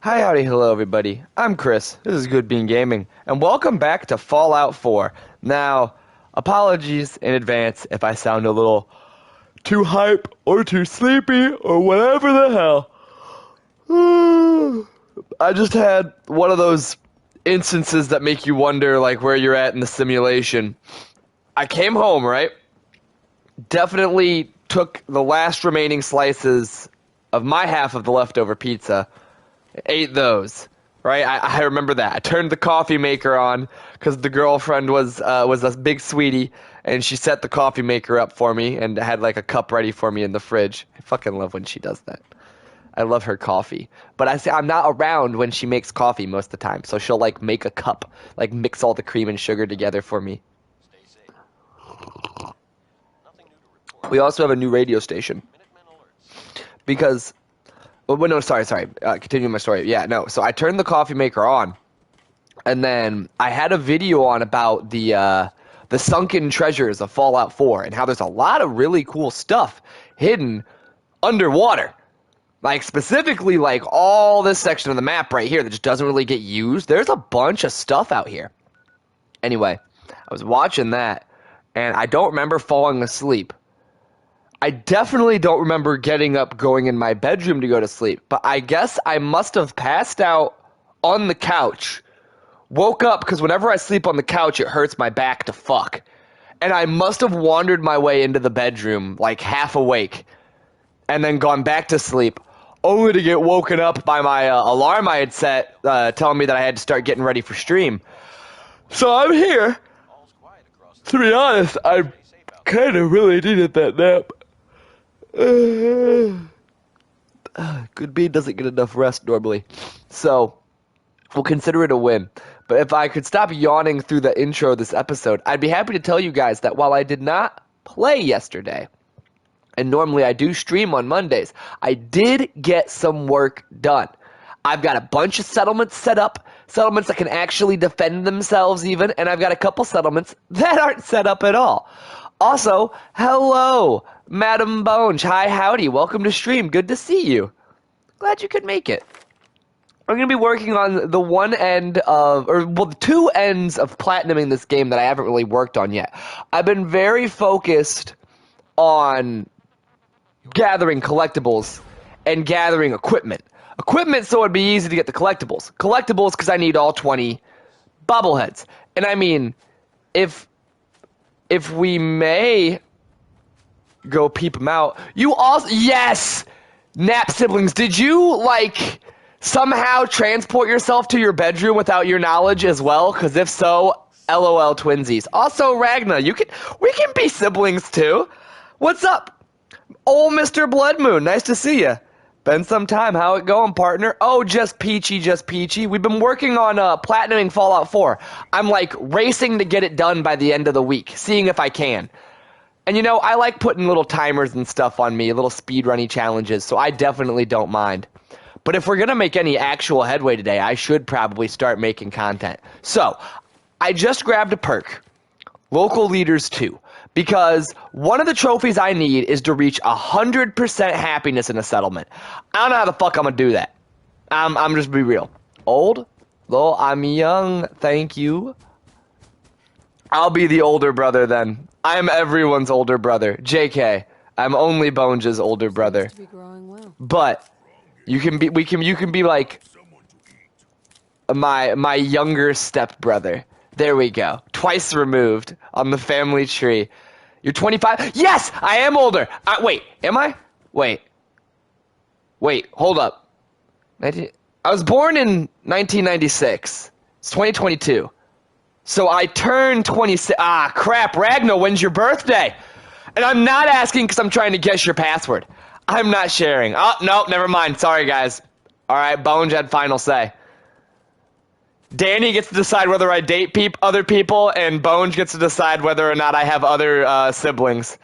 Hi, howdy, hello, everybody. I'm Chris. This is GoodBeanGaming, and welcome back to Fallout 4. Now, apologies in advance if I sound a little too hype or too sleepy or whatever the hell. I just had one of those instances that make you wonder, like, where you're at in the simulation. I came home, right? Definitely took the last remaining slices of my half of the leftover pizza. Ate those, right? I remember that. I turned the coffee maker on because the girlfriend was a big sweetie, and she set the coffee maker up for me and had like a cup ready for me in the fridge. I fucking love when she does that. I love her coffee, but I'm not around when she makes coffee most of the time, so she'll like make a cup, like mix all the cream and sugar together for me. We also have a new radio station because. Oh, no, sorry. Continue my story. Yeah, no. So I turned the coffee maker on, and then I had a video on about the sunken treasures of Fallout 4 and how there's a lot of really cool stuff hidden underwater. Like, specifically, like, all this section of the map right here that just doesn't really get used. There's a bunch of stuff out here. Anyway, I was watching that, and I don't remember falling asleep. I definitely don't remember getting up, going in my bedroom to go to sleep, but I guess I must have passed out on the couch, woke up, because whenever I sleep on the couch, it hurts my back to fuck, and I must have wandered my way into the bedroom, like half awake, and then gone back to sleep, only to get woken up by my alarm I had set, telling me that I had to start getting ready for stream. So I'm here. To be honest, I kind of really needed that nap. Good Bean doesn't get enough rest normally, so we'll consider it a win. But if I could stop yawning through the intro of this episode, I'd be happy to tell you guys that while I did not play yesterday, and normally I do stream on Mondays, I did get some work done. I've got a bunch of settlements set up, settlements that can actually defend themselves even, and I've got a couple settlements that aren't set up at all. Also, hello, Madam Bones. Hi, howdy. Welcome to stream. Good to see you. Glad you could make it. I'm going to be working on the one end of, or well, the two ends of platinuming this game that I haven't really worked on yet. I've been very focused on gathering collectibles and gathering equipment. Equipment so it'd be easy to get the collectibles. Collectibles because I need all 20 bobbleheads. And I mean, if we may go peep them out. You also, yes! Nap siblings, did you, like, somehow transport yourself to your bedroom without your knowledge as well? Because if so, LOL twinsies. Also, Ragna, we can be siblings too. What's up? Old Mr. Blood Moon, nice to see you. Been some time. How it going, partner? Oh, just peachy. We've been working on platinuming Fallout 4. I'm like racing to get it done by the end of the week, seeing if I can. And you know, I like putting little timers and stuff on me, little speedrunny challenges, so I definitely don't mind. But if we're gonna make any actual headway today, I should probably start making content. So, I just grabbed a perk. Local Leaders 2. Because one of the trophies I need is to reach 100% happiness in a settlement. I don't know how the fuck I'm gonna do that. I'm just be real. Old? Though I'm young, thank you. I'll be the older brother then. I'm everyone's older brother. JK. I'm only Bones' older brother. But you can be like my younger stepbrother. There we go. Twice removed on the family tree. You're 25? Yes! I am older! Wait, am I? Wait, hold up. I was born in 1996. It's 2022. So I turned 26. Ah, crap, Ragnar, when's your birthday? And I'm not asking because I'm trying to guess your password. I'm not sharing. Oh, no, never mind. Sorry, guys. Alright, Bones had final say. Danny gets to decide whether I date other people, and Bones gets to decide whether or not I have other siblings.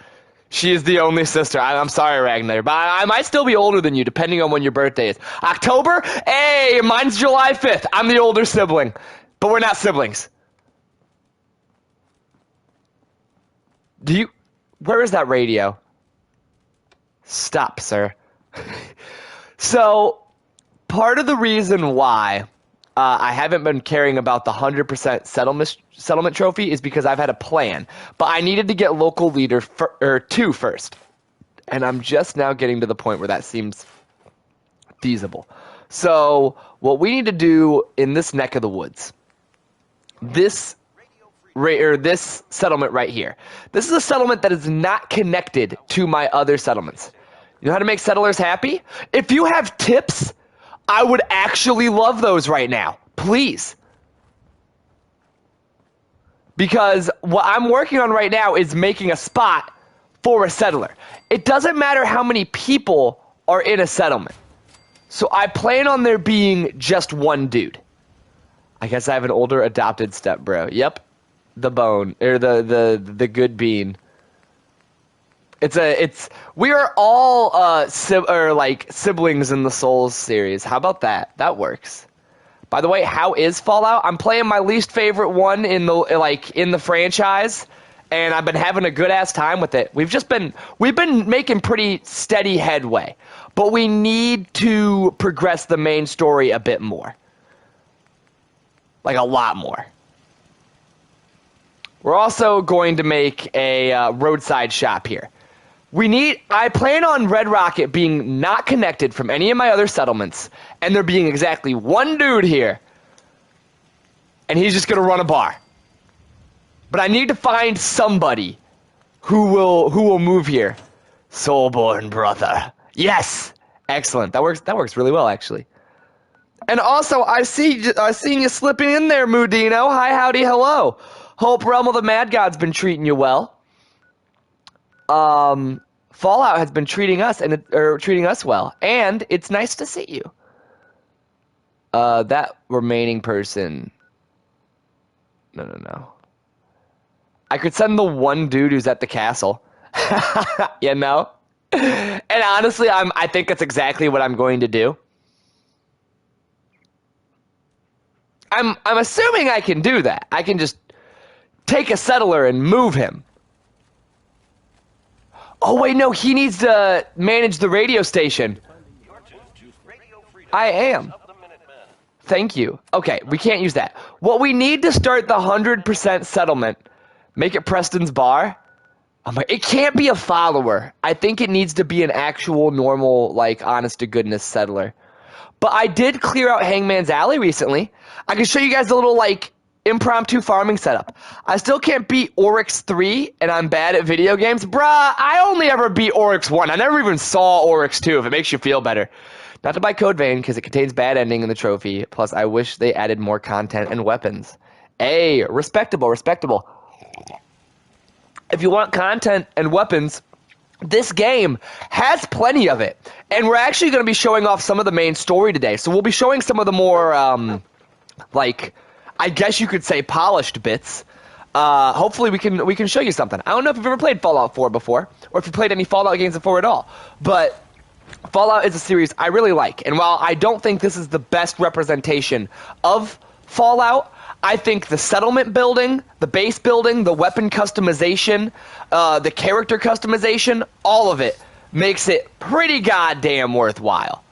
She is the only sister. I'm sorry, Ragnar, but I might still be older than you, depending on when your birthday is. October? Hey, mine's July 5th. I'm the older sibling, but we're not siblings. Where is that radio? Stop, sir. So, part of the reason why I haven't been caring about the 100% settlement trophy is because I've had a plan. But I needed to get local leader 2 first. And I'm just now getting to the point where that seems feasible. So what we need to do in this neck of the woods, this settlement right here. This is a settlement that is not connected to my other settlements. You know how to make settlers happy? If you have tips, I would actually love those right now. Please. Because what I'm working on right now is making a spot for a settler. It doesn't matter how many people are in a settlement. So I plan on there being just one dude. I guess I have an older adopted stepbro. Yep. The bone. Or the good bean. We are all siblings in the Souls series. How about that? That works. By the way, how is Fallout? I'm playing my least favorite one in the franchise, and I've been having a good ass time with it. We've been making pretty steady headway, but we need to progress the main story a bit more. Like a lot more. We're also going to make a roadside shop here. I plan on Red Rocket being not connected from any of my other settlements, and there being exactly one dude here, and he's just gonna run a bar. But I need to find somebody who will move here. Soulborn brother. Yes! Excellent. That works really well, actually. And also, I seen you slipping in there, Mudino. Hi, howdy, hello. Hope Realm of the Mad God's been treating you well. Fallout has been treating us well, and it's nice to see you. That remaining person. No. I could send the one dude who's at the castle. You know? And honestly, I think that's exactly what I'm going to do. I'm assuming I can do that. I can just take a settler and move him. Oh, wait, no, he needs to manage the radio station. I am. Thank you. Okay, we can't use that. What we need to start the 100% settlement, make it Preston's Bar. It can't be a follower. I think it needs to be an actual, normal, honest-to-goodness settler. But I did clear out Hangman's Alley recently. I can show you guys a little, impromptu farming setup. I still can't beat Oryx 3, and I'm bad at video games. Bruh, I only ever beat Oryx 1. I never even saw Oryx 2, if it makes you feel better. Not to buy Code Vein, because it contains bad ending in the trophy. Plus, I wish they added more content and weapons. Hey, respectable. If you want content and weapons, this game has plenty of it. And we're actually going to be showing off some of the main story today. So we'll be showing some of the more, I guess you could say polished bits. Hopefully we can show you something. I don't know if you've ever played Fallout 4 before, or if you played any Fallout games before at all. But Fallout is a series I really like. And while I don't think this is the best representation of Fallout, I think the settlement building, the base building, the weapon customization, the character customization, all of it makes it pretty goddamn worthwhile.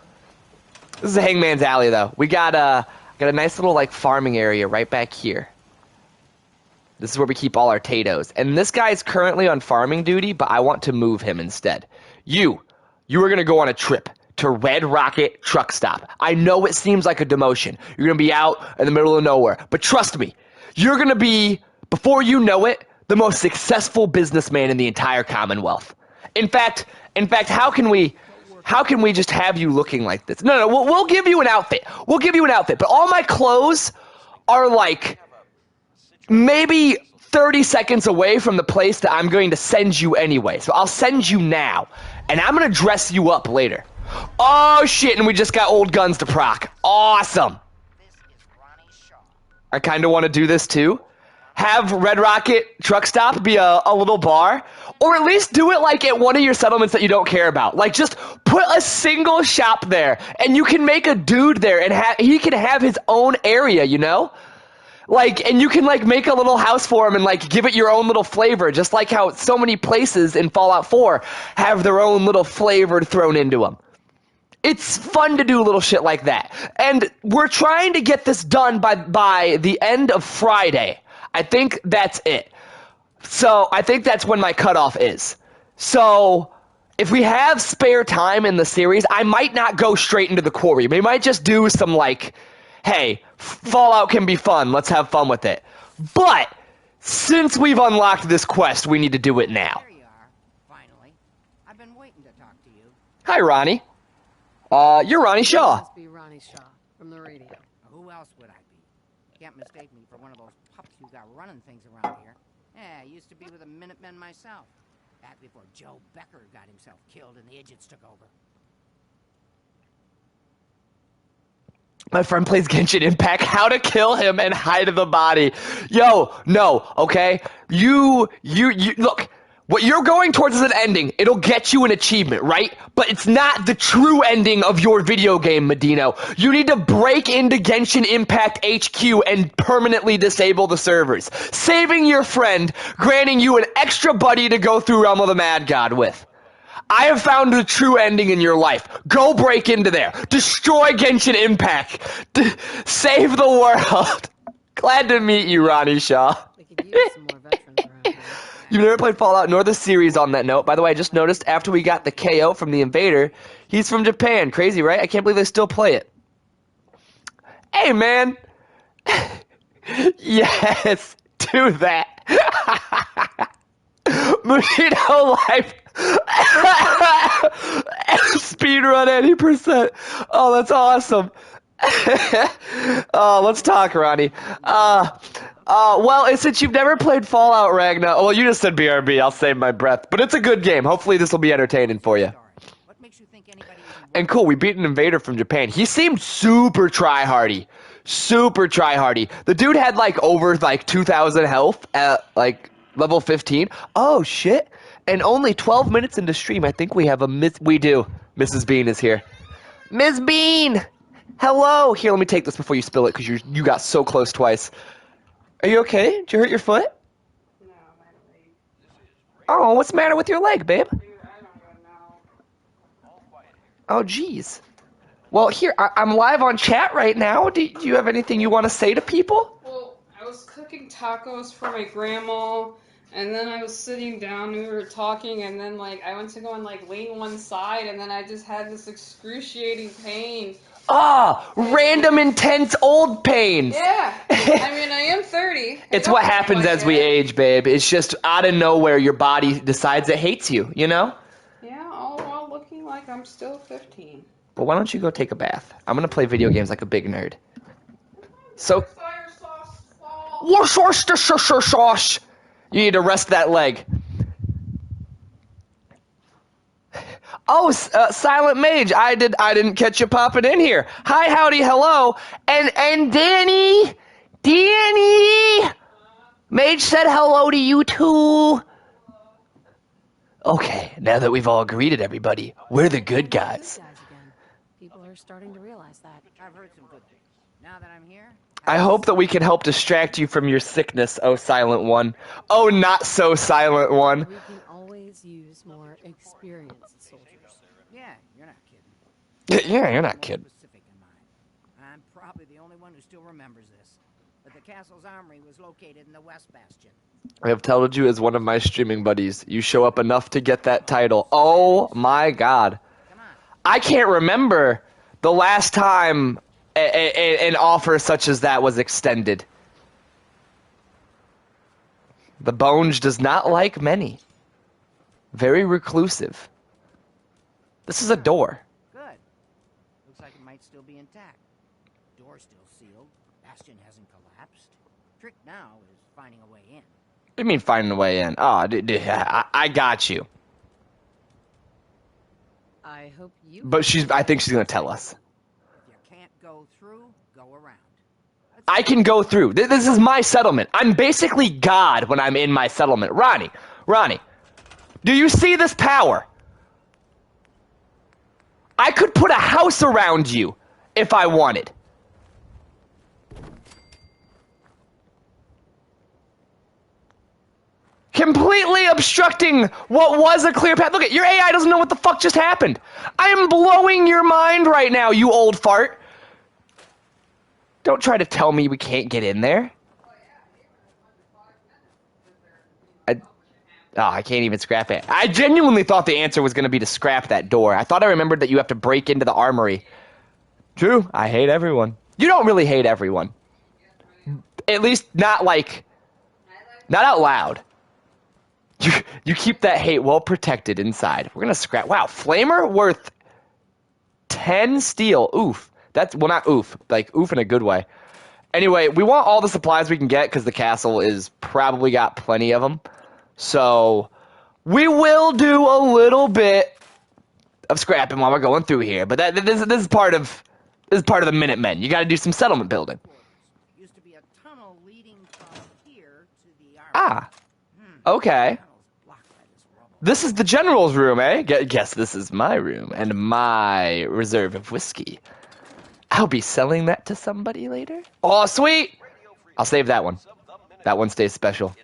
This is a Hangman's Alley, though. We got a nice little farming area right back here. This is where we keep all our potatoes. And this guy's currently on farming duty, but I want to move him instead. You are going to go on a trip to Red Rocket Truck Stop. I know it seems like a demotion. You're going to be out in the middle of nowhere. But trust me, you're going to be, before you know it, the most successful businessman in the entire Commonwealth. In fact, how can we just have you looking like this? No, we'll give you an outfit. But all my clothes are maybe 30 seconds away from the place that I'm going to send you anyway. So I'll send you now, and I'm going to dress you up later. Oh, shit, and we just got old guns to proc. Awesome. I kind of want to do this, too. Have Red Rocket Truck Stop be a little bar, or at least do it at one of your settlements that you don't care about. Just put a single shop there, and you can make a dude there, and he can have his own area, you know? And you can, make a little house for him and, give it your own little flavor, just like how so many places in Fallout 4 have their own little flavor thrown into them. It's fun to do little shit like that. And we're trying to get this done by the end of Friday. I think that's it. So I think that's when my cutoff is. So if we have spare time in the series, I might not go straight into the quarry. We might just do some like, hey, Fallout can be fun. Let's have fun with it. But since we've unlocked this quest, we need to do it now. There you are, finally. I've been waiting to talk to you. Hi, Ronnie. You're Ronnie Shaw. Must be Ronnie Shaw from the radio. Who else would I be? Can't mistake me for one of those pups you got running things around here. Yeah, I used to be with the Minutemen myself. Back before Joe Becker got himself killed and the idiots took over. My friend plays Genshin Impact. How to kill him and hide the body. Yo, no, okay? You look. What you're going towards is an ending. It'll get you an achievement, right? But it's not the true ending of your video game, Medino. You need to break into Genshin Impact HQ and permanently disable the servers, saving your friend, granting you an extra buddy to go through Realm of the Mad God with. I have found the true ending in your life. Go break into there. Destroy Genshin Impact. Save the world. Glad to meet you, Ronnie Shaw. We could use some more veterans around here. You've never played Fallout nor the series on that note. By the way, I just noticed after we got the KO from the invader, he's from Japan. Crazy, right? I can't believe they still play it. Hey, man. Yes, do that. Mojito Life. Speedrun 80%. Oh, that's awesome. Let's talk, Ronnie. Well, since you've never played Fallout, Ragna, well, you just said BRB. I'll save my breath. But it's a good game. Hopefully this will be entertaining for you. What makes you think anybody And cool, we beat an invader from Japan. He seemed super tryhardy. Super tryhardy. The dude had, like, over, like, 2,000 health at, like, level 15. Oh, shit. And only 12 minutes into stream, I think we have a we do. Mrs. Bean is here. Ms. Bean! Hello! Here, let me take this before you spill it, because you got so close twice. Are you okay? Did you hurt your foot? No, my leg. Oh, what's the matter with your leg, babe? Dude, I don't even know. Oh, jeez. Well, here, I'm live on chat right now. Do you have anything you want to say to people? Well, I was cooking tacos for my grandma, and then I was sitting down, and we were talking, and then, like, I went to go and, like, lean one side, and then I just had this excruciating pain. Ah, random intense old pains. Yeah. I mean, I am 30. It's what happens as we age, babe. It's just out of nowhere your body decides it hates you, you know? Yeah, all while looking like I'm still 15. But why don't you go take a bath? I'm going to play video games like a big nerd. So... Fire sauce, sauce. You need to rest that leg. Oh, Silent Mage, I didn't catch you popping in here. Hi, howdy, hello. And Danny! Mage said hello to you too. Okay, now that we've all greeted everybody, we're the good guys. Again. People are starting to realize that. I've heard some good things. Now that I'm here, I hope that we can help distract you from your sickness, oh silent one. Oh, not so silent one. We can always use more experienced soldiers. yeah, you're not kidding. Yeah, you're not More kidding. specific in mind. I'm probably the only one who still remembers this. But the castle's armory was located in the West Bastion. I have told you as one of my streaming buddies. You show up enough to get that title. Oh my god. Come on. I can't remember the last time an offer such as that was extended. The Bones does not like many. Very reclusive. This is a door. Good. Looks like it might still be intact. Door's still sealed. Bastion hasn't collapsed. Trick now is finding a way in. What do you mean finding a way in? Oh, I got you. I hope you. But I think she's going to tell us. If you can't go through, go around. I can go through. This is my settlement. I'm basically God when I'm in my settlement. Ronnie, do you see this power? I could put a house around you if I wanted. Completely obstructing what was a clear path. Look at your AI doesn't know what the fuck just happened. I am blowing your mind right now, you old fart. Don't try to tell me we can't get in there. I can't even scrap it. I genuinely thought the answer was going to be to scrap that door. I thought I remembered that you have to break into the armory. True, I hate everyone. You don't really hate everyone. At least not like, not out loud. You keep that hate well protected inside. We're going to scrap. Wow, flamer worth 10 steel. Oof. That's, well, not oof. Like, oof in a good way. Anyway, we want all the supplies we can get because the castle is probably got plenty of them. So, we will do a little bit of scrapping while we're going through here. But this is part of the Minutemen. You got to do some settlement building. Used to be a tunnel leading from here to the Ah, okay. This is the general's room, eh? Guess this is my room and my reserve of whiskey. I'll be selling that to somebody later. Oh, sweet! I'll save that one. That one stays special.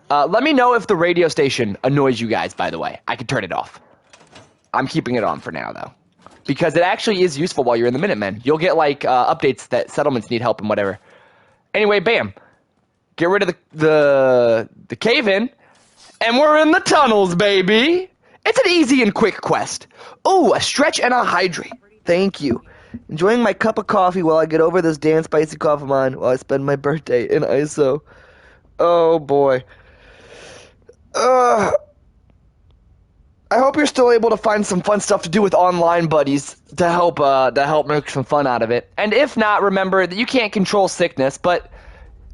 Let me know if the radio station annoys you guys, by the way. I can turn it off. I'm keeping it on for now, though. Because it actually is useful while you're in the Minutemen. You'll get, like, updates that settlements need help and whatever. Anyway, bam. Get rid of the cave-in. And we're in the tunnels, baby. It's an easy and quick quest. Ooh, a stretch and a hydrate. Thank you. Enjoying my cup of coffee while I get over this damn spicy cough of mine while I spend my birthday in ISO. Oh, boy. I hope you're still able to find some fun stuff to do with online buddies to help make some fun out of it. And if not, remember that you can't control sickness, but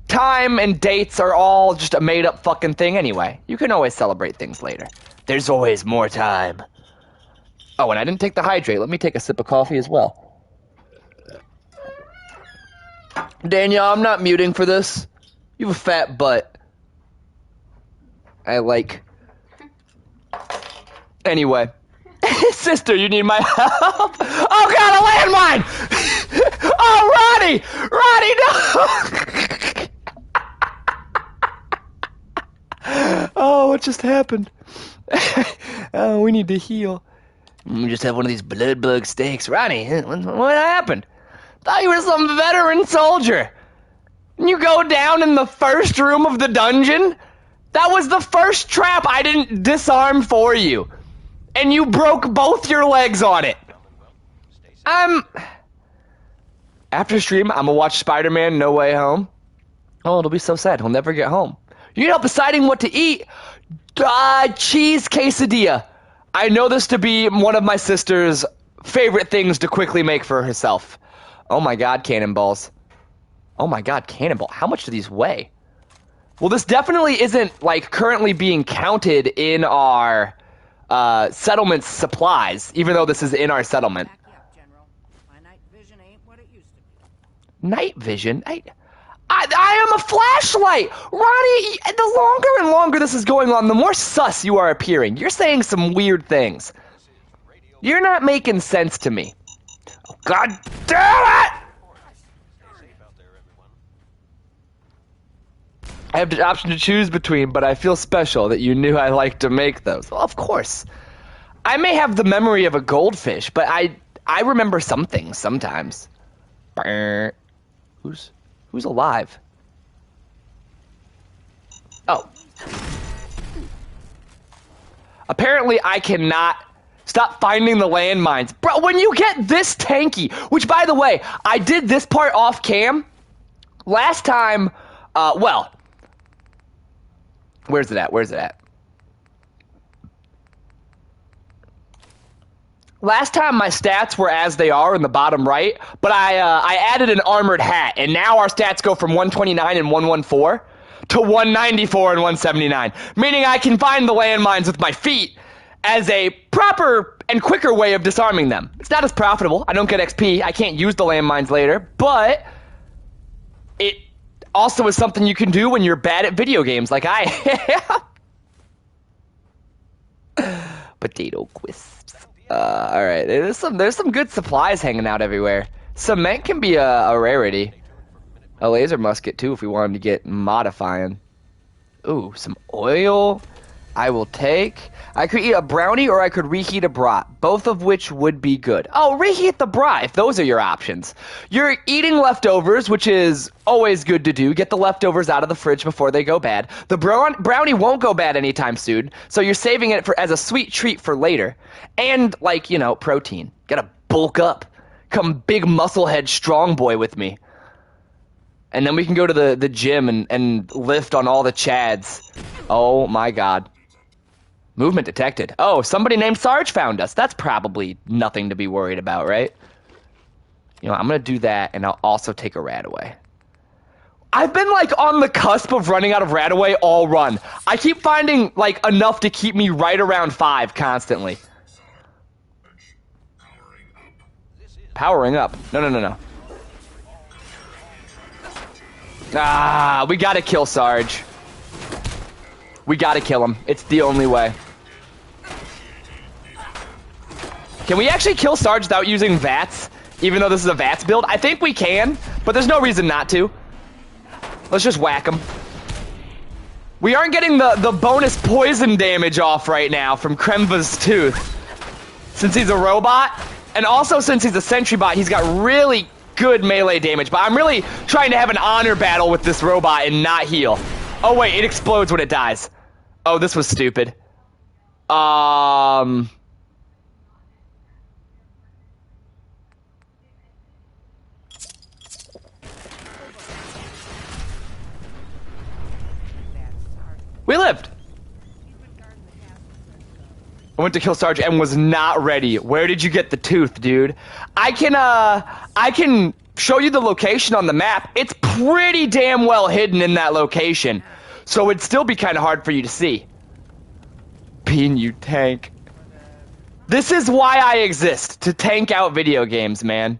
time and dates are all just a made-up fucking thing anyway. You can always celebrate things later. There's always more time. Oh, and I didn't take the hydrate. Let me take a sip of coffee as well. Danielle, I'm not muting for this. You have a fat butt. I like... Anyway. Sister, you need my help? Oh god, a landmine! Oh, Ronnie! Ronnie, no! Oh, what just happened? Oh, we need to heal. We just have one of these blood bug steaks. Ronnie, what happened? Thought you were some veteran soldier. You go down in the first room of the dungeon? That was the first trap I didn't disarm for you. And you broke both your legs on it. After stream, I'm gonna watch Spider-Man No Way Home. Oh, it'll be so sad. He'll never get home. You need help deciding what to eat? Cheese quesadilla. I know this to be one of my sister's favorite things to quickly make for herself. Oh my god, cannonballs. Oh my god, cannonball. How much do these weigh? Well, this definitely isn't, like, currently being counted in our settlement supplies, even though this is in our settlement. Back you up, General. My night vision ain't what it used to be. Night vision? I am a flashlight! Ronnie, the longer and longer this is going on, the more sus you are appearing. You're saying some weird things. You're not making sense to me. Oh, god damn it! I have the option to choose between, but I feel special that you knew I liked to make those. Well, of course. I may have the memory of a goldfish, but I remember some things sometimes. Who's alive? Oh. Apparently I cannot stop finding the landmines. Bro, when you get this tanky, which by the way, I did this part off cam. Last time, well, where's it at? Last time my stats were as they are in the bottom right, but I added an armored hat, and now our stats go from 129 and 114 to 194 and 179, meaning I can find the landmines with my feet as a proper and quicker way of disarming them. It's not as profitable. I don't get XP. I can't use the landmines later, but it also is something you can do when you're bad at video games like I am. Potato crisps. Alright, there's some good supplies hanging out everywhere. Cement can be a rarity. A laser musket too if we wanted to get modifying. Ooh, some oil. I will take. I could eat a brownie or I could reheat a brat, both of which would be good. Oh, reheat the brat if those are your options. You're eating leftovers, which is always good to do. Get the leftovers out of the fridge before they go bad. The brownie won't go bad anytime soon, so you're saving it as a sweet treat for later. And, like, you know, protein. Gotta bulk up. Come big musclehead strong boy with me. And then we can go to the gym and lift on all the chads. Oh my god. Movement detected. Oh, somebody named Sarge found us. That's probably nothing to be worried about, right? You know, I'm gonna do that, and I'll also take a Radaway. I've been, like, on the cusp of running out of Radaway all run. I keep finding, like, enough to keep me right around 5 constantly. Powering up. No. Ah, we gotta kill Sarge. We gotta kill him. It's the only way. Can we actually kill Sarge without using VATS? Even though this is a VATS build? I think we can, but there's no reason not to. Let's just whack him. We aren't getting the bonus poison damage off right now from Kremva's tooth. Since he's a robot, and also since he's a sentry bot, he's got really good melee damage. But I'm really trying to have an honor battle with this robot and not heal. Oh wait, it explodes when it dies. Oh, this was stupid. We lived. I went to kill Sarge and was not ready. Where did you get the tooth, dude? I can show you the location on the map. It's pretty damn well hidden in that location. So it'd still be kind of hard for you to see. Bean, you tank. This is why I exist, to tank out video games, man.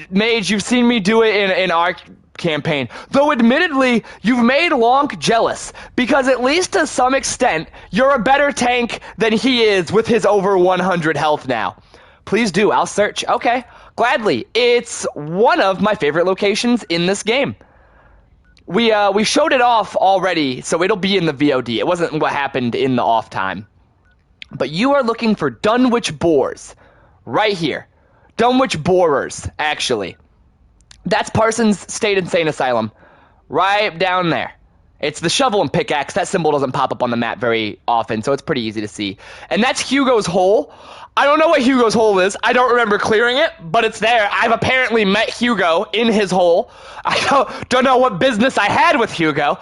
Mage, you've seen me do it in our campaign. Though admittedly, you've made Lonk jealous, because at least to some extent, you're a better tank than he is with his over 100 health now. Please do, I'll search. Okay, gladly. It's one of my favorite locations in this game. We showed it off already, so it'll be in the VOD. It wasn't what happened in the off time. But you are looking for Dunwich Boars. Right here. Dunwich Borers, actually. That's Parsons State Insane Asylum. Right down there. It's the shovel and pickaxe. That symbol doesn't pop up on the map very often, so it's pretty easy to see. And that's Hugo's hole. I don't know what Hugo's hole is. I don't remember clearing it, but it's there. I've apparently met Hugo in his hole. I don't know what business I had with Hugo.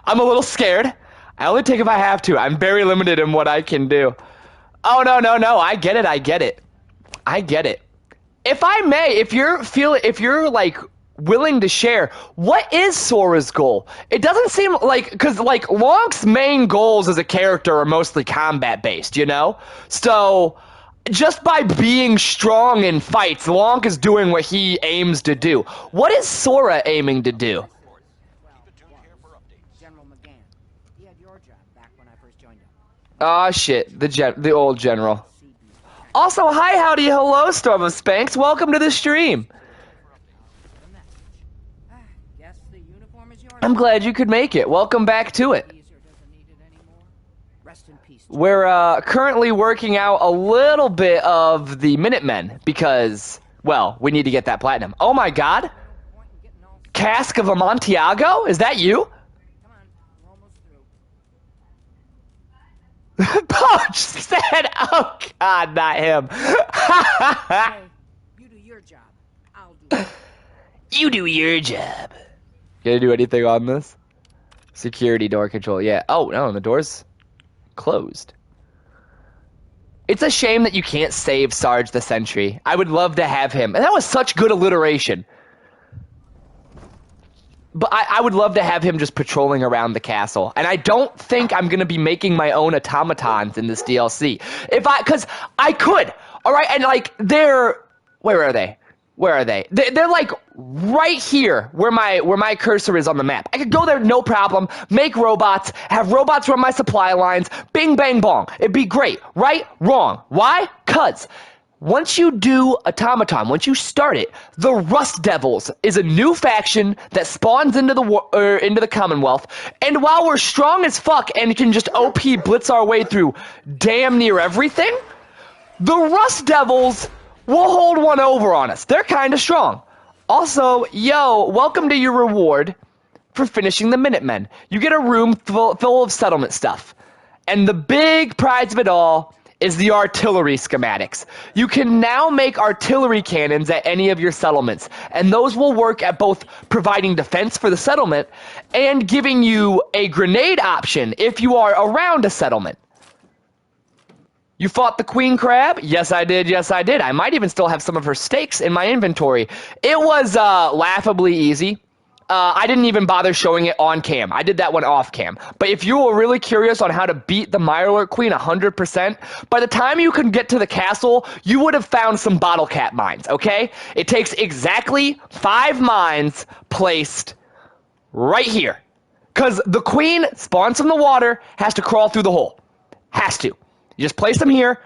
I'm a little scared. I only take if I have to. I'm very limited in what I can do. Oh, no. I get it. If I may, if you're like willing to share, what is Sora's goal? It doesn't seem like, because like Lonk's main goals as a character are mostly combat based, you know? So just by being strong in fights, Lonk is doing what he aims to do. What is Sora aiming to do? General McGann. He had your job back when I first joined him. Ah, shit, the old general. Also, hi, howdy, hello, Storm of Spanx. Welcome to the stream. Guess the uniform is yours. I'm glad you could make it. Welcome back to it. Rest in peace. We're currently working out a little bit of the Minutemen because, well, we need to get that platinum. Oh my god. Cask of Amontillado? Is that you? Come on, we're almost through. Poach said, oh god, not him. Hey, you do your job. I'll do it. You do your job. Gonna do anything on this? Security door control, yeah. Oh, no, the door's closed. It's a shame that you can't save Sarge the Sentry. I would love to have him. And that was such good alliteration. But I would love to have him just patrolling around the castle. And I don't think I'm going to be making my own automatons in this DLC. Because I could. All right, and like, where are they? Where are they? They're like right here where my cursor is on the map. I could go there, no problem, make robots, have robots run my supply lines, bing, bang, bong. It'd be great, right? Wrong. Why? 'Cause Once you do Automaton, once you start it, the Rust Devils is a new faction that spawns into the Commonwealth. And while we're strong as fuck and can just OP blitz our way through damn near everything, the Rust Devils will hold one over on us. They're kind of strong. Also, yo, welcome to your reward for finishing the Minutemen. You get a room full of settlement stuff. And the big prize of it all is the artillery schematics. You can now make artillery cannons at any of your settlements, and those will work at both providing defense for the settlement and giving you a grenade option if you are around a settlement. You fought the Queen Crab? Yes, I did. Yes, I did. I might even still have some of her steaks in my inventory. It was laughably easy. I didn't even bother showing it on cam. I did that one off cam. But if you were really curious on how to beat the Mirelurk Queen 100%, by the time you can get to the castle, you would have found some bottle cap mines, okay? It takes exactly 5 mines placed right here. Because the queen spawns from the water, has to crawl through the hole. Has to. You just place them here,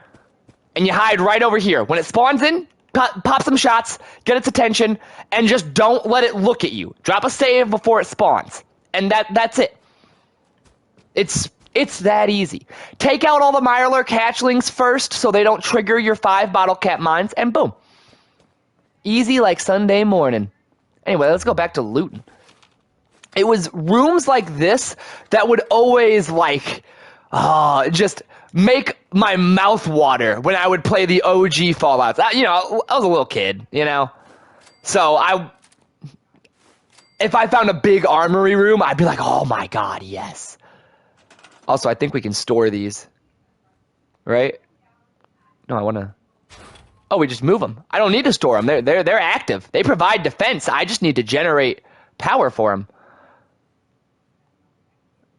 and you hide right over here. When it spawns in, pop some shots, get its attention, and just don't let it look at you. Drop a save before it spawns. And that's it. It's that easy. Take out all the Mirelurk hatchlings first so they don't trigger your 5 bottle cap mines, and boom. Easy like Sunday morning. Anyway, let's go back to looting. It was rooms like this that would always, like, just make my mouth water when I would play the OG Fallouts. I was a little kid, you know? So, if I found a big armory room, I'd be like, oh my god, yes. Also, I think we can store these. Right? No, I want to... Oh, we just move them. I don't need to store them. They're active. They provide defense. I just need to generate power for them.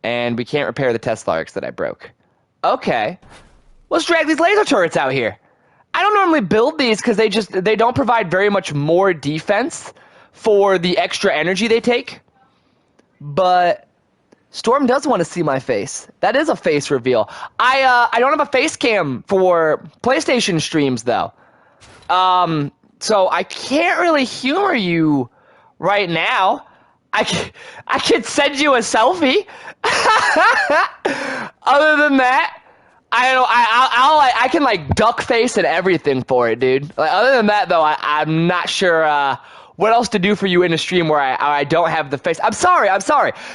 And we can't repair the Tesla arcs that I broke. Okay. Let's drag these laser turrets out here. I don't normally build these because they don't provide very much more defense for the extra energy they take. But Storm does want to see my face. That is a face reveal. I don't have a face cam for PlayStation streams though. So I can't really humor you right now. I could send you a selfie. Other than that, I can like duck face and everything for it, dude. Like, other than that, though, I'm not sure what else to do for you in a stream where I don't have the face. I'm sorry.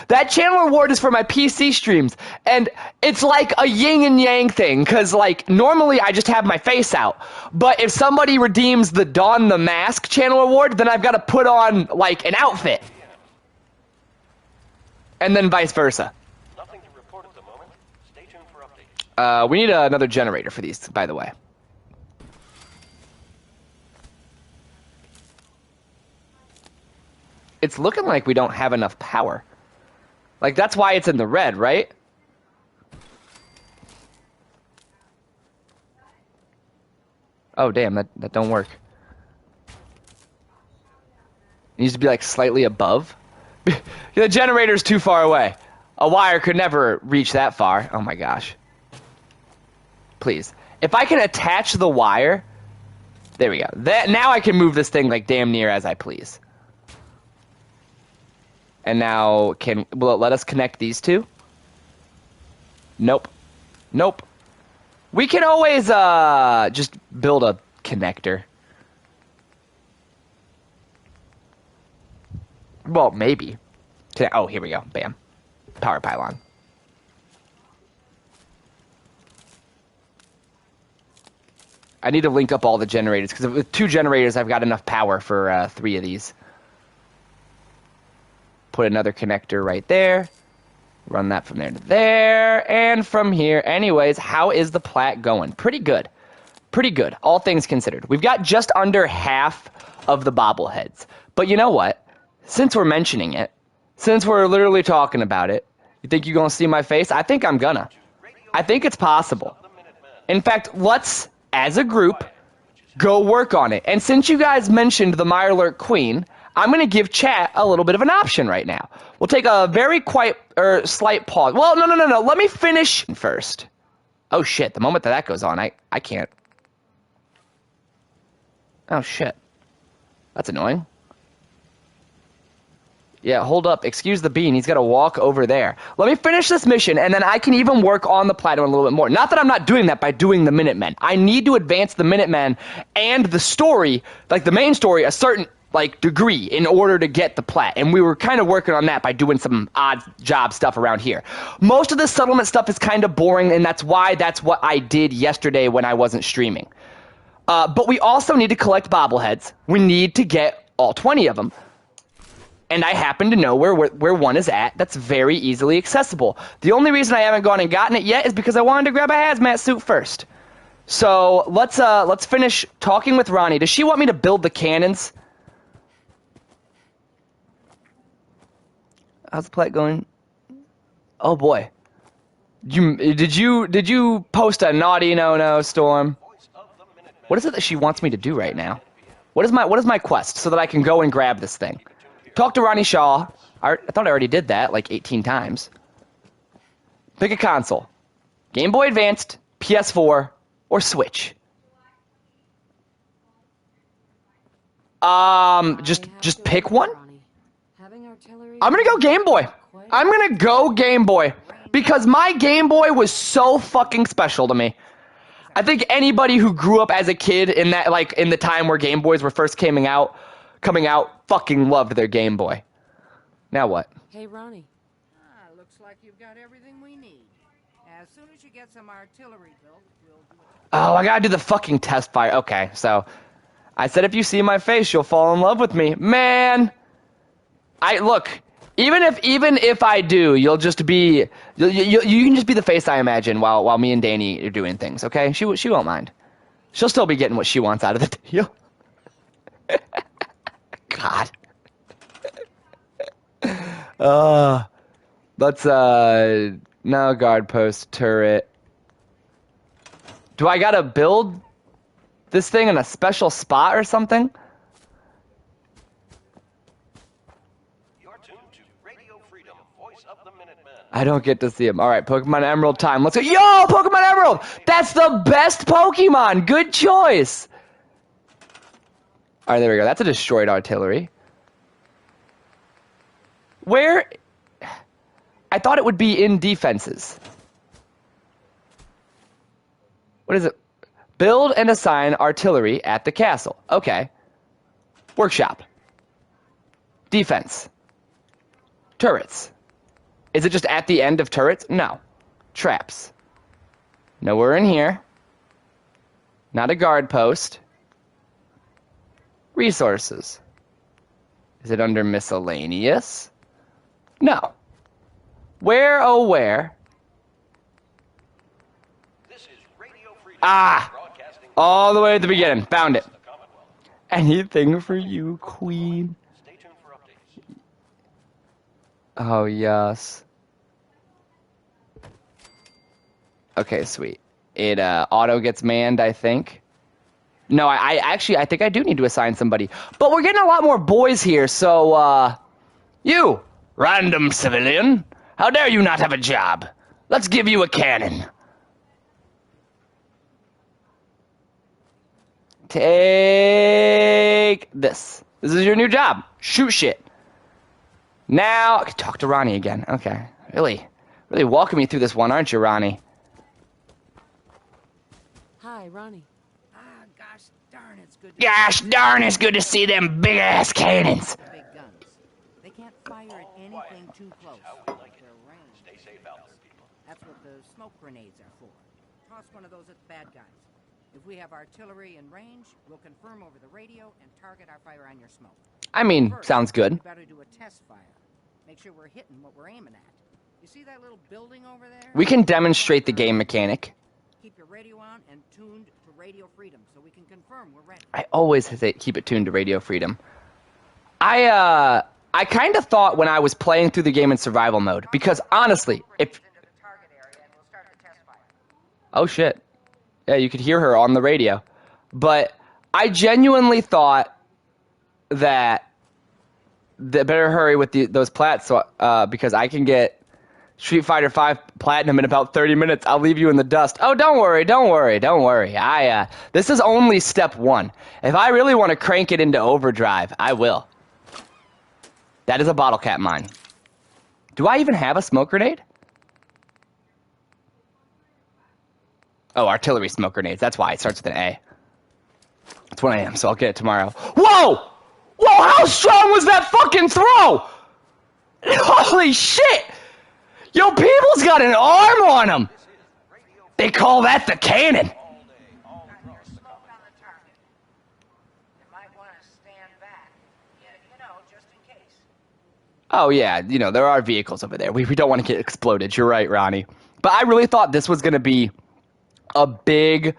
That channel reward is for my PC streams, and it's like a yin and yang thing. Cause like normally I just have my face out, but if somebody redeems the Don the Mask channel reward, then I've got to put on like an outfit. And then vice versa. Nothing to report at the moment. Stay tuned for updates. We need another generator for these, by the way. It's looking like we don't have enough power. Like, that's why it's in the red, right? Oh, damn, that don't work. It needs to be, like, slightly above. The generator's too far away. A wire could never reach that far. Oh my gosh. Please. If I can attach the wire... There we go. Now I can move this thing like damn near as I please. And now, will it let us connect these two? Nope. Nope. We can always just build a connector. Well, maybe. Oh, here we go. Bam. Power pylon. I need to link up all the generators, because with 2 generators, I've got enough power for 3 of these. Put another connector right there. Run that from there to there. And from here. Anyways, how is the plat going? Pretty good. Pretty good, all things considered. We've got just under half of the bobbleheads. But you know what? Since we're mentioning it, since we're literally talking about it, you think you're going to see my face? I think I'm gonna. I think it's possible. In fact, let's, as a group, go work on it. And since you guys mentioned the Mirelurk Queen, I'm going to give chat a little bit of an option right now. We'll take a very slight pause. Well, no. Let me finish first. Oh, shit. The moment that goes on, I can't. Oh, shit. That's annoying. Yeah, hold up. Excuse the bean. He's got to walk over there. Let me finish this mission, and then I can even work on the platinum a little bit more. Not that I'm not doing that by doing the Minutemen. I need to advance the Minutemen and the story, like the main story, a certain like degree in order to get the plat. And we were kind of working on that by doing some odd job stuff around here. Most of the settlement stuff is kind of boring, and that's what I did yesterday when I wasn't streaming. But we also need to collect bobbleheads. We need to get all 20 of them. And I happen to know where one is at. That's very easily accessible. The only reason I haven't gone and gotten it yet is because I wanted to grab a hazmat suit first. So let's finish talking with Ronnie. Does she want me to build the cannons? How's the plat going? Oh boy. Did you post a naughty no Storm? What is it that she wants me to do right now? What is my quest so that I can go and grab this thing? Talk to Ronnie Shaw. I thought I already did that like 18 times. Pick a console. Game Boy Advanced, PS4, or Switch. Just pick one? I'm gonna go Game Boy. I'm gonna go Game Boy. Because my Game Boy was so fucking special to me. I think anybody who grew up as a kid in that, like, in the time where Game Boys were first coming out, fucking loved their Game Boy. Now what? Hey, Ronnie. Looks like you've got everything we need. As soon as you get some artillery built, we'll do it. Oh, I gotta do the fucking test fire. Okay, so I said if you see my face, you'll fall in love with me. Man! Look, even if I do, you'll just be, you can just be the face I imagine while me and Danny are doing things, okay? She won't mind. She'll still be getting what she wants out of the deal. God. Let's, no guard post, turret. Do I gotta build this thing in a special spot or something? You're tuned to Radio Freedom, voice of the Minutemen. I don't get to see him. All right, Pokemon Emerald time. Let's go. Yo, Pokemon Emerald! That's the best Pokemon! Good choice! All right, there we go. That's a destroyed artillery. Where? I thought it would be in defenses. What is it? Build and assign artillery at the castle. Okay. Workshop. Defense. Turrets. Is it just at the end of turrets? No. Traps. Nowhere in here. Not a guard post. Resources. Is it under miscellaneous? No. Where, oh where? This is Radio Freedom. Broadcasting all the way at the beginning. Found it. Anything for you, Queen. Stay tuned for updates. Oh, yes. Okay, sweet. It auto gets manned, I think. No, I actually, I think I do need to assign somebody. But we're getting a lot more boys here, so, you, random civilian, how dare you not have a job? Let's give you a cannon. Take this. This is your new job. Shoot shit. Now, I can talk to Ronnie again. Okay. Really walking me through this one, aren't you, Ronnie? Hi, Ronnie. Gosh darn, it's good. Gosh darn, it's good to see them big-ass cannons. Big guns. They can't fire at anything too close. How we like it. Their range. Stay safe out there, people. That's what the smoke grenades are for. Toss one of those at the bad guys. If we have artillery in range, we'll confirm over the radio and target our fire on your smoke. I mean, First, sounds good. we better do a test fire. Make sure we're hitting what we're aiming at. You see that little building over there? We can demonstrate the game mechanic. Keep your radio on and tuned to Radio Freedom so we can confirm we're ready. I always hesitate keep it tuned to Radio Freedom. I kind of thought when I was playing through the game in survival mode, because honestly, if... Oh shit. Yeah, you could hear her on the radio. But I genuinely thought that they better hurry with those plats so, because I can get Street Fighter 5 Platinum in about 30 minutes. I'll leave you in the dust. Oh, don't worry, don't worry, don't worry. This is only step 1. If I really want to crank it into overdrive, I will. That is a bottle cap mine. Do I even have a smoke grenade? Oh, artillery smoke grenades. That's why it starts with an A. That's what I am, so I'll get it tomorrow. Whoa! Whoa, how strong was that fucking throw? Holy shit! Yo, people's got an arm on them! They call that the cannon. Oh, yeah, you know, there are vehicles over there. We don't want to get exploded. You're right, Ronnie. But I really thought this was going to be a big,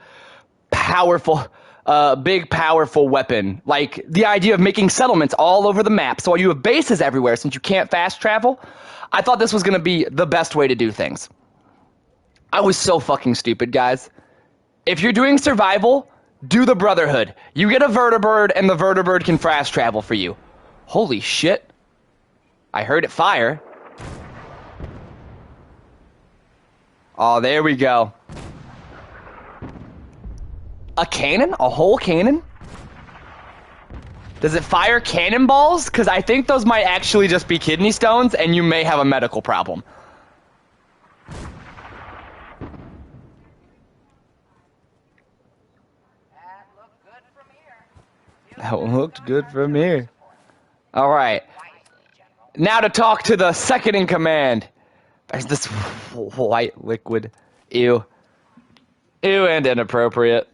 powerful weapon. Like, the idea of making settlements all over the map, so you have bases everywhere since you can't fast travel. I thought this was going to be the best way to do things. I was so fucking stupid, guys. If you're doing survival, do the Brotherhood. You get a vertibird, and the vertibird can fast travel for you. Holy shit. I heard it fire. Oh, there we go. A cannon? A whole cannon? Does it fire cannonballs? Because I think those might actually just be kidney stones, and you may have a medical problem. That looked good from here. All right. Now to talk to the second in command. There's this white liquid. Ew. Ew and inappropriate.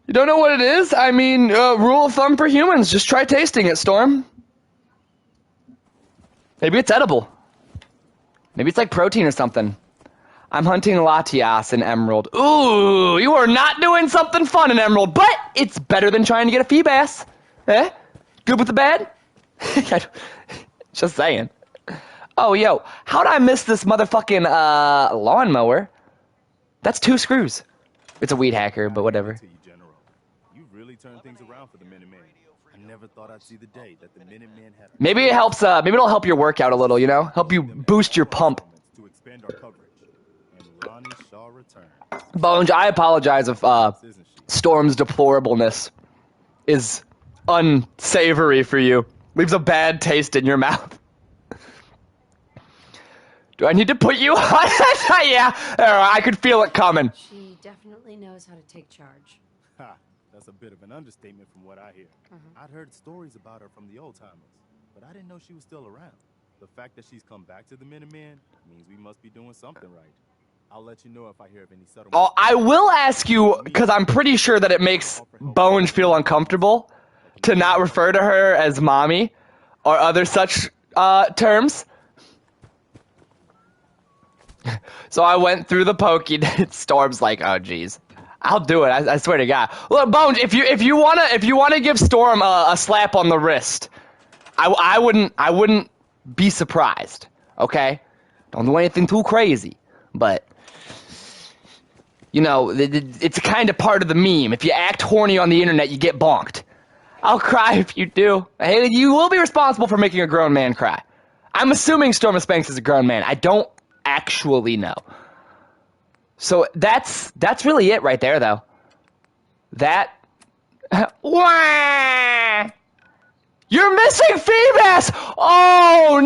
You don't know what it is? I mean, rule of thumb for humans. Just try tasting it, Storm. Maybe it's edible. Maybe it's like protein or something. I'm hunting Latias in Emerald. Ooh, you are not doing something fun in Emerald, but it's better than trying to get a fee bass. Eh? Good with the bad? Just saying. Oh, yo, how'd I miss this motherfucking lawnmower? That's 2 screws. It's a weed hacker, but whatever. You really turned things around for the Minutemen. I never thought I'd see the day that the Minutemen had. Maybe it helps. Maybe it'll help your workout a little. You know, help you boost your pump. To expand our coverage, and Ronnie shall return. Bones, I apologize if Storm's deplorableness is unsavory for you. Leaves a bad taste in your mouth. Do I need to put you on? Yeah, I could feel it coming. She definitely knows how to take charge. Ha, that's a bit of an understatement from what I hear. I'd heard stories about her from the old timers, but I didn't know she was still around. The fact that she's come back to the Minutemen means we must be doing something right. I'll let you know if I hear of any settlements. Oh, I will ask you, because I'm pretty sure that it makes Bones feel uncomfortable to not refer to her as mommy or other such terms. So I went through the pokey. Storm's like, oh jeez, I'll do it. I swear to God. Look, Bones, if you wanna give Storm a slap on the wrist, I wouldn't be surprised. Okay, don't do anything too crazy, but you know it's kind of part of the meme. If you act horny on the internet, you get bonked. I'll cry if you do. Hey, you will be responsible for making a grown man cry. I'm assuming Storm of Spanx is a grown man. I don't actually know. So that's really it right there, though. That. Wah! You're missing Phoebus! Oh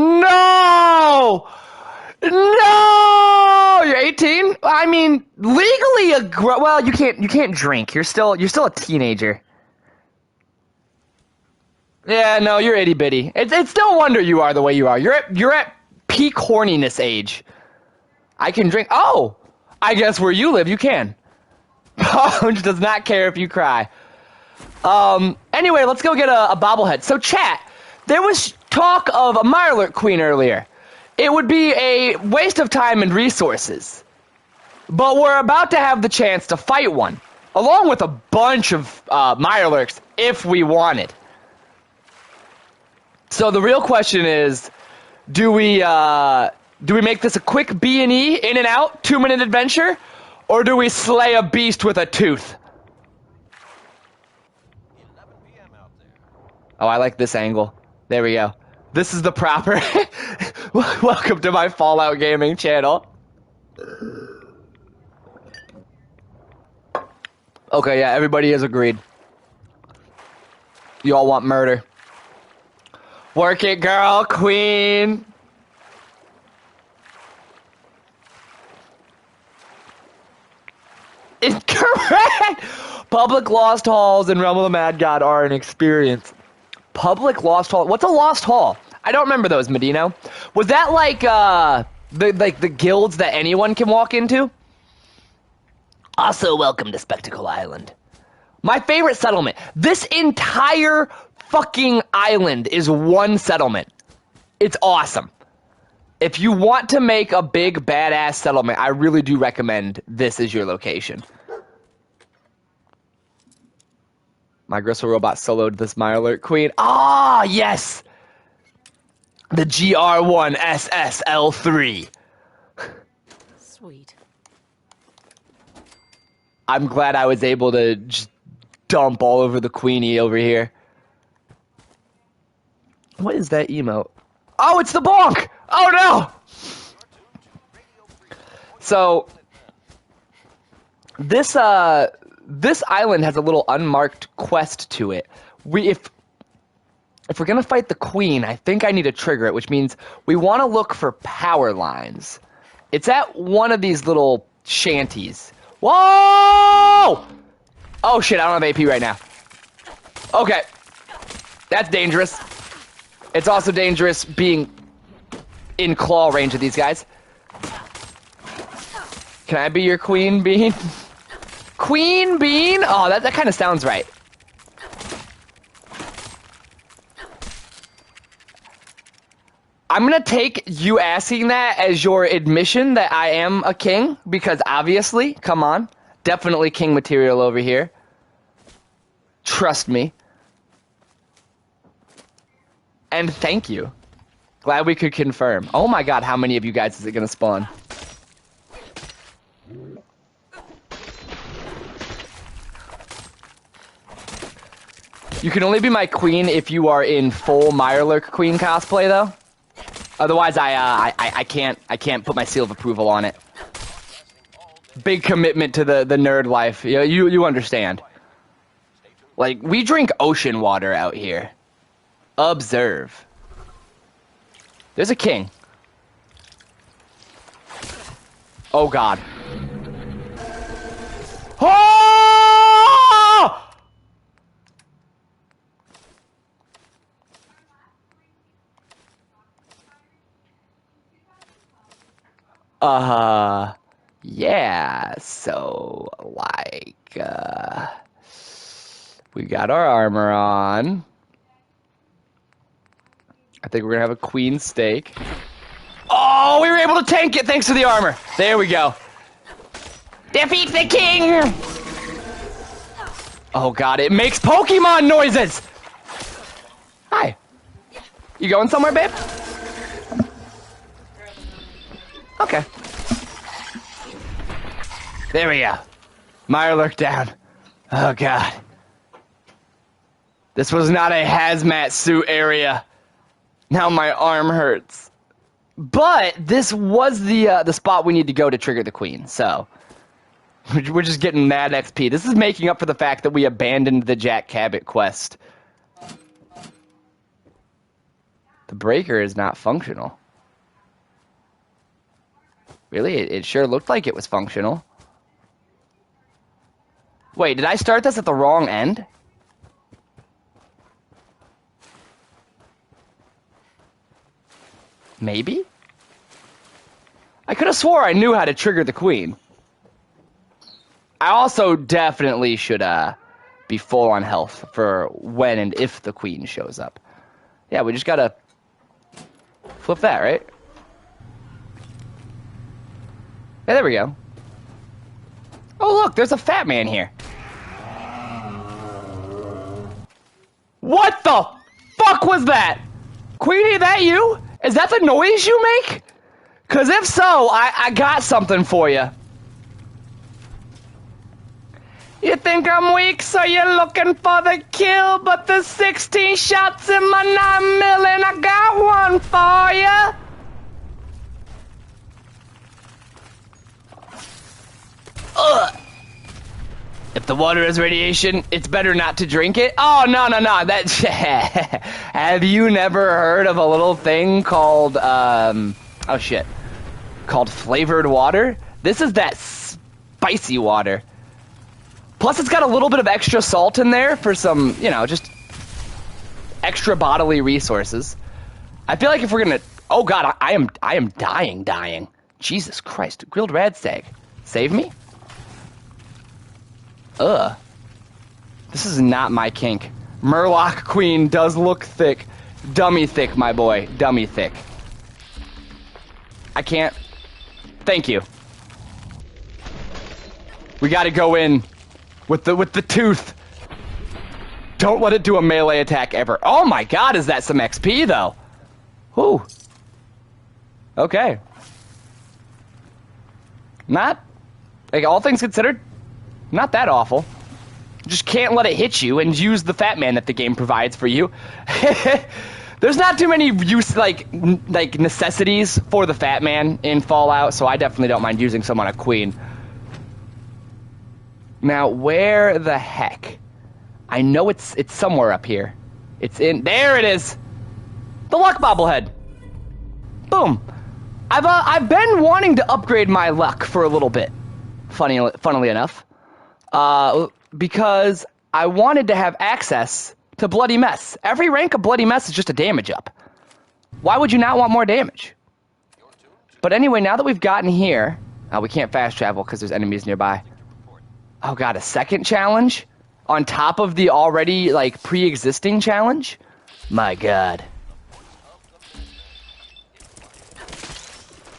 no! No! You're 18? I mean, legally well, you can't drink. You're still a teenager. Yeah, no, you're itty bitty. It's no wonder you are the way you are. You're at peak horniness age. I can drink. Oh, I guess where you live, you can. Bones does not care if you cry. Anyway, let's go get a bobblehead. So, chat, there was talk of a Mirelurk Queen earlier. It would be a waste of time and resources. But we're about to have the chance to fight one, along with a bunch of Mirelurks, if we wanted. So the real question is, do we make this a quick B&E, in and out, 2-minute adventure? Or do we slay a beast with a tooth? 11 p.m. out there. Oh, I like this angle. There we go. This is the proper... Welcome to my Fallout Gaming channel. Okay, yeah, everybody has agreed. You all want murder. Work it, girl, queen. Incorrect! Public Lost Halls in Realm of the Mad God are an experience. Public Lost Hall. What's a Lost Hall? I don't remember those, Medino. Was that like the guilds that anyone can walk into? Also, welcome to Spectacle Island. My favorite settlement. This entire fucking island is one settlement. It's awesome. If you want to make a big badass settlement, I really do recommend this as your location. My Gristle Robot soloed this My Alert Queen. Ah, yes! The GR1 SSL3. Sweet. I'm glad I was able to just dump all over the Queenie over here. What is that emote? Oh, it's the bonk! Oh no! So, this island has a little unmarked quest to it. If we're gonna fight the queen, I think I need to trigger it, which means we want to look for power lines. It's at one of these little shanties. Whoa! Oh shit, I don't have AP right now. Okay. That's dangerous. It's also dangerous being in claw range of these guys. Can I be your queen bean? Queen bean? Oh, that kind of sounds right. I'm gonna take you asking that as your admission that I am a king, because obviously, come on, definitely king material over here. Trust me. And thank you. Glad we could confirm. Oh my god, how many of you guys is it gonna spawn? You can only be my queen if you are in full Mirelurk queen cosplay, though. Otherwise, I can't put my seal of approval on it. Big commitment to the nerd life. You understand. Like, we drink ocean water out here. Observe. There's a king. Oh god. Oh! Yeah, so, like, we got our armor on. I think we're gonna have a queen steak. Oh, we were able to tank it thanks to the armor. There we go. Defeat the king! Oh god, it makes Pokemon noises! Hi. You going somewhere, babe? Okay. There we go. Mirelurk down. Oh god. This was not a hazmat suit area. Now my arm hurts. But this was the spot we need to go to trigger the queen, so we're just getting mad XP. This is making up for the fact that we abandoned the Jack Cabot quest. The breaker is not functional. Really? It sure looked like it was functional. Wait, did I start this at the wrong end? Maybe? I could have swore I knew how to trigger the queen. I also definitely should be full on health for when and if the queen shows up. Yeah, we just gotta flip that, right? Yeah, there we go. Oh look, there's a fat man here. What the fuck was that? Queenie, that you? Is that the noise you make? Cause if so, I got something for you. You think I'm weak, so you're looking for the kill, but there's 16 shots in my 9mm and I got one for ya. Ugh. If the water has radiation, it's better not to drink it. Oh, no. That have you never heard of a little thing called, oh shit, called flavored water? This is that spicy water. Plus, it's got a little bit of extra salt in there for some, you know, just extra bodily resources. I feel like if we're gonna, oh god, I am dying. Jesus Christ, grilled radstag, save me. Ugh. This is not my kink. Murloc Queen does look thick. Dummy thick, my boy. Dummy thick. I can't. Thank you. We gotta go in with the tooth. Don't let it do a melee attack ever. Oh my god, is that some XP though? Whew. Okay. Not, like, all things considered, not that awful. Just can't let it hit you and use the Fat Man that the game provides for you. There's not too many like necessities for the Fat Man in Fallout, so I definitely don't mind using some on a Queen. Now, where the heck? I know it's somewhere up here. It's in, there it is. The luck bobblehead. Boom. I've been wanting to upgrade my luck for a little bit. Funnily enough. Because I wanted to have access to Bloody Mess. Every rank of Bloody Mess is just a damage up. Why would you not want more damage? But anyway, now that we've gotten here, we can't fast travel because there's enemies nearby. Oh god, a second challenge? On top of the already, like, pre-existing challenge? My god.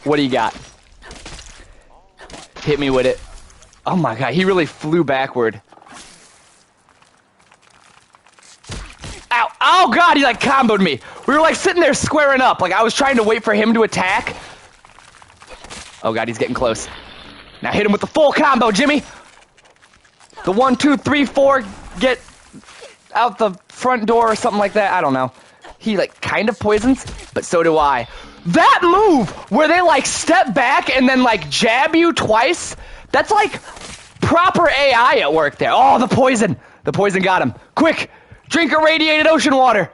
What do you got? Hit me with it. Oh my god, he really flew backward. Ow! Oh god, he like comboed me. We were like sitting there squaring up. Like I was trying to wait for him to attack. Oh god, he's getting close. Now hit him with the full combo, Jimmy. The 1, 2, 3, 4, get out the front door or something like that. I don't know. He like kind of poisons, but so do I. That move where they like step back and then like jab you twice, that's like proper AI at work there. Oh, the poison. The poison got him. Quick, drink irradiated ocean water.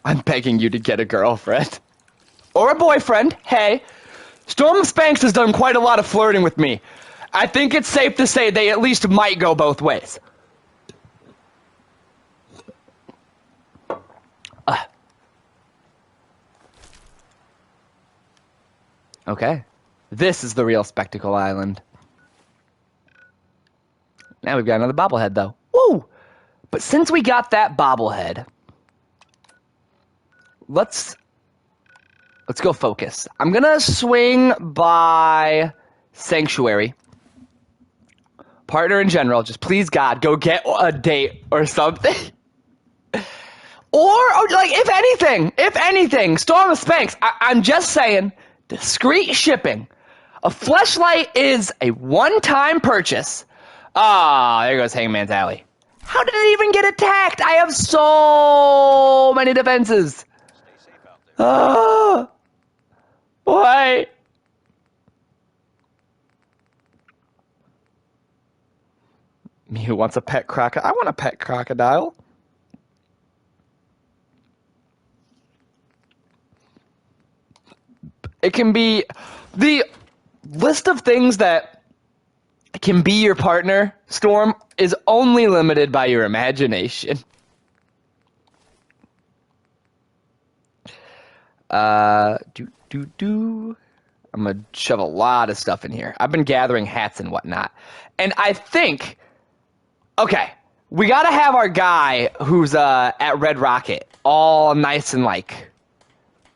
I'm begging you to get a girlfriend. Or a boyfriend. Hey, Storm Spanx has done quite a lot of flirting with me. I think it's safe to say they at least might go both ways. Okay. This is the real Spectacle Island. Now we've got another bobblehead, though. Woo! But since we got that bobblehead, let's go focus. I'm gonna swing by Sanctuary. Partner in general, just please God, go get a date or something. Or like, if anything, Storm of Spanx, I'm just saying, discreet shipping. A fleshlight is a one-time purchase. Ah, there goes Hangman's Alley. How did it even get attacked? I have so many defenses. Ah, why? Me who wants a pet crocodile? I want a pet crocodile. It can be the list of things that can be your partner, Storm, is only limited by your imagination. I'm gonna shove a lot of stuff in here. I've been gathering hats and whatnot. And I think, okay, we gotta have our guy who's at Red Rocket all nice and like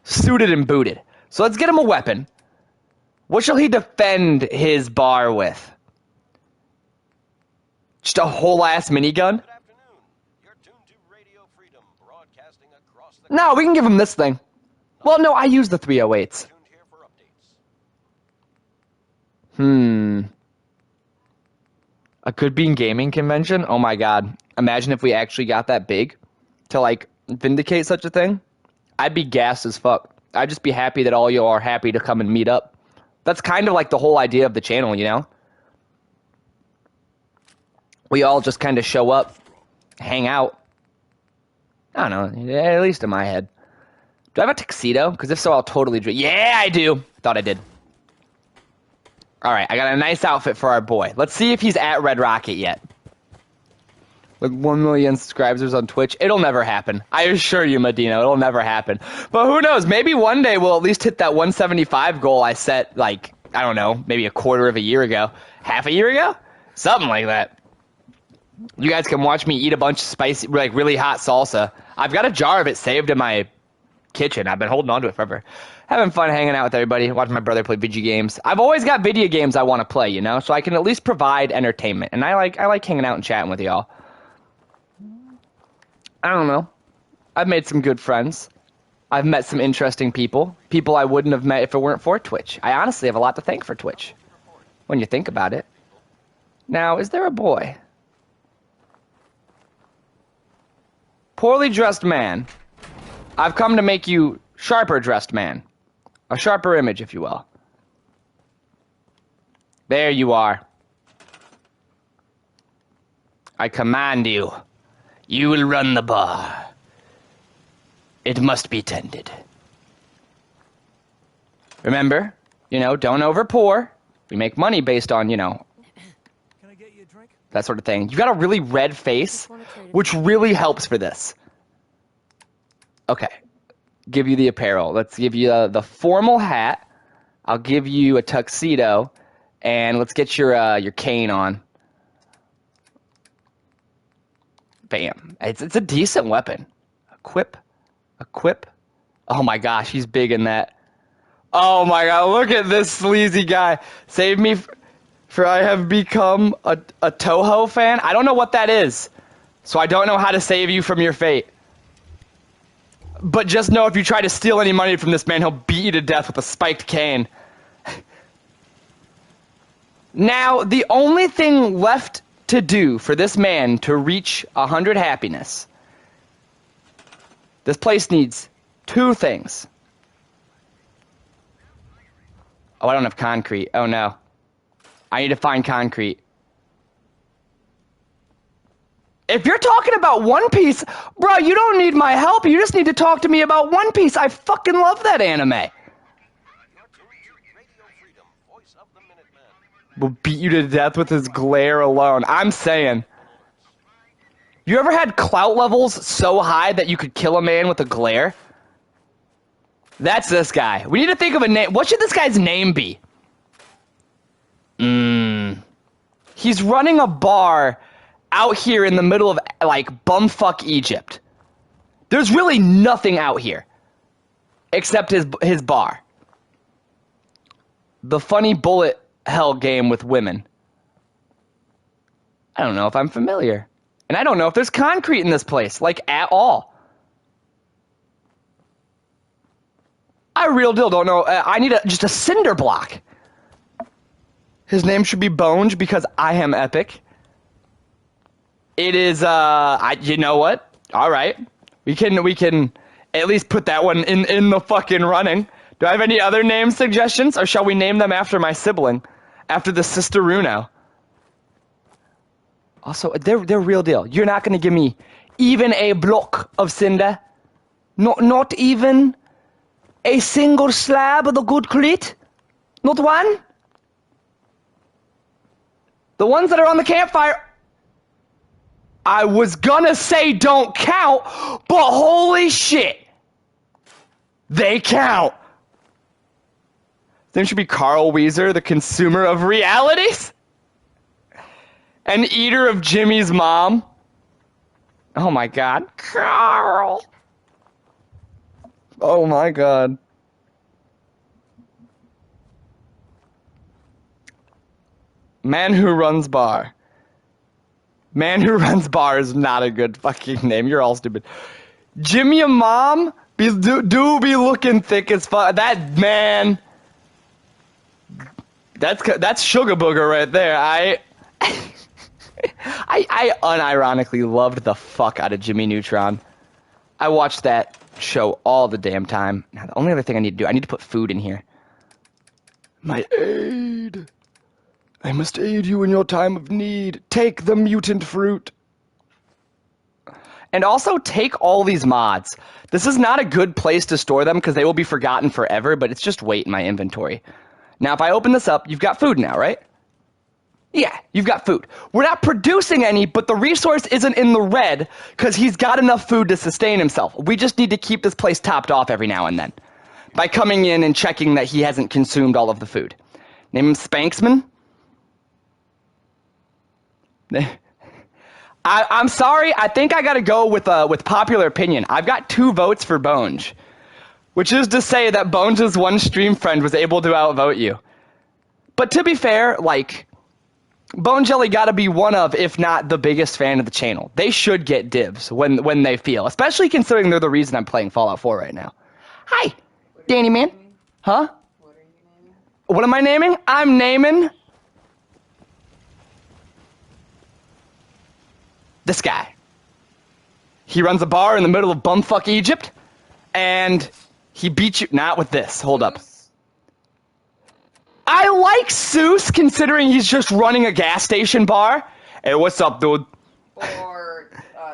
suited and booted. So let's get him a weapon. What shall he defend his bar with? Just a whole ass minigun? Good afternoon. You're tuned to Radio Freedom, broadcasting across the No, we can give him this thing. Well, no, I use the 308s. Tuned here for updates. A GoodBeanGaming convention? Oh my god. Imagine if we actually got that big to, like, vindicate such a thing. I'd be gassed as fuck. I'd just be happy that all you are happy to come and meet up. That's kind of like the whole idea of the channel, you know? We all just kind of show up, hang out. I don't know, at least in my head. Do I have a tuxedo? Because if so, I'll totally do it. Yeah, I do. Thought I did. All right, I got a nice outfit for our boy. Let's see if he's at Red Rocket yet. With 1 million subscribers on Twitch, it'll never happen. I assure you, Medina, it'll never happen. But who knows? Maybe one day we'll at least hit that 175 goal I set, like, I don't know, maybe a quarter of a year ago. Half a year ago? Something like that. You guys can watch me eat a bunch of spicy, like, really hot salsa. I've got a jar of it saved in my kitchen. I've been holding on to it forever. Having fun hanging out with everybody, watching my brother play video games. I've always got video games I want to play, you know, so I can at least provide entertainment. And I like hanging out and chatting with y'all. I don't know. I've made some good friends. I've met some interesting people. People I wouldn't have met if it weren't for Twitch. I honestly have a lot to thank for Twitch, when you think about it. Now, is there a boy? Poorly dressed man. I've come to make you sharper dressed man. A sharper image, if you will. There you are. I command you. You will run the bar. It must be tended. Remember, you know, don't overpour. We make money based on, you know, Can I get you a drink? that sort of thing. You got a really red face, which really helps for this. Okay. Give you the apparel. Let's give you the formal hat. I'll give you a tuxedo, and let's get your cane on. Bam. It's a decent weapon. Equip. Oh my gosh, he's big in that. Oh my god, look at this sleazy guy. Save me, for I have become a Toho fan. I don't know what that is, so I don't know how to save you from your fate. But just know if you try to steal any money from this man, he'll beat you to death with a spiked cane. Now, the only thing left to do for this man to reach 100 happiness, this place needs 2 things. Oh, I don't have concrete. Oh no. I need to find concrete. If you're talking about One Piece, bro, you don't need my help. You just need to talk to me about One Piece. I fucking love that anime. You're tuned to Radio Freedom, voice of the Minutemen. Will beat you to death with his glare alone. I'm saying. You ever had clout levels so high that you could kill a man with a glare? That's this guy. We need to think of a name. What should this guy's name be? He's running a bar out here in the middle of, like, bumfuck Egypt. There's really nothing out here except his bar. The funny bullet hell game with women. I don't know if I'm familiar. And I don't know if there's concrete in this place, like, at all. I real deal don't know. I need just a cinder block. His name should be Bonge because I am epic. It is, you know what? All right. We can at least put that one in the fucking running. Do I have any other name suggestions, or shall we name them after my sibling? After the sister Runo? Also, they're real deal. You're not going to give me even a block of cinder? Not even a single slab of the good clit? Not one? The ones that are on the campfire... I was gonna say don't count, but holy shit, they count. His name should be Carl Weezer, the consumer of realities, and eater of Jimmy's mom. Oh my god, Carl. Oh my god. Man who runs bar. Man who runs bar is not a good fucking name. You're all stupid. Jimmy and Mom Do be looking thick as fuck. That man. That's sugar booger right there. I unironically loved the fuck out of Jimmy Neutron. I watched that show all the damn time. Now, the only other thing I need to do, I need to put food in here. My aid. I must aid you in your time of need. Take the mutant fruit. And also take all these mods. This is not a good place to store them because they will be forgotten forever, but it's just weight in my inventory. Now, if I open this up, you've got food now, right? Yeah, you've got food. We're not producing any, but the resource isn't in the red because he's got enough food to sustain himself. We just need to keep this place topped off every now and then by coming in and checking that he hasn't consumed all of the food. Name him Spanksman. I'm sorry. I think I got to go with popular opinion. I've got 2 votes for Bones, which is to say that Bones' one stream friend was able to outvote you. But to be fair, like, Bone Jelly got to be one of, if not the biggest fan of the channel. They should get dibs when they feel, especially considering they're the reason I'm playing Fallout 4 right now. Hi, Danny man. Huh? What are you naming? What am I naming? I'm naming this guy. He runs a bar in the middle of bumfuck Egypt, and he beats you. Not with this. Hold up. I like Seuss, considering he's just running a gas station bar. Hey, what's up, dude? Or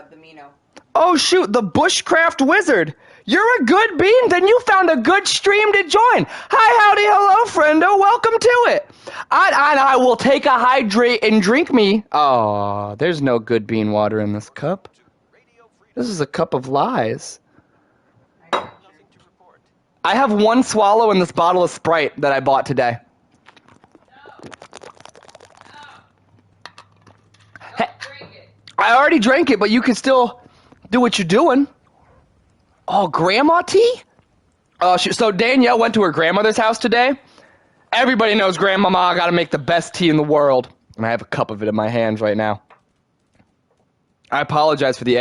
the Mino. Oh, shoot, the Bushcraft Wizard. You're a good bean, then you found a good stream to join. Hi, howdy, hello, friendo. Welcome to it. I will take a hydrate and drink me. Oh, there's no good bean water in this cup. This is a cup of lies. I have 1 swallow in this bottle of Sprite that I bought today. Hey, I already drank it, but you can still do what you're doing. Oh, grandma tea? Oh, so Danielle went to her grandmother's house today. Everybody knows Grandmama got to make the best tea in the world. And I have a cup of it in my hands right now. I apologize for the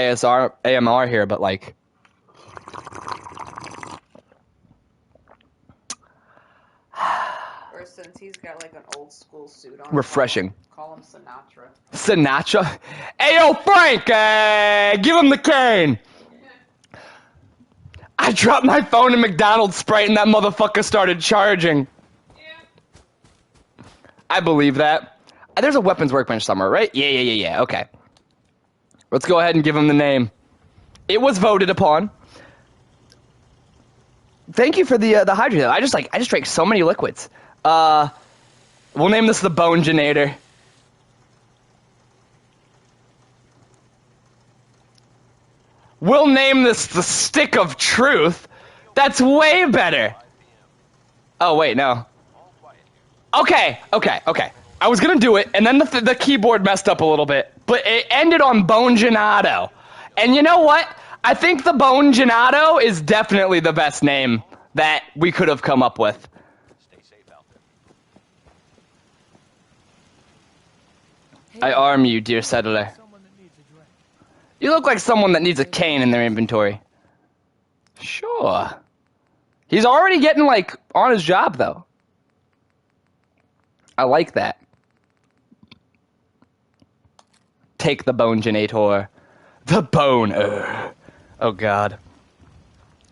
AMR here, but like... Or since he's got like an old school suit on. Refreshing. Call him Sinatra. Sinatra? Ayo, Frank! Give him the cane! I dropped my phone in McDonald's Sprite and that motherfucker started charging. Yeah. I believe that. There's a weapons workbench somewhere, right? Yeah. Okay. Let's go ahead and give him the name. It was voted upon. Thank you for the hydrate. I just drank so many liquids. We'll name this the Bonegenator. We'll name this the Stick of Truth. That's way better. Oh, wait, no. Okay. I was gonna do it, and then the keyboard messed up a little bit, but it ended on Bonegenato. And you know what? I think the Bonegenato is definitely the best name that we could have come up with. I arm you, dear settler. You look like someone that needs a cane in their inventory. Sure. He's already getting, like, on his job, though. I like that. Take the Bonegenator. The Boner. Oh, God.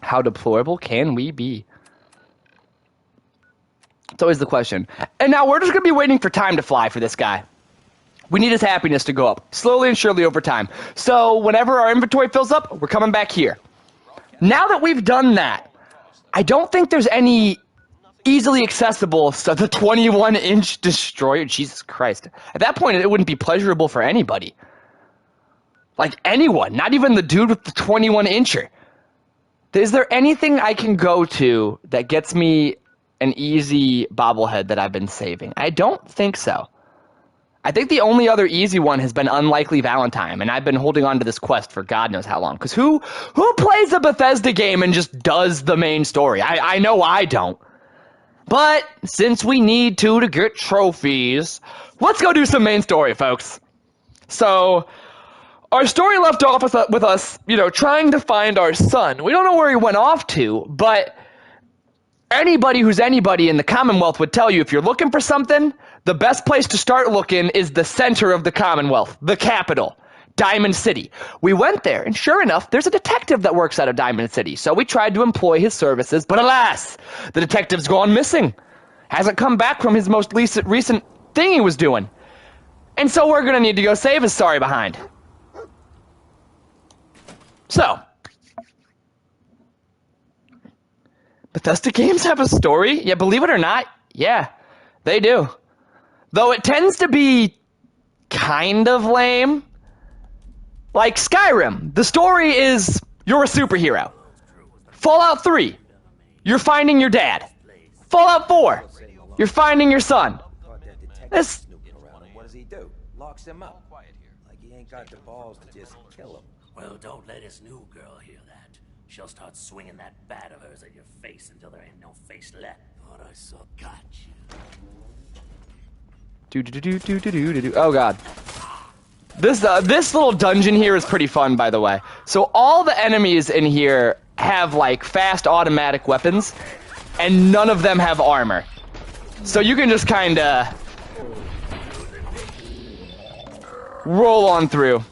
How deplorable can we be? It's always the question. And now we're just going to be waiting for time to fly for this guy. We need his happiness to go up, slowly and surely over time. So whenever our inventory fills up, we're coming back here. Now that we've done that, I don't think there's any easily accessible, so the 21-inch destroyer. Jesus Christ. At that point, it wouldn't be pleasurable for anybody. Like anyone, not even the dude with the 21-incher. Is there anything I can go to that gets me an easy bobblehead that I've been saving? I don't think so. I think the only other easy one has been Unlikely Valentine, and I've been holding on to this quest for God knows how long. Because who plays a Bethesda game and just does the main story? I know I don't. But since we need to get trophies, let's go do some main story, folks. So, Our story left off with us, trying to find our son. We don't know where he went off to, but anybody who's anybody in the Commonwealth would tell you if you're looking for something, the best place to start looking is the center of the Commonwealth, the capital, Diamond City. We went there, and sure enough, there's a detective that works out of Diamond City, so we tried to employ his services, but alas, the detective's gone missing. Hasn't come back from his most recent thing he was doing. And so we're gonna need to go save his sorry behind. So, Bethesda games have a story? Yeah, believe it or not, yeah, they do. Though it tends to be kind of lame. Like Skyrim, the story is you're a superhero. Fallout 3, you're finding your dad. Fallout 4, you're finding your son. This... What does he do? Locks him up. Like he ain't got the balls to just kill him. Well, don't let his new girl hear that. She'll start swinging that bat of hers at your face until there ain't no face left. Thought I saw. Got you. Oh god. This little dungeon here is pretty fun, by the way. So all the enemies in here have like fast automatic weapons, and none of them have armor. So you can just kinda roll on through.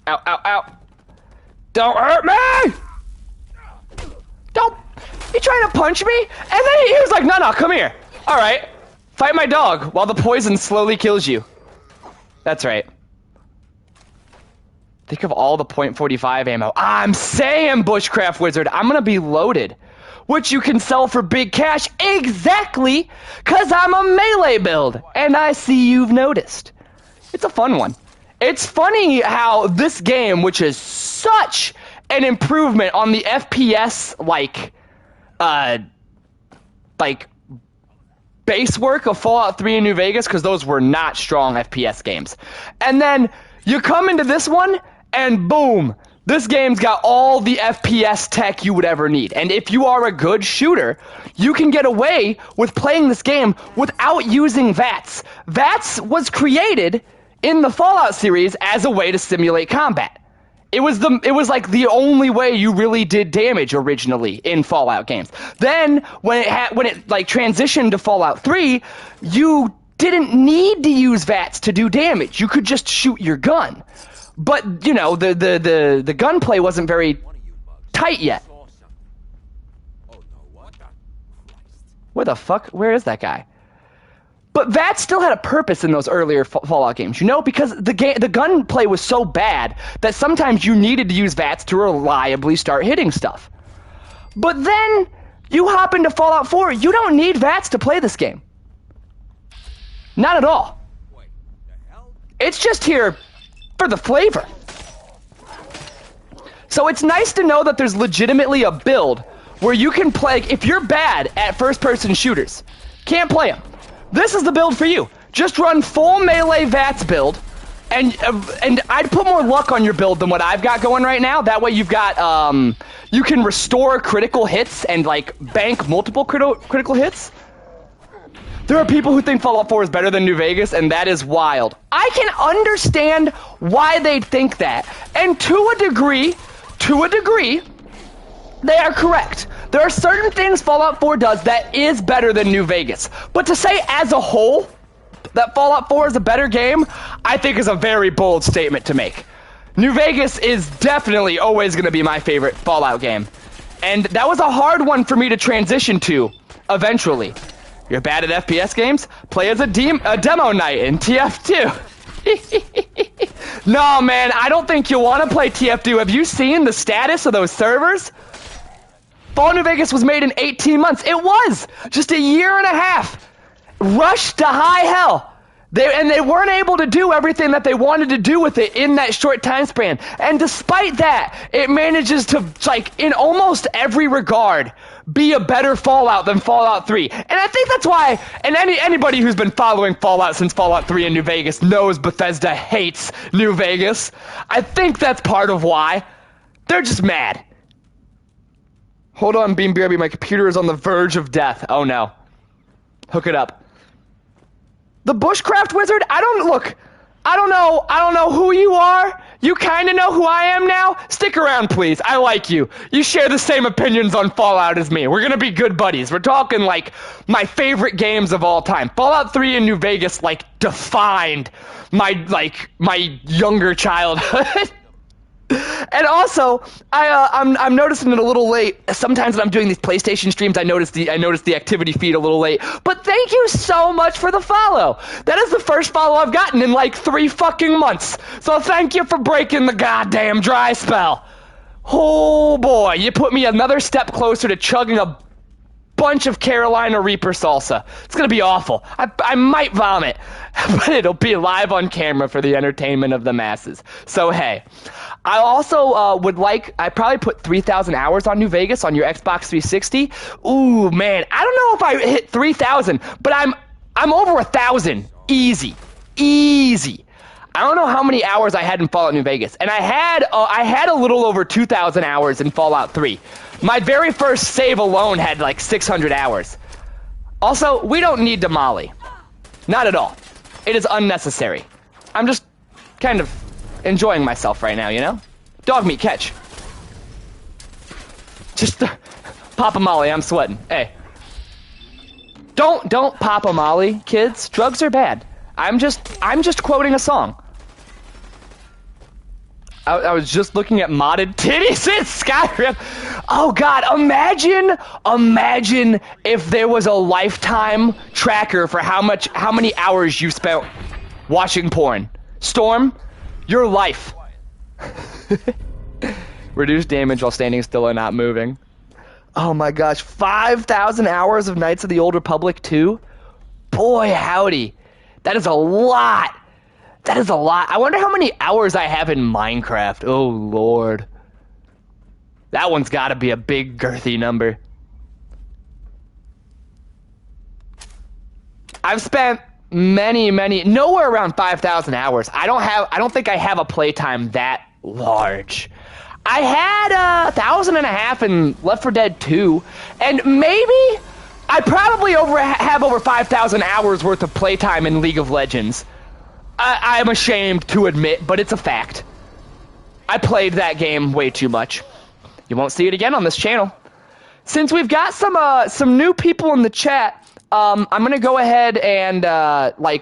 Ow, ow, ow. Don't hurt me! Don't! He tried to punch me, and then he was like, no, come here. Alright, fight my dog while the poison slowly kills you. That's right. Think of all the .45 ammo. I'm saying, Bushcraft Wizard, I'm gonna be loaded. Which you can sell for big cash, exactly, cause I'm a melee build, and I see you've noticed. It's a fun one. It's funny how this game, which is such an improvement on the FPS, base work of Fallout 3 and New Vegas, because those were not strong FPS games. And then you come into this one, and boom, this game's got all the FPS tech you would ever need. And if you are a good shooter, you can get away with playing this game without using VATS. VATS was created in the Fallout series as a way to simulate combat. It was like the only way you really did damage originally in Fallout games. Then when it transitioned to Fallout 3, you didn't need to use VATS to do damage. You could just shoot your gun. But the gunplay wasn't very tight yet. Where the fuck? Where is that guy? But VATS still had a purpose in those earlier Fallout games, because the gunplay was so bad that sometimes you needed to use VATS to reliably start hitting stuff. But then you hop into Fallout 4, you don't need VATS to play this game. Not at all. It's just here for the flavor. So it's nice to know that there's legitimately a build where you can play, if you're bad at first-person shooters, can't play them. This is the build for you. Just run full melee VATS build, and I'd put more luck on your build than what I've got going right now. That way you've got, you can restore critical hits and, bank multiple critical hits. There are people who think Fallout 4 is better than New Vegas, and that is wild. I can understand why they'd think that. And to a degree, they are correct. There are certain things Fallout 4 does that is better than New Vegas. But to say as a whole that Fallout 4 is a better game, I think is a very bold statement to make. New Vegas is definitely always going to be my favorite Fallout game. And that was a hard one for me to transition to, eventually. You're bad at FPS games? Play as a demo night in TF2. No, man, I don't think you'll want to play TF2. Have you seen the status of those servers? Fallout New Vegas was made in 18 months. It was! Just a year and a half. Rushed to high hell. They weren't able to do everything that they wanted to do with it in that short time span. And despite that, it manages to, in almost every regard, be a better Fallout than Fallout 3. And I think that's why, and anybody who's been following Fallout since Fallout 3 and New Vegas knows Bethesda hates New Vegas. I think that's part of why. They're just mad. Hold on, BeanBRB, my computer is on the verge of death. Oh no. Hook it up. The bushcraft wizard? I don't know who you are. You kind of know who I am now? Stick around, please. I like you. You share the same opinions on Fallout as me. We're gonna be good buddies. We're talking, like, my favorite games of all time. Fallout 3 in New Vegas, like, defined my younger childhood. And also, I'm noticing it a little late. Sometimes when I'm doing these PlayStation streams, I notice the activity feed a little late. But thank you so much for the follow. That is the first follow I've gotten in like 3 fucking months. So thank you for breaking the goddamn dry spell. Oh boy, you put me another step closer to chugging a bunch of Carolina Reaper salsa. It's gonna be awful. I might vomit, but it'll be live on camera for the entertainment of the masses. So hey, I also I probably put 3,000 hours on New Vegas on your Xbox 360. Ooh man, I don't know if I hit 3,000, but I'm over 1,000. Easy. I don't know how many hours I had in Fallout New Vegas, and I had a little over 2,000 hours in Fallout 3. My very first save alone had like 600 hours. Also, we don't need Damali. Not at all. It is unnecessary. I'm just kind of enjoying myself right now, you know? Dog meat, catch. Just pop a molly, I'm sweating. Hey. Don't pop a molly, kids. Drugs are bad. I'm just quoting a song. I was just looking at modded titties in Skyrim. Oh god, imagine if there was a lifetime tracker for how many hours you spent watching porn. Storm, your life. Reduce damage while standing still and not moving. Oh my gosh, 5,000 hours of Knights of the Old Republic 2? Boy howdy. That is a lot. That is a lot. I wonder how many hours I have in Minecraft. Oh, Lord. That one's got to be a big, girthy number. I've spent nowhere around 5,000 hours. I don't think I have a playtime that large. I had 1,500 in Left 4 Dead 2, and maybe I probably have over 5,000 hours worth of playtime in League of Legends. I'm ashamed to admit, but it's a fact. I played that game way too much. You won't see it again on this channel. Since we've got some new people in the chat, I'm gonna go ahead and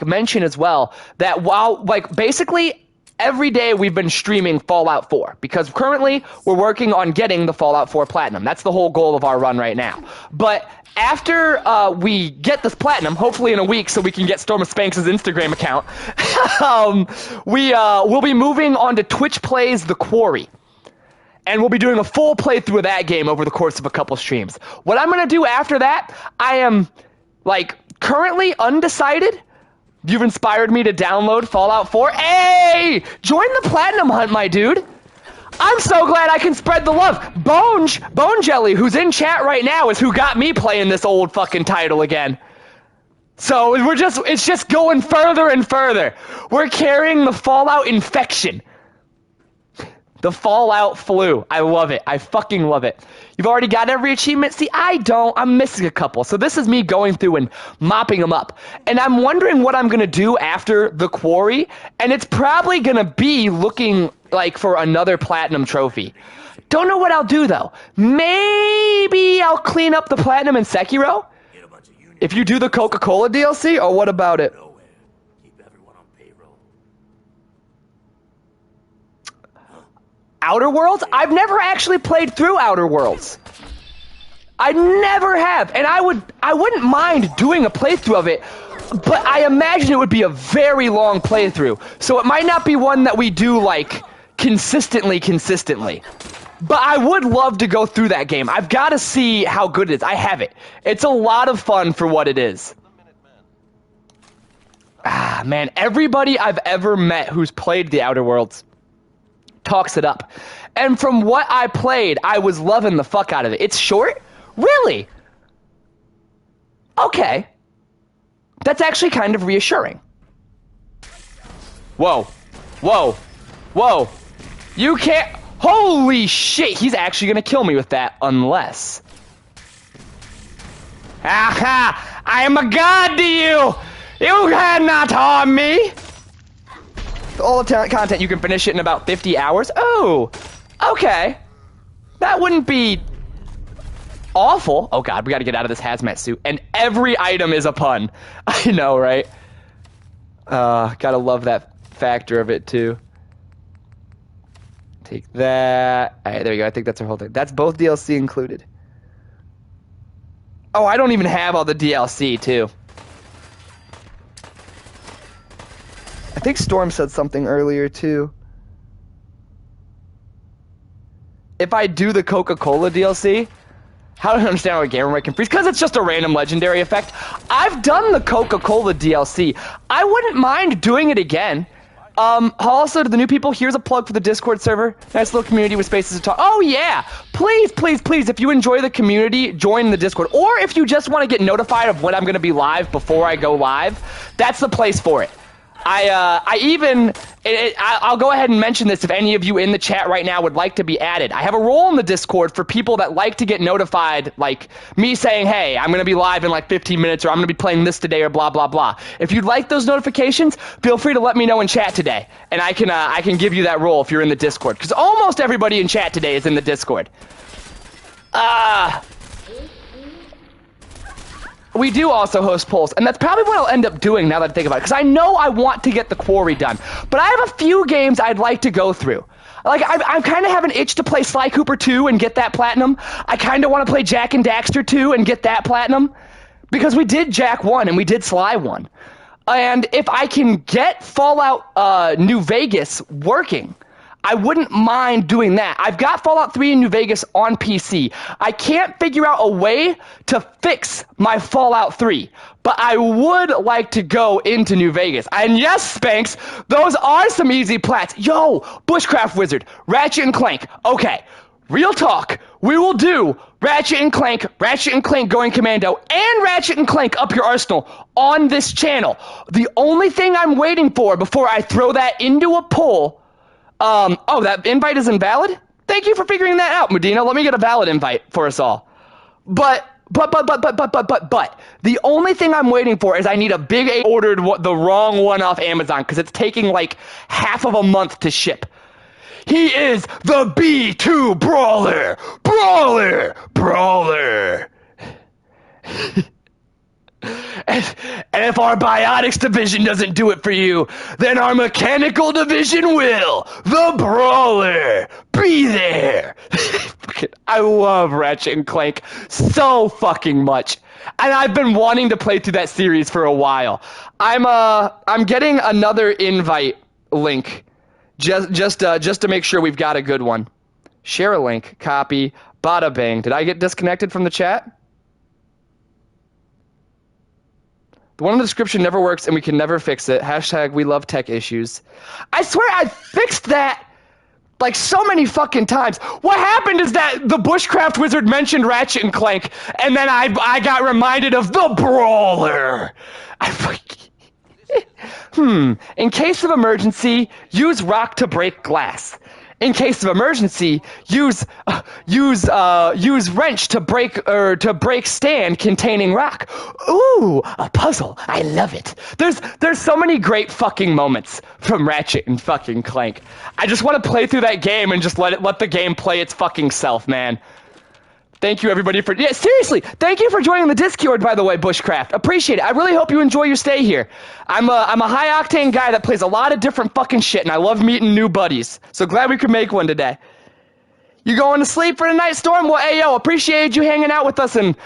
mention as well that while basically every day we've been streaming Fallout 4 because currently we're working on getting the Fallout 4 Platinum. That's the whole goal of our run right now. But after we get this platinum, hopefully in a week, so we can get Storm of Spanks' Instagram account, we'll be moving on to Twitch Plays The Quarry. And we'll be doing a full playthrough of that game over the course of a couple streams. What I'm going to do after that, I am, currently undecided. You've inspired me to download Fallout 4. Hey! Join the Platinum Hunt, my dude! I'm so glad I can spread the love. Bone Jelly, who's in chat right now, is who got me playing this old fucking title again. So it's just going further and further. We're carrying the Fallout infection. The Fallout flu. I love it. I fucking love it. You've already got every achievement? See, I don't. I'm missing a couple. So this is me going through and mopping them up. And I'm wondering what I'm going to do after the quarry. And it's probably going to be looking for another platinum trophy. Don't know what I'll do, though. Maybe I'll clean up the platinum in Sekiro? If you do the Coca-Cola DLC, or what about it? Outer Worlds? I've never actually played through Outer Worlds. I never have, and I wouldn't mind doing a playthrough of it, but I imagine it would be a very long playthrough, so it might not be one that we do, consistently. But I would love to go through that game. I've got to see how good it is. I have it. It's a lot of fun for what it is. Ah, man, everybody I've ever met who's played the Outer Worlds talks it up. And from what I played, I was loving the fuck out of it. It's short? Really? Okay. That's actually kind of reassuring. Whoa. Whoa. Whoa. You can't... Holy shit, he's actually gonna kill me with that, unless... Aha! I am a god to you! You cannot harm me! All the content, you can finish it in about 50 hours. Oh, okay. That wouldn't be awful. Oh god, we gotta get out of this hazmat suit. And every item is a pun. I know, right? Gotta love that factor of it, too. Take that. Alright, there we go. I think that's our whole thing. That's both DLC included. Oh, I don't even have all the DLC, too. I think Storm said something earlier, too. If I do the Coca-Cola DLC, how do I understand how a gamer might can freeze? Because it's just a random legendary effect. I've done the Coca-Cola DLC. I wouldn't mind doing it again. Also, to the new people, here's a plug for the Discord server. Nice little community with spaces to talk. Oh, yeah! Please, please, please, if you enjoy the community, join the Discord. Or if you just want to get notified of when I'm going to be live before I go live, that's the place for it. I'll go ahead and mention this if any of you in the chat right now would like to be added. I have a role in the Discord for people that like to get notified, like me saying, hey, I'm going to be live in like 15 minutes, or I'm going to be playing this today, or blah, blah, blah. If you'd like those notifications, feel free to let me know in chat today, and I can give you that role if you're in the Discord, because almost everybody in chat today is in the Discord. We do also host polls, and that's probably what I'll end up doing now that I think about it, because I know I want to get the quarry done, but I have a few games I'd like to go through. Like, I kind of have an itch to play Sly Cooper 2 and get that platinum. I kind of want to play Jak and Daxter 2 and get that platinum, because we did Jak 1 and we did Sly 1. And if I can get Fallout New Vegas working, I wouldn't mind doing that. I've got Fallout 3 in New Vegas on PC. I can't figure out a way to fix my Fallout 3, but I would like to go into New Vegas. And yes, Spanx, those are some easy plats. Yo, Bushcraft Wizard, Ratchet and Clank. Okay, real talk. We will do Ratchet and Clank Going Commando, and Ratchet and Clank Up Your Arsenal on this channel. The only thing I'm waiting for before I throw that into a poll. Oh, that invite is invalid? Thank you for figuring that out, Medina. Let me get a valid invite for us all. But, the only thing I'm waiting for is I need a big A ordered the wrong one off Amazon, because it's taking like half of a month to ship. He is the B2 Brawler! Brawler! And if our biotics division doesn't do it for you, then our mechanical division will. The Brawler. Be there. I love Ratchet and Clank so fucking much. And I've been wanting to play through that series for a while. I'm getting another invite link just to make sure we've got a good one. Share a link, copy, bada bang. Did I get disconnected from the chat? The one in the description never works and we can never fix it. Hashtag we love tech issues. I swear I fixed that like so many fucking times. What happened is that the Bushcraft Wizard mentioned Ratchet and Clank, and then I got reminded of the Brawler. In case of emergency, use rock to break glass. In case of emergency, use wrench to break stand containing rock. Ooh, a puzzle. I love it. There's so many great fucking moments from Ratchet and fucking Clank. I just want to play through that game and just let the game play its fucking self, man. Thank you, everybody, for... Yeah, seriously, thank you for joining the Discord, by the way, Bushcraft. Appreciate it. I really hope you enjoy your stay here. I'm a high-octane guy that plays a lot of different fucking shit, and I love meeting new buddies. So glad we could make one today. You going to sleep for tonight, Storm? Well, hey, yo, appreciate you hanging out with us and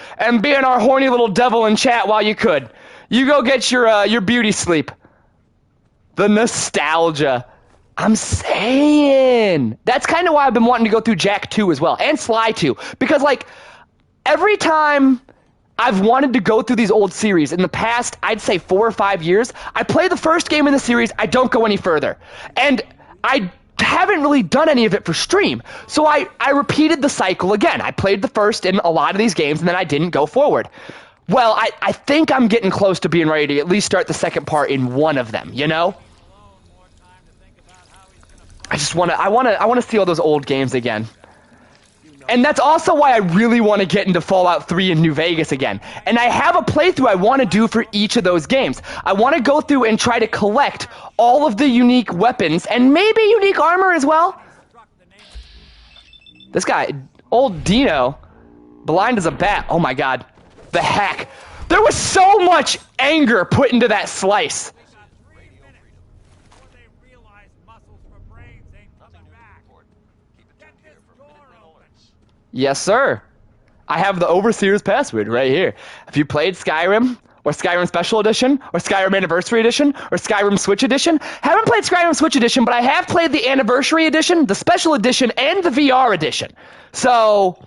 being our horny little devil in chat while you could. You go get your beauty sleep. The nostalgia. I'm saying. That's kind of why I've been wanting to go through Jak 2 as well, and Sly 2. Because, like, every time I've wanted to go through these old series, in the past, I'd say 4 or 5 years, I play the first game in the series, I don't go any further. And I haven't really done any of it for stream. So I repeated the cycle again. I played the first in a lot of these games, and then I didn't go forward. Well, I think I'm getting close to being ready to at least start the second part in one of them, you know? I want to see all those old games again. And that's also why I really want to get into Fallout 3 in New Vegas again. And I have a playthrough I want to do for each of those games. I want to go through and try to collect all of the unique weapons and maybe unique armor as well. This guy, old Dino, blind as a bat. Oh my god. The hack. There was so much anger put into that slice. Yes, sir. I have the Overseer's password right here. Have you played Skyrim, or Skyrim Special Edition, or Skyrim Anniversary Edition, or Skyrim Switch Edition? Haven't played Skyrim Switch Edition, but I have played the Anniversary Edition, the Special Edition, and the VR Edition. So,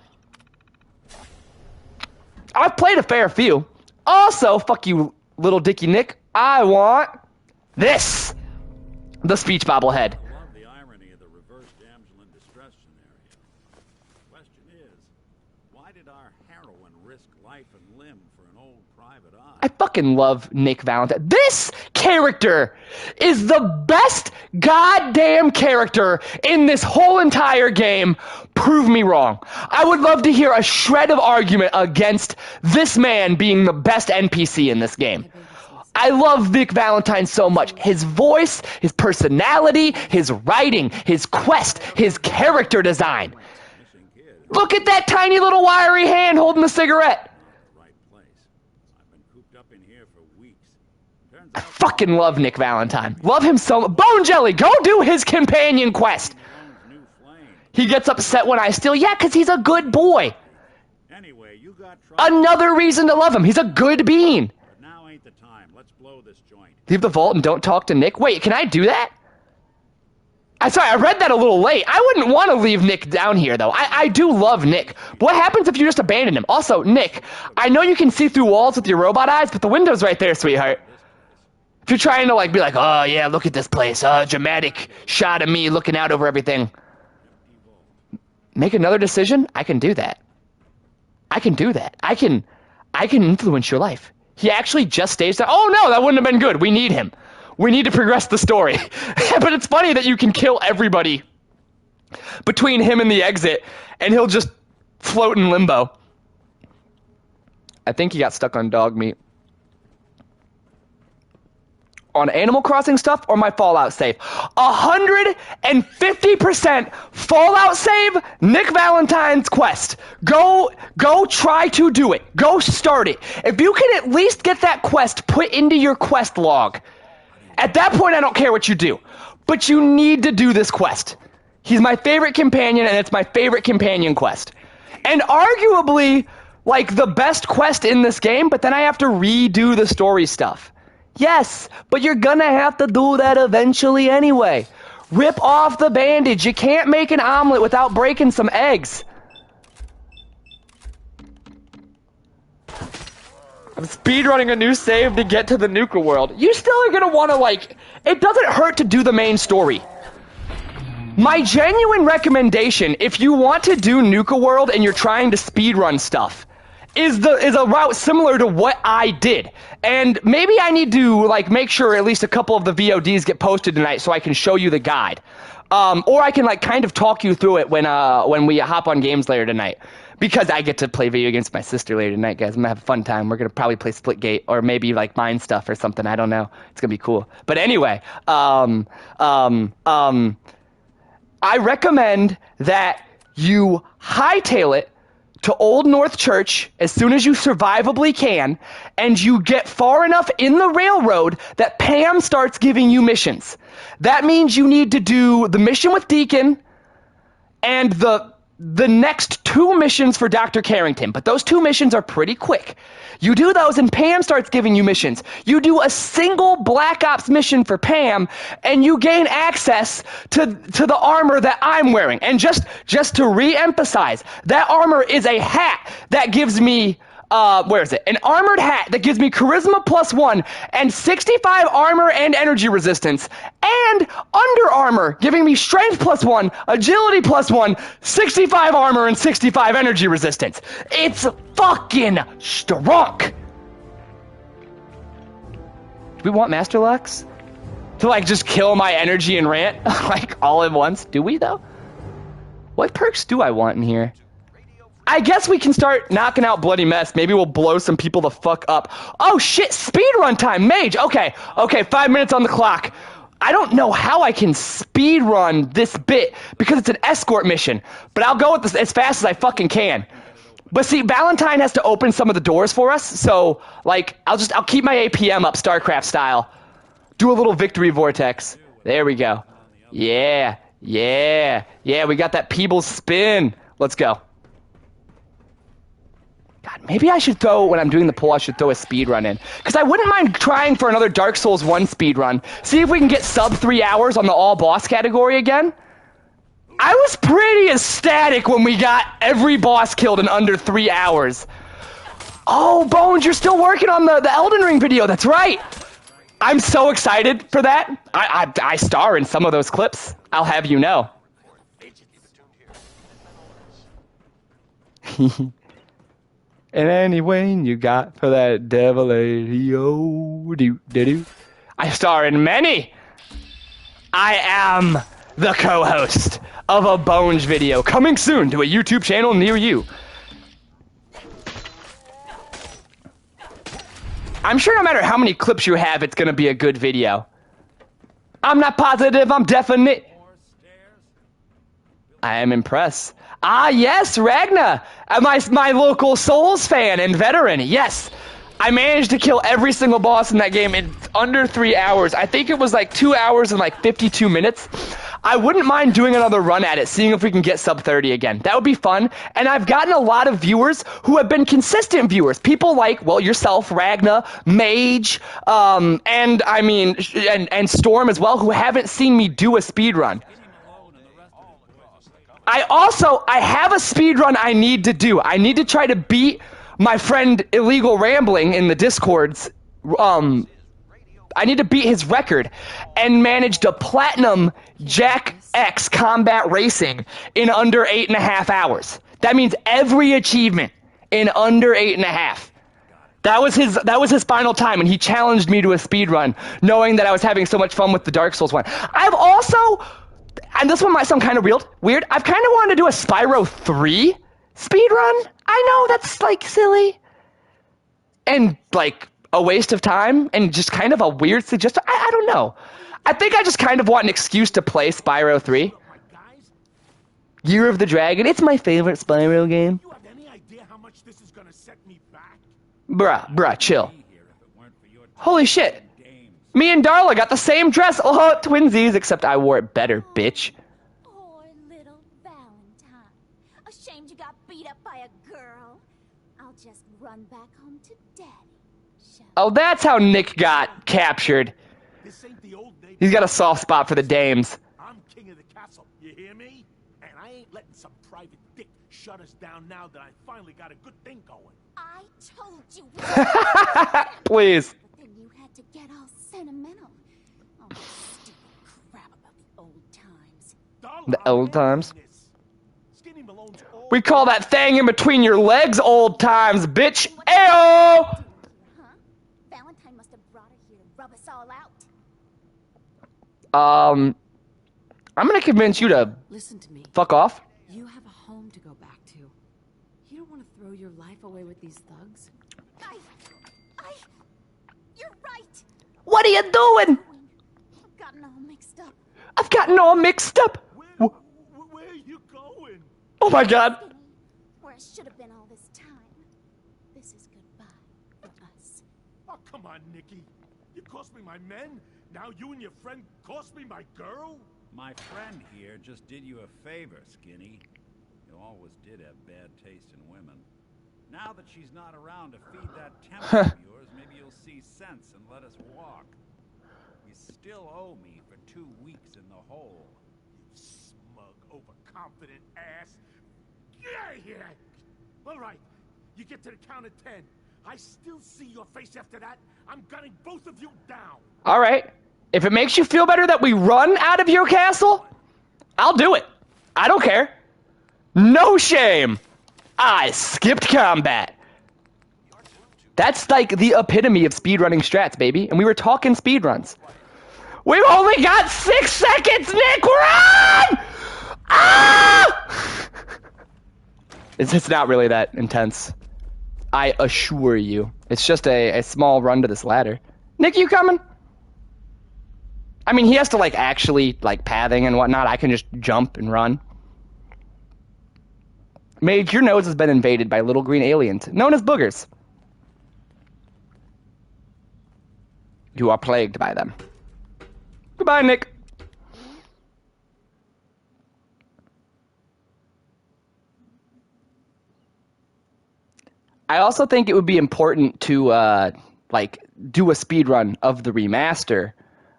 I've played a fair few. Also, fuck you, little Dicky Nick, I want this. The speech bobblehead. The irony of the reverse damsel in distress scenario. Question is, why did our heroine risk life and limb for an old private eye? I fucking love Nick Valentine. This character is the best goddamn character in this whole entire game. Prove me wrong. I would love to hear a shred of argument against this man being the best NPC in this game. I love Nick Valentine so much. His voice, his personality, his writing, his quest, his character design. Look at that tiny little wiry hand holding the cigarette. I fucking love Nick Valentine. Love him so much. Bone Jelly, go do his companion quest. He gets upset when I steal. Yeah, because he's a good boy. Another reason to love him. He's a good bean. Leave the vault and don't talk to Nick. Wait, can I do that? I'm sorry, I read that a little late. I wouldn't want to leave Nick down here, though. I do love Nick. But what happens if you just abandon him? Also, Nick, I know you can see through walls with your robot eyes, but the window's right there, sweetheart. If you're trying to, like, be like, oh, yeah, look at this place. Dramatic shot of me looking out over everything. Make another decision? I can do that. I can do that. I can influence your life. He actually just stays there. Oh, no, that wouldn't have been good. We need him. We need to progress the story. But it's funny that you can kill everybody between him and the exit, and he'll just float in limbo. I think he got stuck on dog meat. On Animal Crossing stuff or my Fallout save? 150% Fallout save, Nick Valentine's quest. Go try to do it. Go start it. If you can at least get that quest put into your quest log, at that point I don't care what you do. But you need to do this quest. He's my favorite companion, and it's my favorite companion quest. And arguably, like, the best quest in this game, but then I have to redo the story stuff. Yes, but you're gonna have to do that eventually anyway. Rip off the bandage. You can't make an omelet without breaking some eggs. I'm speedrunning a new save to get to the Nuka world. You still are gonna wanna, like, it doesn't hurt to do the main story. My genuine recommendation, if you want to do Nuka world and you're trying to speedrun stuff, is a route similar to what I did. And maybe I need to, like, make sure at least a couple of the VODs get posted tonight so I can show you the guide. Or I can, like, kind of talk you through it when we hop on games later tonight. Because I get to play video games with my sister later tonight, guys. I'm gonna have a fun time. We're gonna probably play Splitgate or maybe, like, Mine Stuff or something. I don't know. It's gonna be cool. But anyway, I recommend that you hightail it to Old North Church as soon as you survivably can, and you get far enough in the railroad that Pam starts giving you missions. That means you need to do the mission with Deacon and the next 2 missions for Dr. Carrington, but those 2 missions are pretty quick. You do those and Pam starts giving you missions. You do a single Black Ops mission for Pam and you gain access to the armor that I'm wearing. And just to re-emphasize, that armor is a hat that gives me where is it? An armored hat that gives me charisma +1 and 65 armor and energy resistance, and Under Armor giving me strength +1, agility +1, 65 armor and 65 energy resistance. It's fucking strong. Do we want Master Lux to, like, just kill my energy and rant like all at once? Do we though? What perks do I want in here? I guess we can start knocking out Bloody Mess. Maybe we'll blow some people the fuck up. Oh shit, speedrun time, Mage. Okay, 5 minutes on the clock. I don't know how I can speedrun this bit because it's an escort mission, but I'll go with this as fast as I fucking can. But see, Valentine has to open some of the doors for us, so like I'll keep my APM up StarCraft style. Do a little victory vortex. There we go. Yeah, we got that Peebles spin. Let's go. God, maybe I should throw, when I'm doing the poll, I should throw a speed run in. Because I wouldn't mind trying for another Dark Souls 1 speed run. See if we can get sub 3 hours on the all boss category again. I was pretty ecstatic when we got every boss killed in under 3 hours. Oh, Bones, you're still working on the Elden Ring video. That's right. I'm so excited for that. I star in some of those clips. I'll have you know. And anyway, you got for that devil do. I star in many. I am the co-host of a Bones video coming soon to a YouTube channel near you. I'm sure no matter how many clips you have, it's gonna be a good video. I'm not positive, I'm definite. I am impressed. Ah, yes, Ragna, my local Souls fan and veteran, yes. I managed to kill every single boss in that game in under 3 hours. I think it was like 2 hours and like 52 minutes. I wouldn't mind doing another run at it, seeing if we can get sub 30 again. That would be fun. And I've gotten a lot of viewers who have been consistent viewers. People like, well, yourself, Ragna, Mage, and I mean, and Storm as well, who haven't seen me do a speed run. I have a speed run I need to do. I need to try to beat my friend Illegal Rambling in the Discords. I need to beat his record and manage to platinum Jack X Combat Racing in under 8.5 hours. That means every achievement in under 8.5. That was his final time, and he challenged me to a speed run, knowing that I was having so much fun with the Dark Souls one. I've also, and this one might sound kind of weird, I've kind of wanted to do a Spyro 3 speed run. I know that's like silly and like a waste of time and just kind of a weird suggestion. I don't know. I think I just kind of want an excuse to play Spyro 3. Year of the Dragon. It's my favorite Spyro game. You have any idea how much this is gonna set me back? Bruh, chill. Holy shit. Me and Darla got the same dress. Oh, twinsies, except I wore it better, bitch. Poor little Valentine. Ashamed you got beat up by a girl. I'll just run back home to Daddy. Oh, that's how Nick got captured. He's got a soft spot for the dames. I'm king of the castle, you hear me? And I ain't letting some private dick shut us down now that I finally got a good thing going. I told you. Please. But then you had to get all sentimental. Oh, stupid crap about the old times. The old times? We call that thing in between your legs old times, bitch. Ayo! Huh? Valentine must have brought her here to rub us all out. I'm gonna convince you to Listen to me. fuck off. You have a home to go back to. You don't want to throw your life away with these thugs. You're right. What are you doing? I've gotten all mixed up. I've gotten all mixed up. Where are you going? Oh my god. Where I should have been all this time. This is goodbye for us. Oh, come on, Nikki. You cost me my men. Now you and your friend cost me my girl? My friend here just did you a favor, Skinny. You always did have bad taste in women. Now that she's not around to feed that temper of yours, maybe you'll see sense and let us walk. You still owe me for 2 weeks in the hole. You smug, overconfident ass. Get out of here! All right, you get to the count of 10. I still see your face after that. I'm gunning both of you down. All right. If it makes you feel better that we run out of your castle, I'll do it. I don't care. No shame. I skipped combat. That's like the epitome of speedrunning strats, baby. And we were talking speedruns. We've only got 6 seconds, Nick! Run! Ah! It's not really that intense. I assure you. It's just a small run to this ladder. Nick, you coming? I mean, he has to, like, actually, like, pathing and whatnot. I can just jump and run. Mage, your nose has been invaded by little green aliens, known as boogers. You are plagued by them. Goodbye, Nick. I also think it would be important to, like, do a speed run of the remaster,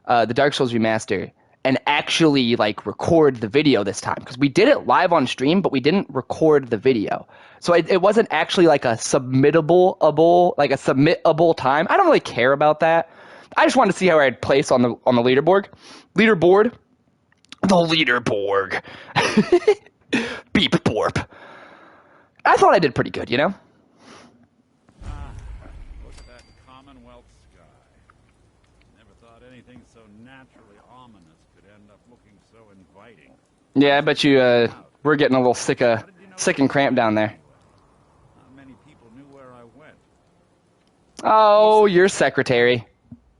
the Dark Souls remaster, and actually, like, record the video this time. Because we did it live on stream, but we didn't record the video. So it wasn't actually, like, a submittable time. I don't really care about that. I just wanted to see how I'd place on the leaderboard. Leaderboard? The leaderboard. Beep borp. I thought I did pretty good, you know? Look at that Commonwealth sky. Never thought anything so naturally ominous could end up looking so inviting. Yeah, I bet you we're getting a little sick and cramped down there. Not many people knew where I went. Oh, your secretary.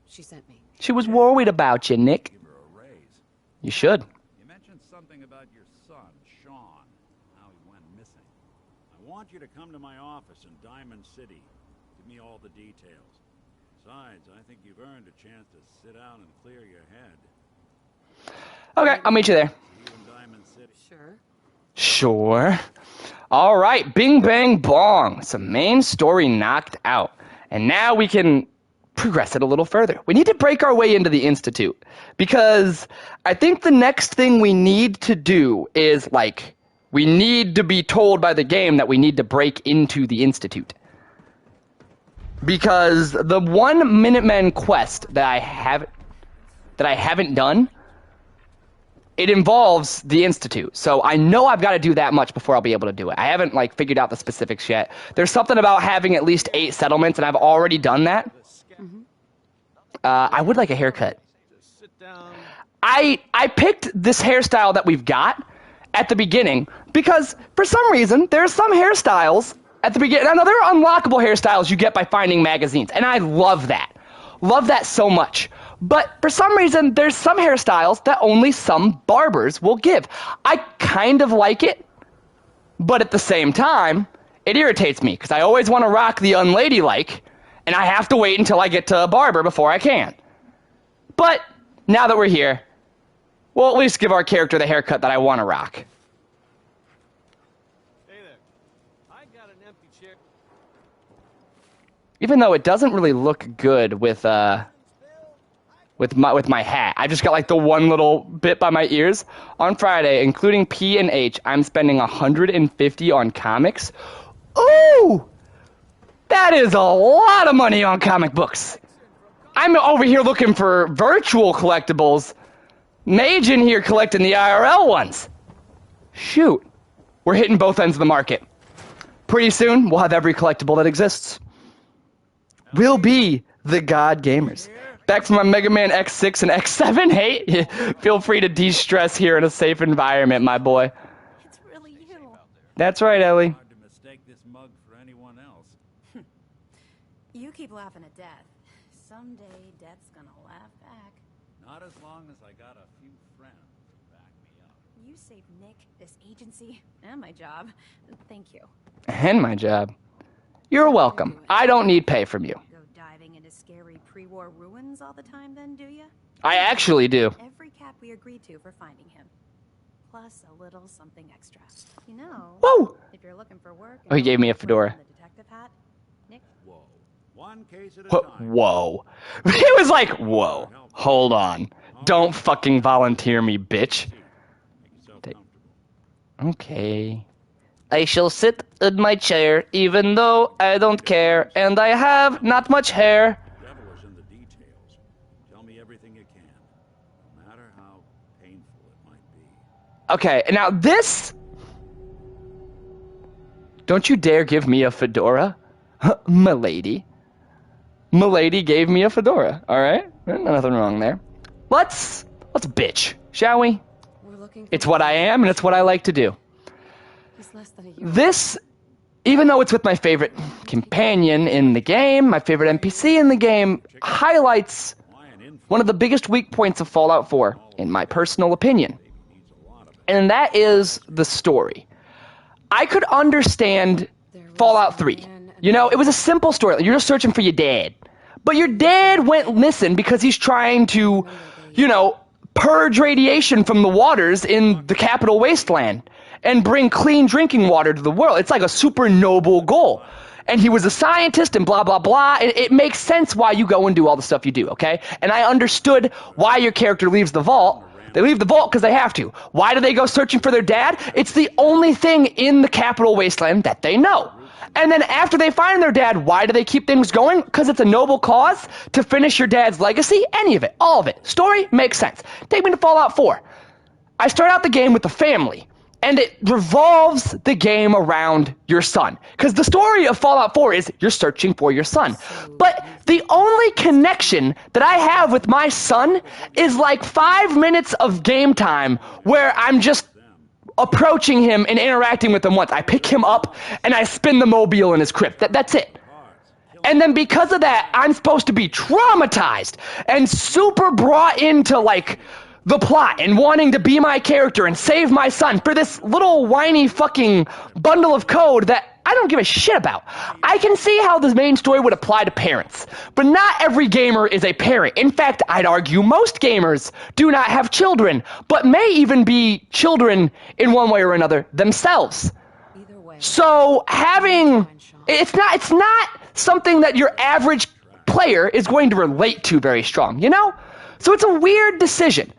She sent me. She was worried about you, Nick. Give her a raise. You should. You mentioned something about your son, Sean, how he went missing. I want you to come to my office in Diamond City. Give me all the details. Besides, I think you've earned a chance to sit down and clear your head. Okay, I'll meet you there. See you in Diamond City. Sure. Sure. All right, bing, bang, bong. Some main story knocked out. And now we can progress it a little further. We need to break our way into the Institute. Because I think the next thing we need to do is, like, we need to be told by the game that we need to break into the Institute. Because the one Minutemen quest that I haven't done, it involves the Institute. So I know I've got to do that much before I'll be able to do it. I haven't, like, figured out the specifics yet. There's something about having at least 8 settlements, and I've already done that. I would like a haircut. I picked this hairstyle that we've got at the beginning because for some reason there are some hairstyles at the beginning. I know there are unlockable hairstyles you get by finding magazines, and I love that. Love that so much. But for some reason there's some hairstyles that only some barbers will give. I kind of like it, but at the same time it irritates me because I always want to rock the unladylike, and I have to wait until I get to a barber before I can. But now that we're here, we'll at least give our character the haircut that I want to rock. Hey there. I got an empty chair. Even though it doesn't really look good with my hat. I just got like the one little bit by my ears. On Friday, including P and H, I'm spending $150 on comics. Ooh! That is a lot of money on comic books. I'm over here looking for virtual collectibles. Mage in here collecting the IRL ones. Shoot. We're hitting both ends of the market. Pretty soon, we'll have every collectible that exists. We'll be the God Gamers. Back from my Mega Man X6 and X7. Hey, feel free to de-stress here in a safe environment, my boy. It's really you. That's right, Ellie. Hard to mistake this mug for anyone else. You keep laughing at Death. Someday, Death's gonna laugh back. Not as long as I got a few friends to back me up. You saved Nick, this agency, and my job. Thank you. And my job. You're welcome. I don't need pay from you. Go diving into scary pre-war ruins all the time then, do you? I actually do. Every cap we agreed to for finding him. Plus a little something extra. You know, Woo! if you're looking for work... Oh, he gave me a fedora. The detective hat, Nick? Whoa. One case at a Wh- time. Whoa. He was like, whoa. Hold on. Don't fucking volunteer me, bitch. Make yourself comfortable. Okay. I shall sit in my chair even though I don't care and I have not much hair. The devil is in the details. Tell me everything you can, no matter how painful it might be. Okay, now this... Don't you dare give me a fedora, milady. Milady gave me a fedora, alright? Nothing wrong there. Let's bitch, shall we? We're looking for It's what I am and it's what I like to do. He's less than a year. This even though it's with my favorite companion in the game, my favorite NPC in the game, highlights one of the biggest weak points of Fallout 4, in my personal opinion. And that is the story. I could understand Fallout 3. You know, it was a simple story. You're just searching for your dad. But your dad went missing because he's trying to, you know, purge radiation from the waters in the capital wasteland and bring clean drinking water to the world. It's like a super noble goal. And he was a scientist and blah, blah, blah. It makes sense why you go and do all the stuff you do, okay? And I understood why your character leaves the vault. They leave the vault because they have to. Why do they go searching for their dad? It's the only thing in the capital wasteland that they know. And then after they find their dad, why do they keep things going? Because it's a noble cause to finish your dad's legacy. Any of it. All of it. Story makes sense. Take me to Fallout 4. I start out the game with the family. And it revolves the game around your son. Because the story of Fallout 4 is you're searching for your son. But the only connection that I have with my son is like 5 minutes of game time where I'm just approaching him and interacting with him once. I pick him up and I spin the mobile in his crib. That's it. And then because of that, I'm supposed to be traumatized and super brought into like the plot and wanting to be my character and save my son for this little whiny fucking bundle of code that I don't give a shit about. I can see how the main story would apply to parents, but not every gamer is a parent. In fact, I'd argue most gamers do not have children, but may even be children in one way or another themselves. So having, it's not something that your average player is going to relate to very strong, you know? So it's a weird decision.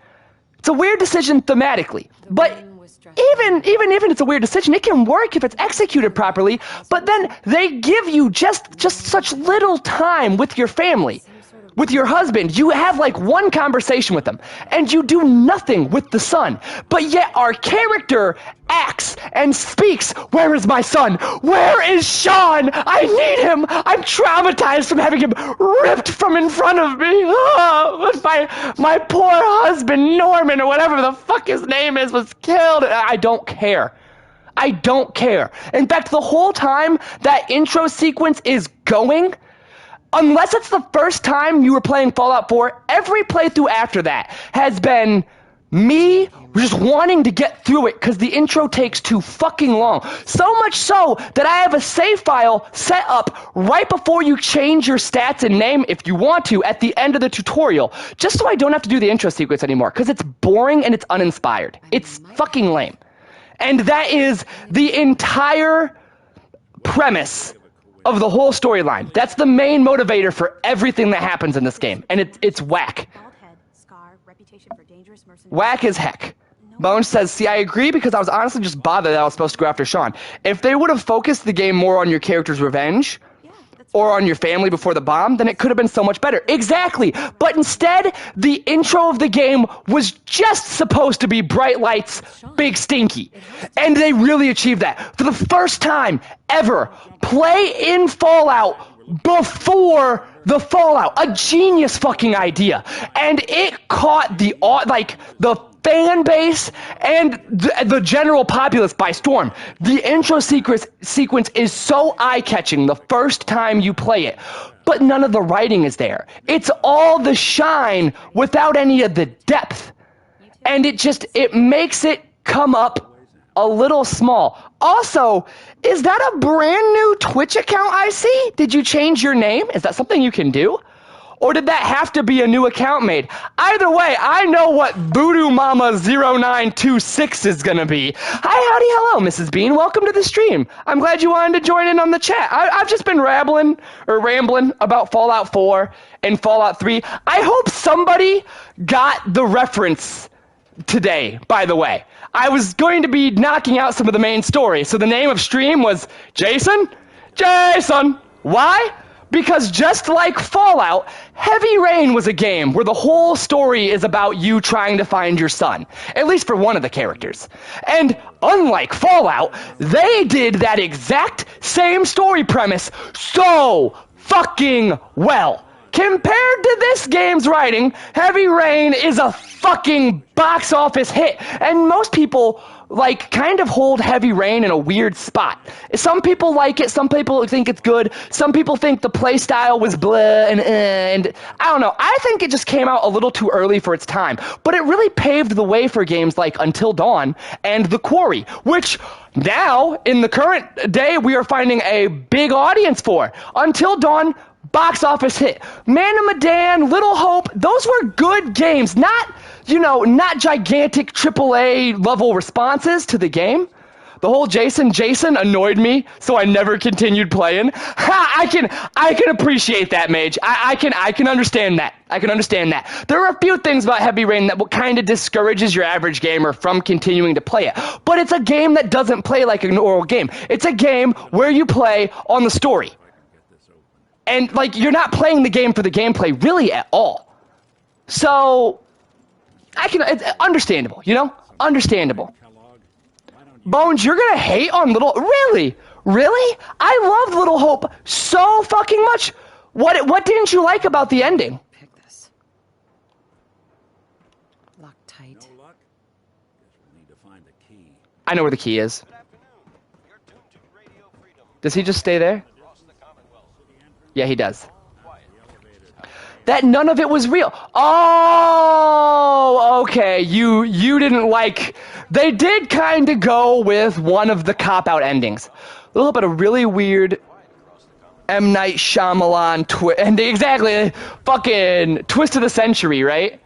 It's a weird decision thematically, but even if it's a weird decision, it can work if it's executed properly, but then they give you just such little time with your family. With your husband, you have like one conversation with them, and you do nothing with the son. But yet our character acts and speaks, where is my son? Where is Sean? I need him. I'm traumatized from having him ripped from in front of me. Oh, my poor husband, Norman, or whatever the fuck his name is, was killed. I don't care. I don't care. In fact, the whole time that intro sequence is going, unless it's the first time you were playing Fallout 4, every playthrough after that has been me just wanting to get through it because the intro takes too fucking long. So much so that I have a save file set up right before you change your stats and name, if you want to, at the end of the tutorial, just so I don't have to do the intro sequence anymore, because it's boring and it's uninspired. It's fucking lame. And that is the entire premise of the whole storyline. That's the main motivator for everything that happens in this game. And it's whack. Whack as heck. Bones says, see, I agree because I was honestly just bothered that I was supposed to go after Sean. If they would have focused the game more on your character's revenge, or on your family before the bomb, then it could have been so much better. Exactly. But instead, the intro of the game was just supposed to be bright lights, big stinky. And they really achieved that. For the first time ever, play in Fallout before the Fallout. A genius fucking idea. And it caught the fan base and the general populace by storm. The intro sequence is so eye-catching the first time you play it, but none of the writing is there. It's all the shine without any of the depth. And it makes it come up a little small. Also, is that a brand new Twitch account I see? Did you change your name? Is that something you can do? Or did that have to be a new account made? Either way, I know what Voodoo Mama 0926 is gonna be. Hi, howdy, hello, Mrs. Bean. Welcome to the stream. I'm glad you wanted to join in on the chat. I've just been rambling about Fallout 4 and Fallout 3. I hope somebody got the reference today, by the way. I was going to be knocking out some of the main story, so the name of stream was Jason? Jason! Why? Because just like Fallout, Heavy Rain was a game where the whole story is about you trying to find your son. At least for one of the characters. And unlike Fallout, they did that exact same story premise so fucking well. Compared to this game's writing, Heavy Rain is a fucking box office hit. And most people like kind of hold Heavy Rain in a weird spot. Some people like it, some people think it's good, some people think the playstyle was blah and I don't know. I think it just came out a little too early for its time, but it really paved the way for games like Until Dawn and The Quarry, which now in the current day we are finding a big audience for. Until Dawn, box office hit. Man of Medan, Little Hope, those were good games. Not, you know, not gigantic AAA level responses to the game. The whole Jason annoyed me, so I never continued playing. Ha! I can appreciate that, Mage. I can understand that. I can understand that. There are a few things about Heavy Rain that kind of discourages your average gamer from continuing to play it. But it's a game that doesn't play like a normal game. It's a game where you play on the story. And, like, you're not playing the game for the gameplay really at all. So, it's understandable, you know? Understandable. Bones, you're gonna hate on Little... Really? Really? I loved Little Hope so fucking much. What didn't you like about the ending? Pick this. Lock tight. No luck? Guess we'll need to find the key. I know where the key is. Does he just stay there? Yeah, he does. That none of it was real. Oh, okay. You didn't like... They did kind of go with one of the cop-out endings. A little bit of really weird M. Night Shyamalan ending. Exactly. Fucking twist of the century, right?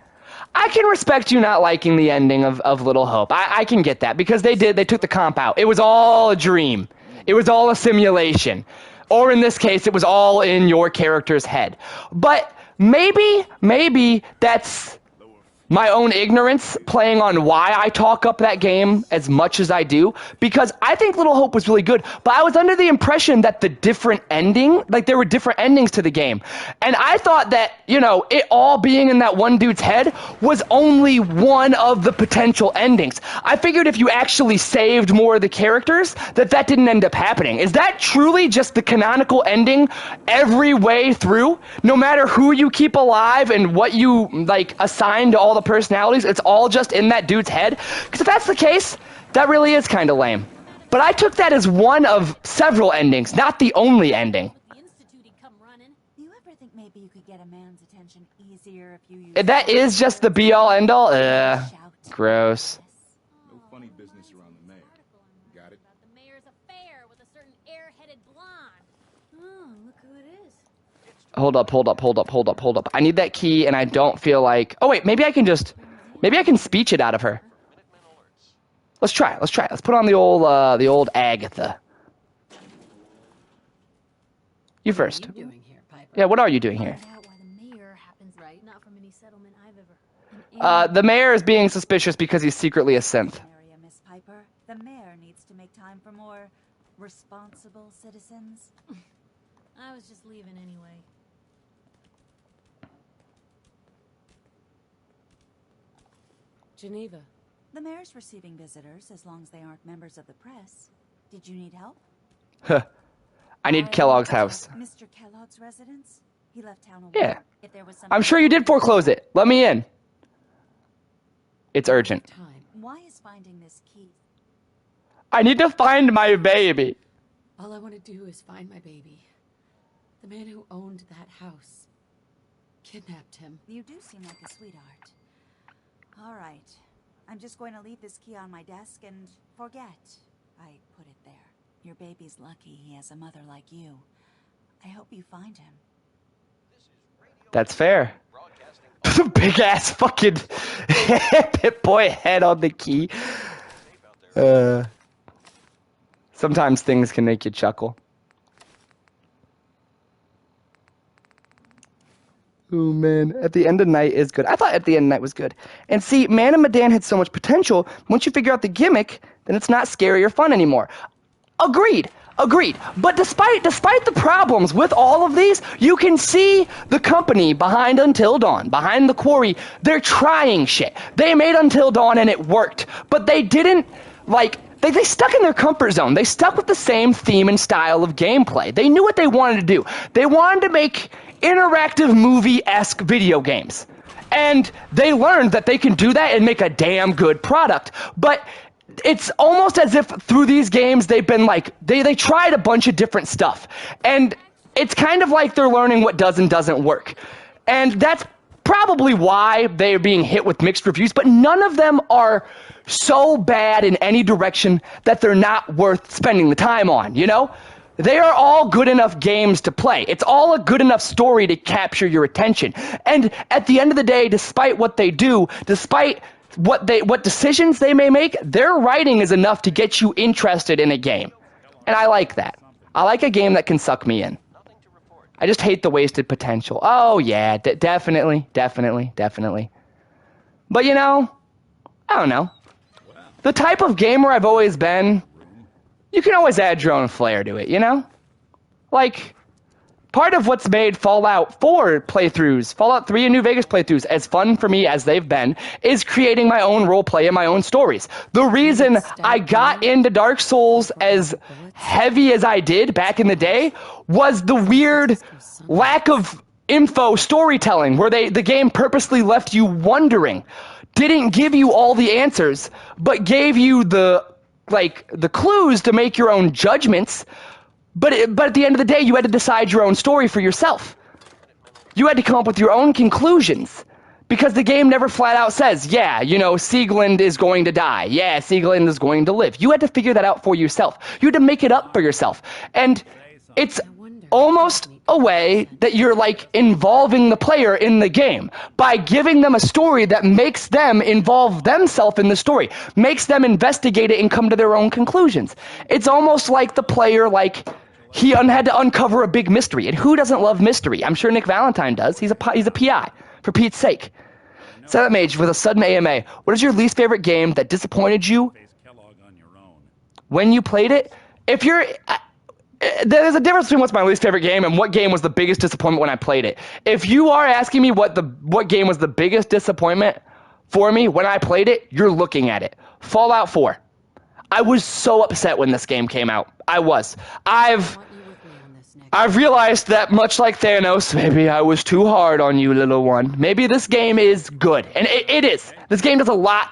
I can respect you not liking the ending of Little Hope. I can get that because they took the comp out. It was all a dream. It was all a simulation. Or in this case, it was all in your character's head. But maybe that's my own ignorance playing on why I talk up that game as much as I do, because I think Little Hope was really good, but I was under the impression that the different ending, like there were different endings to the game. And I thought that, you know, it all being in that one dude's head was only one of the potential endings. I figured if you actually saved more of the characters, that didn't end up happening. Is that truly just the canonical ending every way through? No matter who you keep alive and what you, like, assign to all the personalities, it's all just in that dude's head? Because if that's the case, that really is kind of lame. But I took that as one of several endings, not the only ending. Do you ever think maybe you could get a man's attention easier if you use... That is just the be-all, end-all? Gross. No funny business around the mayor. Got it? The mayor's affair with a certain air-headed blonde. Oh, look who it is. Hold up. I need that key, and I don't feel like... Oh, wait, maybe I can speech it out of her. Let's try. Let's put on the old Agatha. You first. What are you doing here, Piper? Yeah, what are you doing here? Why the mayor happens, right? Not from any settlement I've ever... The mayor is being suspicious because he's secretly a synth. Area, Miss Piper. The mayor needs to make time for more responsible citizens. I was just leaving anyway. Geneva. The mayor's receiving visitors as long as they aren't members of the press. Did you need help? I need Kellogg's house. Mr. Kellogg's residence? He left town a while. Yeah. If there was I'm sure you did foreclose it. Let me in. It's urgent. Why is finding this key? I need to find my baby. All I want to do is find my baby. The man who owned that house kidnapped him. You do seem like a sweetheart. All right. I'm just going to leave this key on my desk and forget I put it there. Your baby's lucky he has a mother like you. I hope you find him. That's fair. Big ass fucking Pip-Boy head on the key. Sometimes things can make you chuckle. Oh man, At the End of Night is good. I thought At the End of Night was good. And see, Man of Medan had so much potential. Once you figure out the gimmick, then it's not scary or fun anymore. Agreed. But despite the problems with all of these, you can see the company behind Until Dawn, behind The Quarry. They're trying shit. They made Until Dawn and it worked. But they didn't, like... They stuck in their comfort zone. They stuck with the same theme and style of gameplay. They knew what they wanted to do. They wanted to make interactive movie-esque video games. And they learned that they can do that and make a damn good product. But it's almost as if through these games they've been like they tried a bunch of different stuff, and it's kind of like they're learning what does and doesn't work, and that's probably why they're being hit with mixed reviews. But none of them are so bad in any direction that they're not worth spending the time on, you know? They are all good enough games to play. It's all a good enough story to capture your attention. And at the end of the day, despite what they do, despite what decisions they may make, their writing is enough to get you interested in a game. And I like that. I like a game that can suck me in. I just hate the wasted potential. Oh yeah, definitely. But you know, I don't know. The type of gamer I've always been, you can always add your own flair to it, you know? Like, part of what's made Fallout 4 playthroughs, Fallout 3 and New Vegas playthroughs, as fun for me as they've been, is creating my own roleplay and my own stories. The reason I got into Dark Souls as heavy as I did back in the day was the weird lack of info storytelling, where the game purposely left you wondering, didn't give you all the answers, but gave you the clues to make your own judgments. But at the end of the day, you had to decide your own story for yourself. You had to come up with your own conclusions. Because the game never flat out says, yeah, you know, Sieglinde is going to die. Yeah, Sieglinde is going to live. You had to figure that out for yourself. You had to make it up for yourself. And it's almost a way that you're, like, involving the player in the game by giving them a story that makes them involve themselves in the story, makes them investigate it and come to their own conclusions. It's almost like the player, like, he had to uncover a big mystery. And who doesn't love mystery? I'm sure Nick Valentine does. He's a PI, for Pete's sake. Silent Mage with a sudden AMA. What is your least favorite game that disappointed you when you played it? If you're... there's a difference between what's my least favorite game and what game was the biggest disappointment when I played it. If you are asking me what game was the biggest disappointment for me when I played it, you're looking at it. Fallout 4. I was so upset when this game came out. I was. I've realized that, much like Thanos, maybe I was too hard on you, little one. Maybe this game is good. And it is. This game does a lot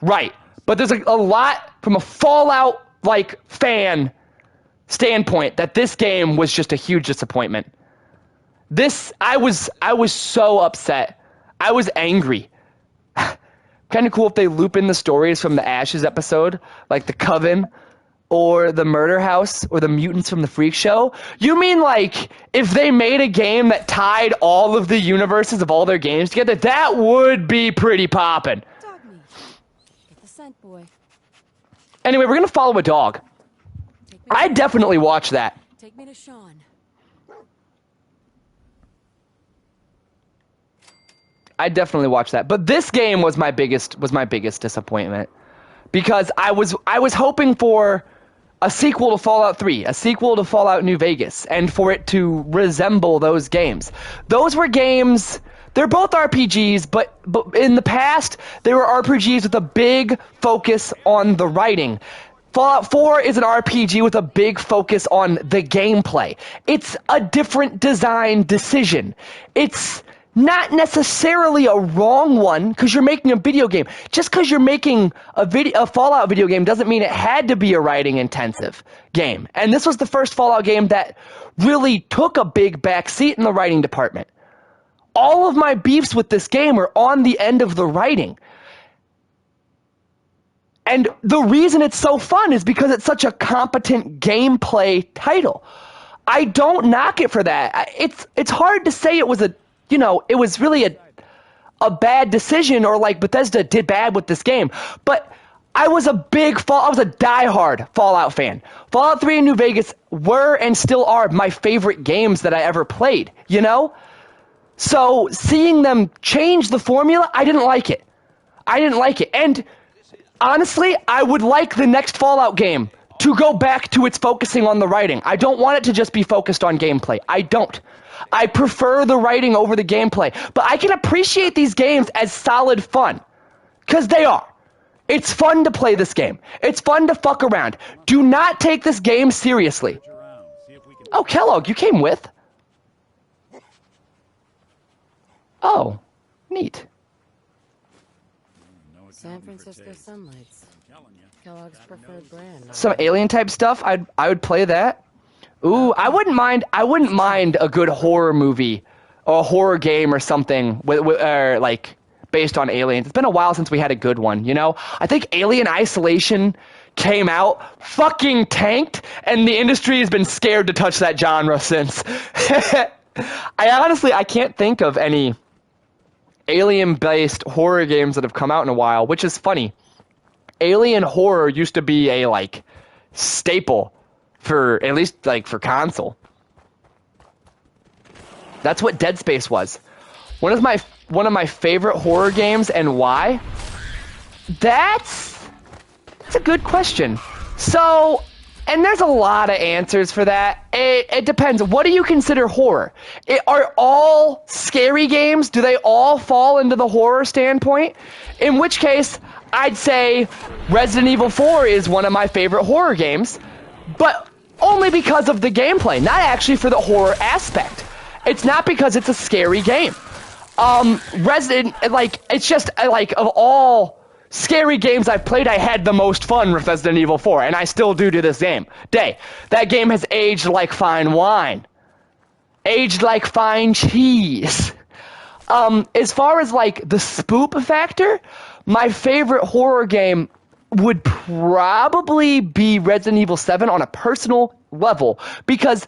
right. But there's a lot from a Fallout, like, fan standpoint that this game was just a huge disappointment. I was so upset. I was angry. Kind of cool if they loop in the stories from the Ashes episode, like the Coven, or the Murder House, or the Mutants from the Freak Show. You mean, like, if they made a game that tied all of the universes of all their games together, that would be pretty poppin'. Dog meat. Get the scent, boy. Anyway, we're gonna follow a dog. I definitely watch that. Take me to Sean. I definitely watched that. But this game was my biggest disappointment, because I was hoping for a sequel to Fallout 3, a sequel to Fallout New Vegas, and for it to resemble those games. Those were games, they're both RPGs, but in the past, they were RPGs with a big focus on the writing. Fallout 4 is an RPG with a big focus on the gameplay. It's a different design decision. It's not necessarily a wrong one, because you're making a video game. Just because you're making a Fallout video game doesn't mean it had to be a writing-intensive game. And this was the first Fallout game that really took a big backseat in the writing department. All of my beefs with this game are on the end of the writing. And the reason it's so fun is because it's such a competent gameplay title. I don't knock it for that. It's hard to say it was it was really a bad decision, or like Bethesda did bad with this game. But I was a diehard Fallout fan. Fallout 3 and New Vegas were and still are my favorite games that I ever played, you know? So seeing them change the formula, I didn't like it. And honestly, I would like the next Fallout game to go back to its focusing on the writing. I don't want it to just be focused on gameplay. I don't. I prefer the writing over the gameplay. But I can appreciate these games as solid fun. Because they are. It's fun to play this game. It's fun to fuck around. Do not take this game seriously. Oh, Kellogg, you came with? Oh, neat. San Francisco Sunlights. Kellogg's preferred brand. Some alien type stuff. I would play that. Ooh, I wouldn't mind a good horror movie or a horror game or something with like based on aliens. It's been a while since we had a good one, you know? I think Alien Isolation came out, fucking tanked, and the industry has been scared to touch that genre since. I can't think of any alien-based horror games that have come out in a while, which is funny. Alien horror used to be a like staple for at least like for console. That's what Dead Space was. One of my favorite horror games, and why? That's a good question. So, and there's a lot of answers for that. It depends. What do you consider horror? Are all scary games, do they all fall into the horror standpoint? In which case, I'd say Resident Evil 4 is one of my favorite horror games, but only because of the gameplay, not actually for the horror aspect. It's not because it's a scary game. It's just, like, of all scary games I've played, I had the most fun with Resident Evil 4, and I still do to this day. That game has aged like fine wine. Aged like fine cheese. As far as, like, the spook factor, my favorite horror game would probably be Resident Evil 7 on a personal level, because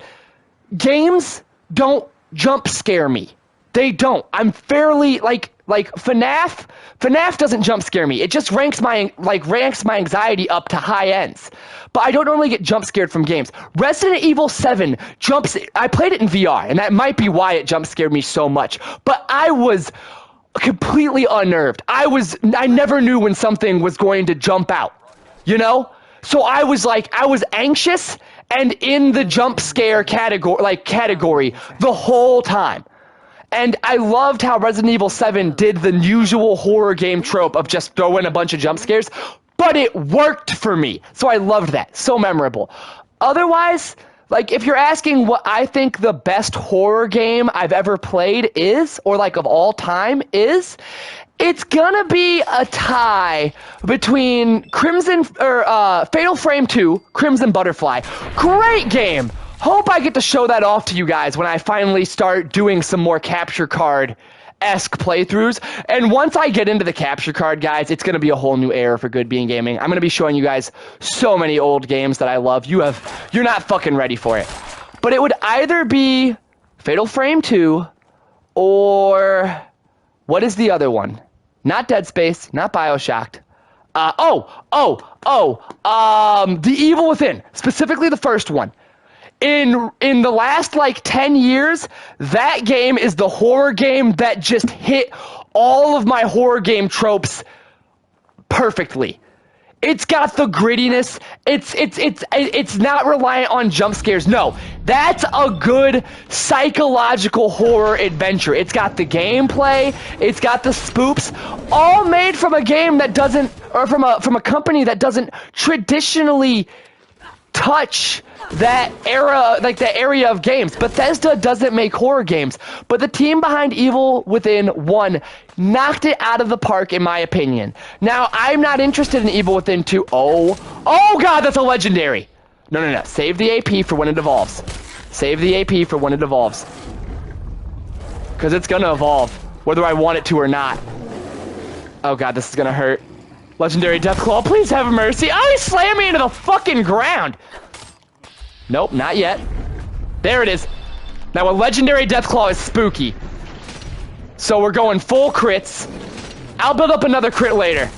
games don't jump scare me. They don't. I'm fairly like FNAF. FNAF doesn't jump scare me. It just ranks my anxiety up to high ends. But I don't normally get jump scared from games. Resident Evil 7 I played it in VR, and that might be why it jump scared me so much. But I was completely unnerved. I never knew when something was going to jump out. You know? So I was anxious and in the jump scare category the whole time. And I loved how Resident Evil 7 did the usual horror game trope of just throw in a bunch of jump scares, but it worked for me. So I loved that. So memorable. Otherwise, like, if you're asking what I think the best horror game I've ever played is, or like of all time is, it's gonna be a tie between Fatal Frame 2, Crimson Butterfly. Great game! Hope I get to show that off to you guys when I finally start doing some more capture card-esque playthroughs. And once I get into the capture card, guys, it's going to be a whole new era for Good Bean Gaming. I'm going to be showing you guys so many old games that I love. You're not fucking ready for it. But it would either be Fatal Frame 2 or... what is the other one? Not Dead Space, not BioShock. The Evil Within. Specifically the first one. In the last, like, 10 years, that game is the horror game that just hit all of my horror game tropes perfectly. It's got the grittiness. It's not reliant on jump scares. No, that's a good psychological horror adventure. It's got the gameplay. It's got the spoops, all made from a game that doesn't, or from a company that doesn't traditionally touch that era, like the area of games. Bethesda doesn't make horror games, but the team behind Evil Within 1 knocked it out of the park, in my opinion. Now, I'm not interested in Evil Within 2. Oh god, that's a legendary. No. Save the AP for when it evolves. Save the AP for when it evolves. Because it's gonna evolve, whether I want it to or not. Oh god, this is gonna hurt. Legendary Deathclaw, please have mercy. Oh, he slammed me into the fucking ground. Nope, not yet. There it is. Now, a Legendary Deathclaw is spooky. So we're going full crits. I'll build up another crit later.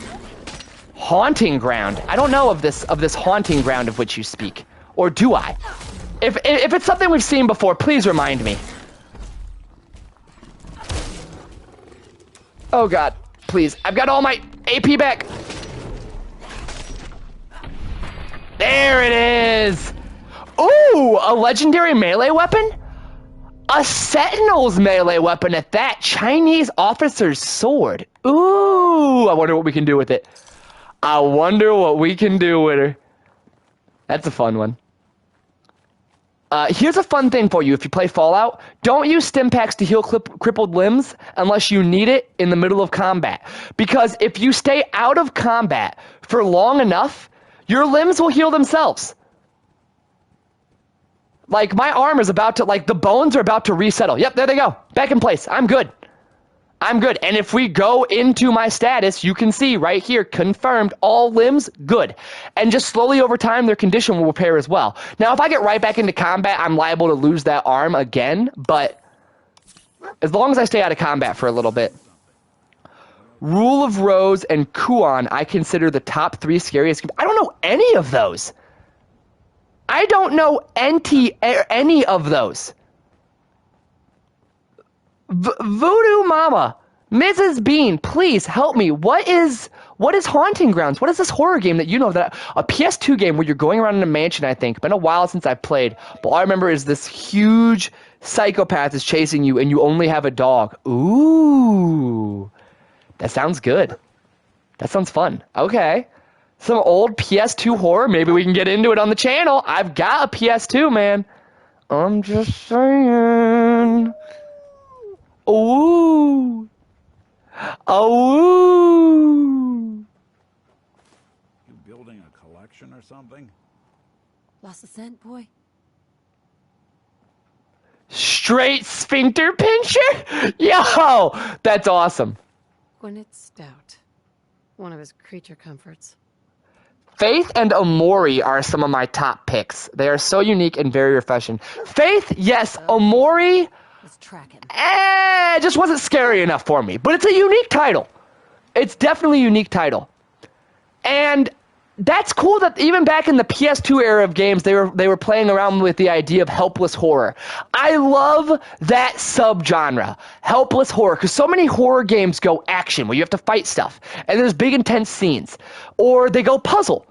Haunting Ground. I don't know of this Haunting Ground of which you speak. Or do I? If it's something we've seen before, please remind me. Oh god, please. I've got all my AP back. There it is. Ooh, a legendary melee weapon? A Sentinel's melee weapon at that. Chinese officer's sword. Ooh, I wonder what we can do with it. I wonder what we can do with her. That's a fun one. Here's a fun thing for you if you play Fallout. Don't use stim packs to heal crippled limbs unless you need it in the middle of combat. Because if you stay out of combat for long enough, your limbs will heal themselves. Like, my arm is about to, like, the bones are about to resettle. Yep, there they go. Back in place. I'm good. I'm good. And if we go into my status, you can see right here, confirmed, all limbs, good. And just slowly over time, their condition will repair as well. Now, if I get right back into combat, I'm liable to lose that arm again, but as long as I stay out of combat for a little bit. Rule of Rose and Kuon, I consider the top 3 scariest. I don't know any of those. I don't know any of those. Voodoo Mama, Mrs. Bean, please help me. What is Haunting Grounds? What is this horror game that you know? That a PS2 game where you're going around in a mansion, I think. Been a while since I played, but all I remember is this huge psychopath is chasing you and you only have a dog. Ooh. That sounds good. That sounds fun. Okay. Some old PS2 horror. Maybe we can get into it on the channel. I've got a PS2, man. I'm just saying. Ooh. Ooh. You building a collection or something? Lost the scent, boy? Straight sphincter pincher? Yo, that's awesome. Gwyneth Stout. One of his creature comforts. Faith and Omori are some of my top picks. They are so unique and very refreshing. Faith, yes. Omori, let's track him. It just wasn't scary enough for me. But it's a unique title. It's definitely a unique title. And that's cool that even back in the PS2 era of games, they were playing around with the idea of helpless horror. I love that subgenre, helpless horror, because so many horror games go action, where you have to fight stuff, and there's big intense scenes, or they go puzzle,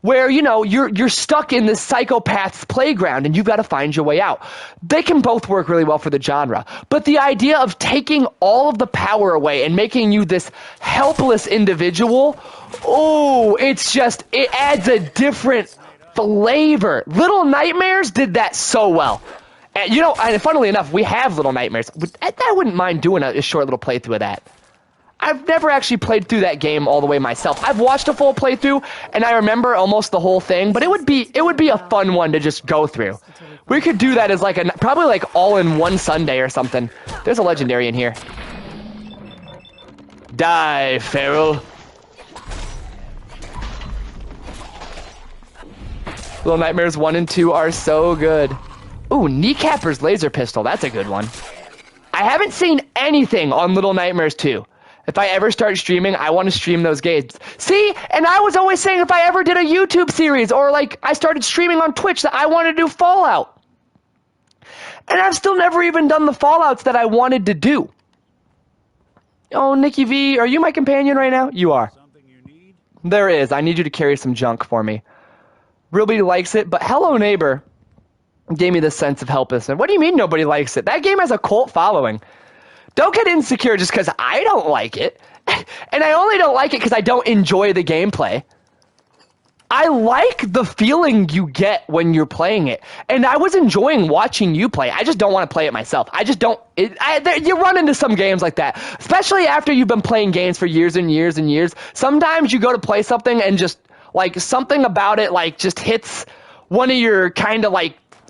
where you're stuck in this psychopath's playground and you've got to find your way out. They can both work really well for the genre, but the idea of taking all of the power away and making you this helpless individual, it adds a different flavor. Little Nightmares did that so well. And funnily enough, we have Little Nightmares. I wouldn't mind doing a short little playthrough of that. I've never actually played through that game all the way myself. I've watched a full playthrough, and I remember almost the whole thing, but it would be a fun one to just go through. We could do that as probably like all in one Sunday or something. There's a legendary in here. Die, feral. Little Nightmares 1 and 2 are so good. Ooh, Kneecapper's laser pistol. That's a good one. I haven't seen anything on Little Nightmares 2. If I ever start streaming, I want to stream those games. See? And I was always saying if I ever did a YouTube series or I started streaming on Twitch that I wanted to do Fallout. And I've still never even done the Fallouts that I wanted to do. Oh, Nikki V, are you my companion right now? You are. There is. I need you to carry some junk for me. Really likes it, but Hello Neighbor gave me this sense of helplessness. What do you mean nobody likes it? That game has a cult following. Don't get insecure just because I don't like it. And I only don't like it because I don't enjoy the gameplay. I like the feeling you get when you're playing it. And I was enjoying watching you play. I just don't want to play it myself. I just don't. You run into some games like that. Especially after you've been playing games for years and years and years. Sometimes you go to play something and just, something about it, just hits one of your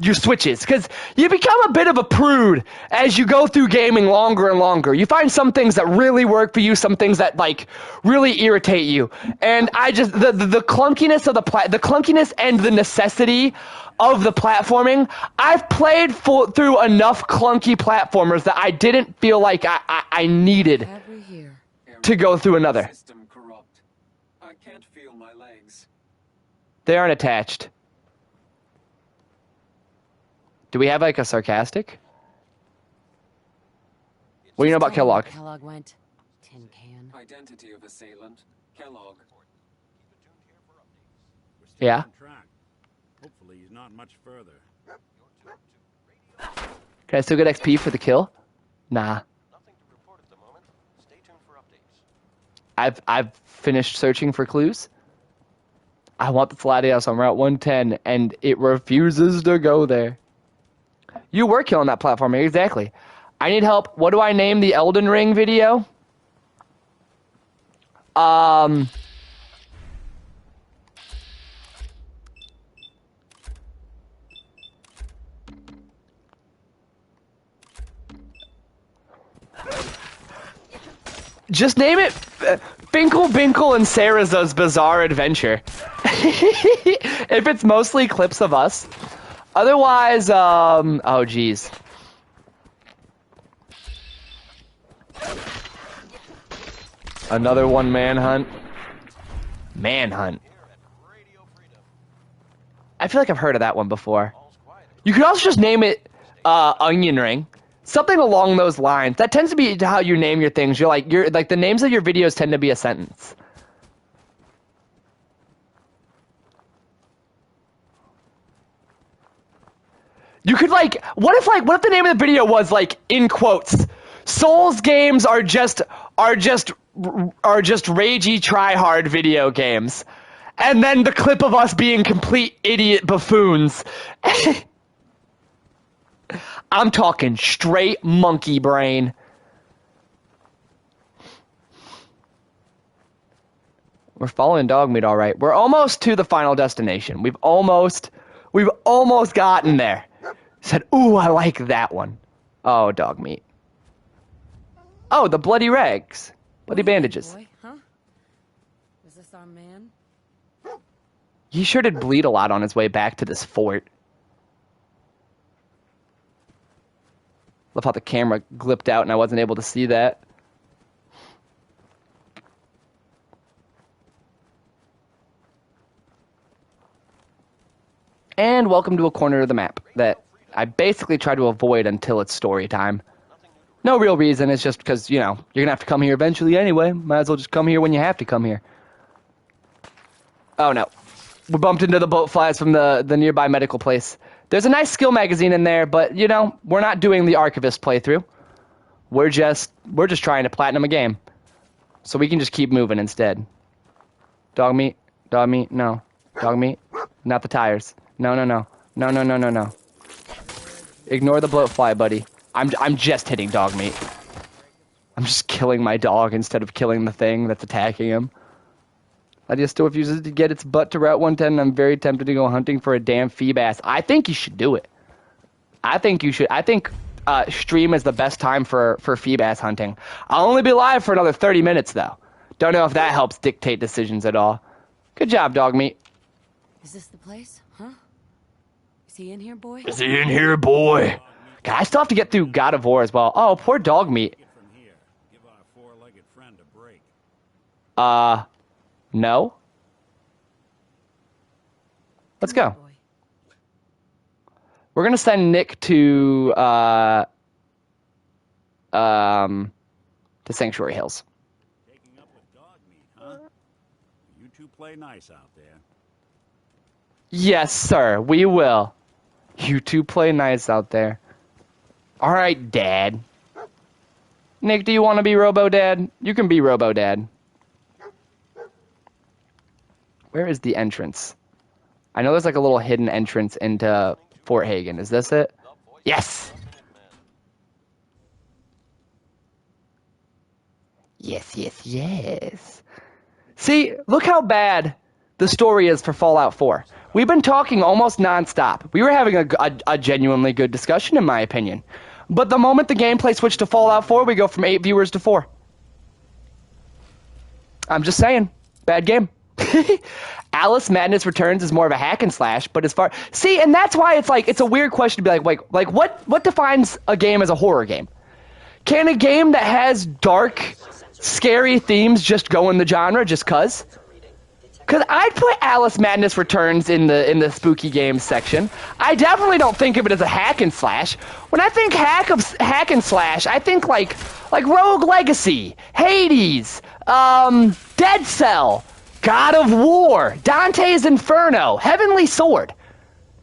your switches, because you become a bit of a prude as you go through gaming longer and longer. You find some things that really work for you, some things that really irritate you, and I just the clunkiness of the clunkiness and the necessity of the platforming. I've played through enough clunky platformers that I didn't feel like I needed to go through another. I can't feel my legs. They aren't attached. Do we have a sarcastic? What do you know about Kellogg? Kellogg went. Tin can. Identity of assailant. Kellogg. Yeah. Hopefully he's not much further. Can I still get XP for the kill? Nah. I've finished searching for clues. I want the Flathouse on Route 110, and it refuses to go there. You were killing that platformer, exactly. I need help. What do I name the Elden Ring video? Just name it Binkle Binkle and Sarah's Bizarre Adventure. If it's mostly clips of us. Otherwise, oh geez. Another one manhunt. Manhunt. I feel like I've heard of that one before. You could also just name it Onion Ring. Something along those lines. That tends to be how you name your things. You're like the names of your videos tend to be a sentence. You could what if the name of the video was like in quotes, Souls games are just ragey try hard video games. And then the clip of us being complete idiot buffoons. I'm talking straight monkey brain. We're following Dogmeat all right. We're almost to the final destination. We've almost gotten there. Said, ooh, I like that one. Oh, Dogmeat. Oh, the bloody rags. Bloody bandages. Boy, huh? Is this our man? He sure did bleed a lot on his way back to this fort. Love how the camera glipped out and I wasn't able to see that. And welcome to a corner of the map that I basically try to avoid until it's story time. No real reason, it's just because, you know, you're gonna have to come here eventually anyway. Might as well just come here when you have to come here. Oh no. We bumped into the boat flies from the nearby medical place. There's a nice skill magazine in there, but, you know, we're not doing the Archivist playthrough. We're just trying to platinum a game. So we can just keep moving instead. Dogmeat, no. Dogmeat, not the tires. No. Ignore the bloatfly, buddy. I'm just hitting Dogmeat. I'm just killing my dog instead of killing the thing that's attacking him. Lydia still refuses to get its butt to Route 110, and I'm very tempted to go hunting for a damn Feebass. I think you should do it. I think you should. I think stream is the best time for Feebass hunting. I'll only be live for another 30 minutes, though. Don't know if that helps dictate decisions at all. Good job, Dogmeat. Is this the place? Huh? Is he in here, boy? Is he in here, boy? God, I still have to get through God of War as well. Oh, poor Dogmeat. Give our four-legged friend a break. No. Let's go. We're gonna send Nick to Sanctuary Hills. Taking up with Dogmeat, huh? You two play nice out there. Yes, sir. We will. You two play nice out there. All right, Dad. Nick, do you want to be Robo-Dad? You can be Robo-Dad. Where is the entrance? I know there's like a little hidden entrance into Fort Hagen. Is this it? Yes! Yes. See, look how bad the story is for Fallout 4. We've been talking almost nonstop. We were having a genuinely good discussion, in my opinion. But the moment the gameplay switched to Fallout 4, we go from 8 viewers to 4. I'm just saying. Bad game. Alice Madness Returns is more of a hack and slash, but as far... See, and that's why it's a weird question to be like what defines a game as a horror game? Can a game that has dark, scary themes just go in the genre just cuz? Because I'd put Alice Madness Returns in the spooky games section. I definitely don't think of it as a hack and slash. When I think hack and slash, I think like Rogue Legacy, Hades, Dead Cell, God of War, Dante's Inferno, Heavenly Sword,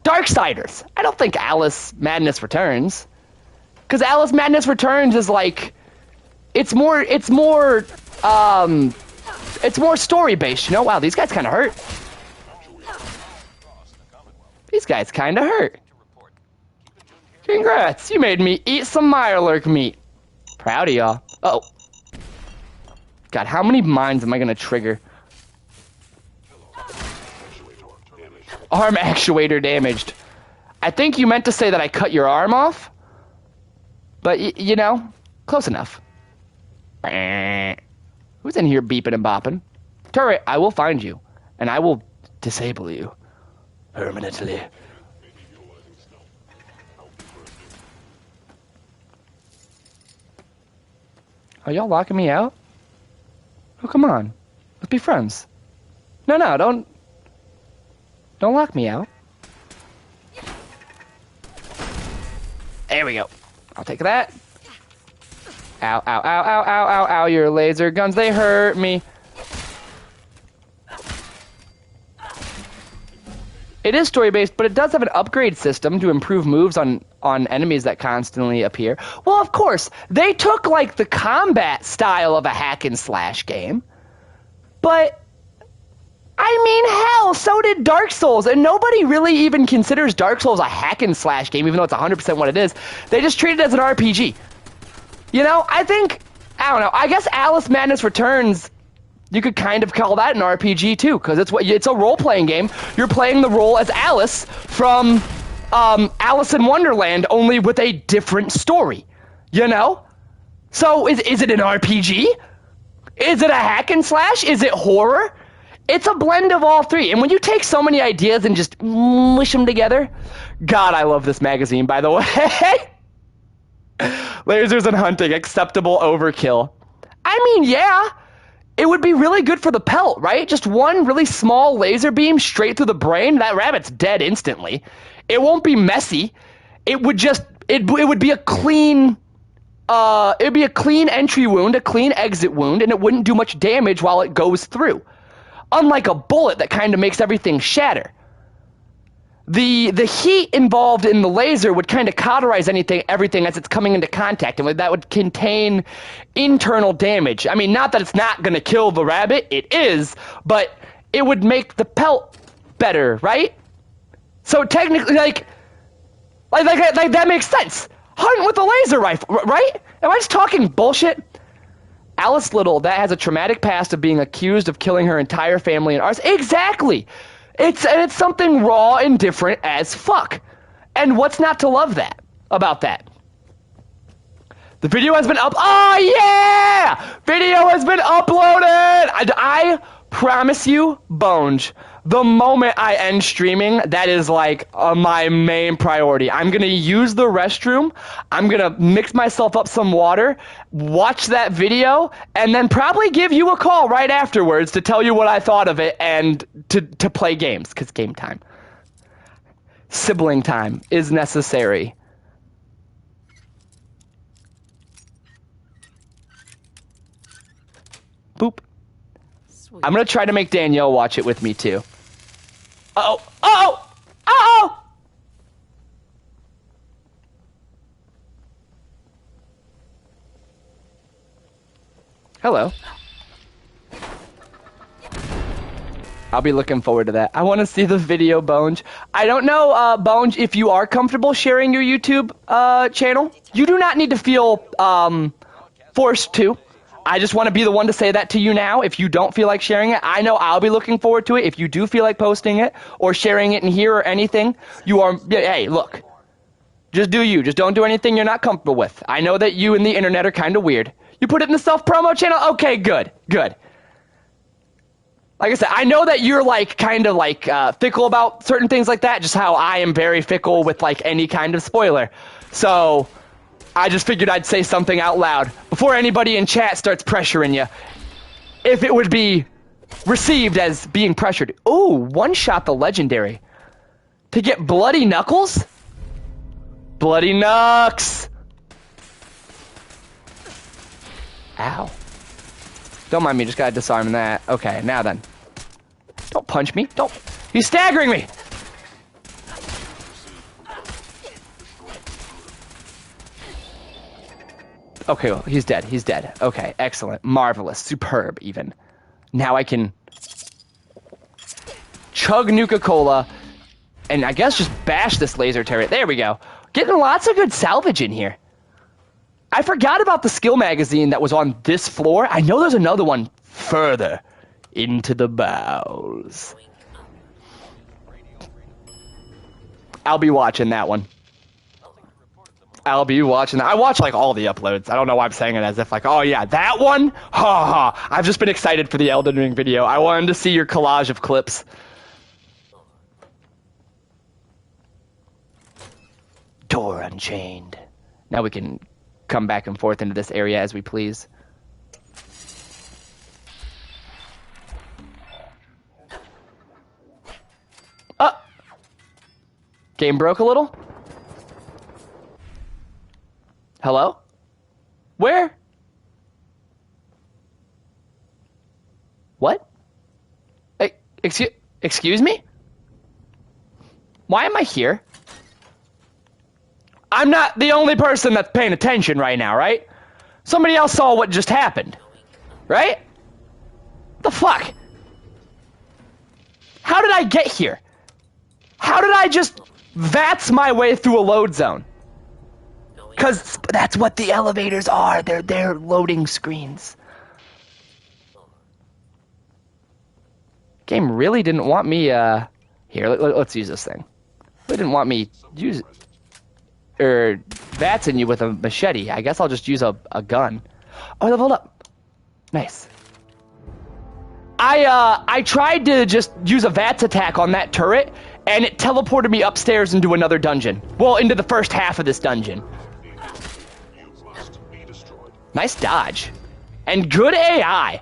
Darksiders. I don't think Alice Madness Returns. Because Alice Madness Returns is like, it's more story-based, you know? Wow, these guys kind of hurt. Congrats, you made me eat some Mirelurk meat. Proud of y'all. Oh. God, how many mines am I gonna trigger? Arm actuator damaged. I think you meant to say that I cut your arm off. But, you know, close enough. Who's in here beeping and bopping? Turret, I will find you. And I will disable you. Permanently. Are y'all locking me out? Oh, come on. Let's be friends. No, don't lock me out. There we go. I'll take that. Ow, ow, ow, ow, ow, ow, ow, your laser guns, they hurt me. It is story-based, but it does have an upgrade system to improve moves on enemies that constantly appear. Well, of course, they took, like, the combat style of a hack-and-slash game. But, I mean, hell, so did Dark Souls, and nobody really even considers Dark Souls a hack-and-slash game, even though it's 100% what it is. They just treat it as an RPG. You know, I don't know, I guess Alice Madness Returns, you could kind of call that an RPG too, because it's a role-playing game. You're playing the role as Alice from Alice in Wonderland, only with a different story, you know? So, is it an RPG? Is it a hack and slash? Is it horror? It's a blend of all three, and when you take so many ideas and just mush them together, God, I love this magazine, by the way. Lasers and hunting, acceptable overkill. I mean, yeah. It would be really good for the pelt, right? Just one really small laser beam straight through the brain, that rabbit's dead instantly. It won't be messy. It would just, it would be a clean, it'd be a clean entry wound, a clean exit wound, and it wouldn't do much damage while it goes through. Unlike a bullet that kind of makes everything shatter. The heat involved in the laser would kind of cauterize everything as it's coming into contact, and that would contain internal damage. I mean, not that it's not going to kill the rabbit, it is, but it would make the pelt better, right? So technically, like that makes sense. Hunt with a laser rifle, right? Am I just talking bullshit? Alice Little, that has a traumatic past of being accused of killing her entire family and ours. Exactly! It's something raw and different as fuck. And what's not to love about that? The video has been oh yeah! Video has been uploaded! I promise you, Bones, the moment I end streaming, that is like my main priority. I'm gonna use the restroom, I'm gonna mix myself up some water, watch that video, and then probably give you a call right afterwards to tell you what I thought of it and to play games, because game time. Sibling time is necessary. Boop. Sweet. I'm gonna try to make Danielle watch it with me too. Uh-oh! Uh-oh! Uh-oh! Hello. I'll be looking forward to that. I want to see the video, Bones. I don't know, Bones, if you are comfortable sharing your YouTube channel. You do not need to feel forced to. I just want to be the one to say that to you now. If you don't feel like sharing it, I know I'll be looking forward to it. If you do feel like posting it or sharing it in here or anything, you are, hey, look. Just do you. Just don't do anything you're not comfortable with. I know that you and the internet are kind of weird. You put it in the self-promo channel? Okay, good. Good. Like I said, I know that you're like kind of like fickle about certain things like that, just how I am very fickle with like any kind of spoiler. So I just figured I'd say something out loud before anybody in chat starts pressuring you. If it would be received as being pressured. Ooh, one shot the legendary. To get Bloody Knuckles? Bloody Knucks! Ow. Don't mind me, just gotta disarm that. Okay, now then. Don't punch me. Don't. He's staggering me! Okay, well, he's dead. He's dead. Okay, excellent. Marvelous. Superb, even. Now I can chug Nuka-Cola and I guess just bash this laser turret. There we go. Getting lots of good salvage in here. I forgot about the skill magazine that was on this floor. I know there's another one further into the bowels. I'll be watching that one. I'll be watching that. I watch like all the uploads. I don't know why I'm saying it as if like, oh yeah, that one? Ha ha. I've just been excited for the Elden Ring video. I wanted to see your collage of clips. Door unchained. Now we can come back and forth into this area as we please. Game broke a little? Hello? Where? What? Excuse me? Why am I here? I'm not the only person that's paying attention right now, right? Somebody else saw what just happened, right? The fuck? How did I get here? How did I just VATS my way through a load zone? Because that's what the elevators are. They're loading screens. Game really didn't want me, here, let's use this thing. They didn't want me VATSing you with a machete. I guess I'll just use a gun. Oh, I leveled up. Nice. I tried to just use a VATS attack on that turret, and it teleported me upstairs into another dungeon. Well, into the first half of this dungeon. Nice dodge. And good AI.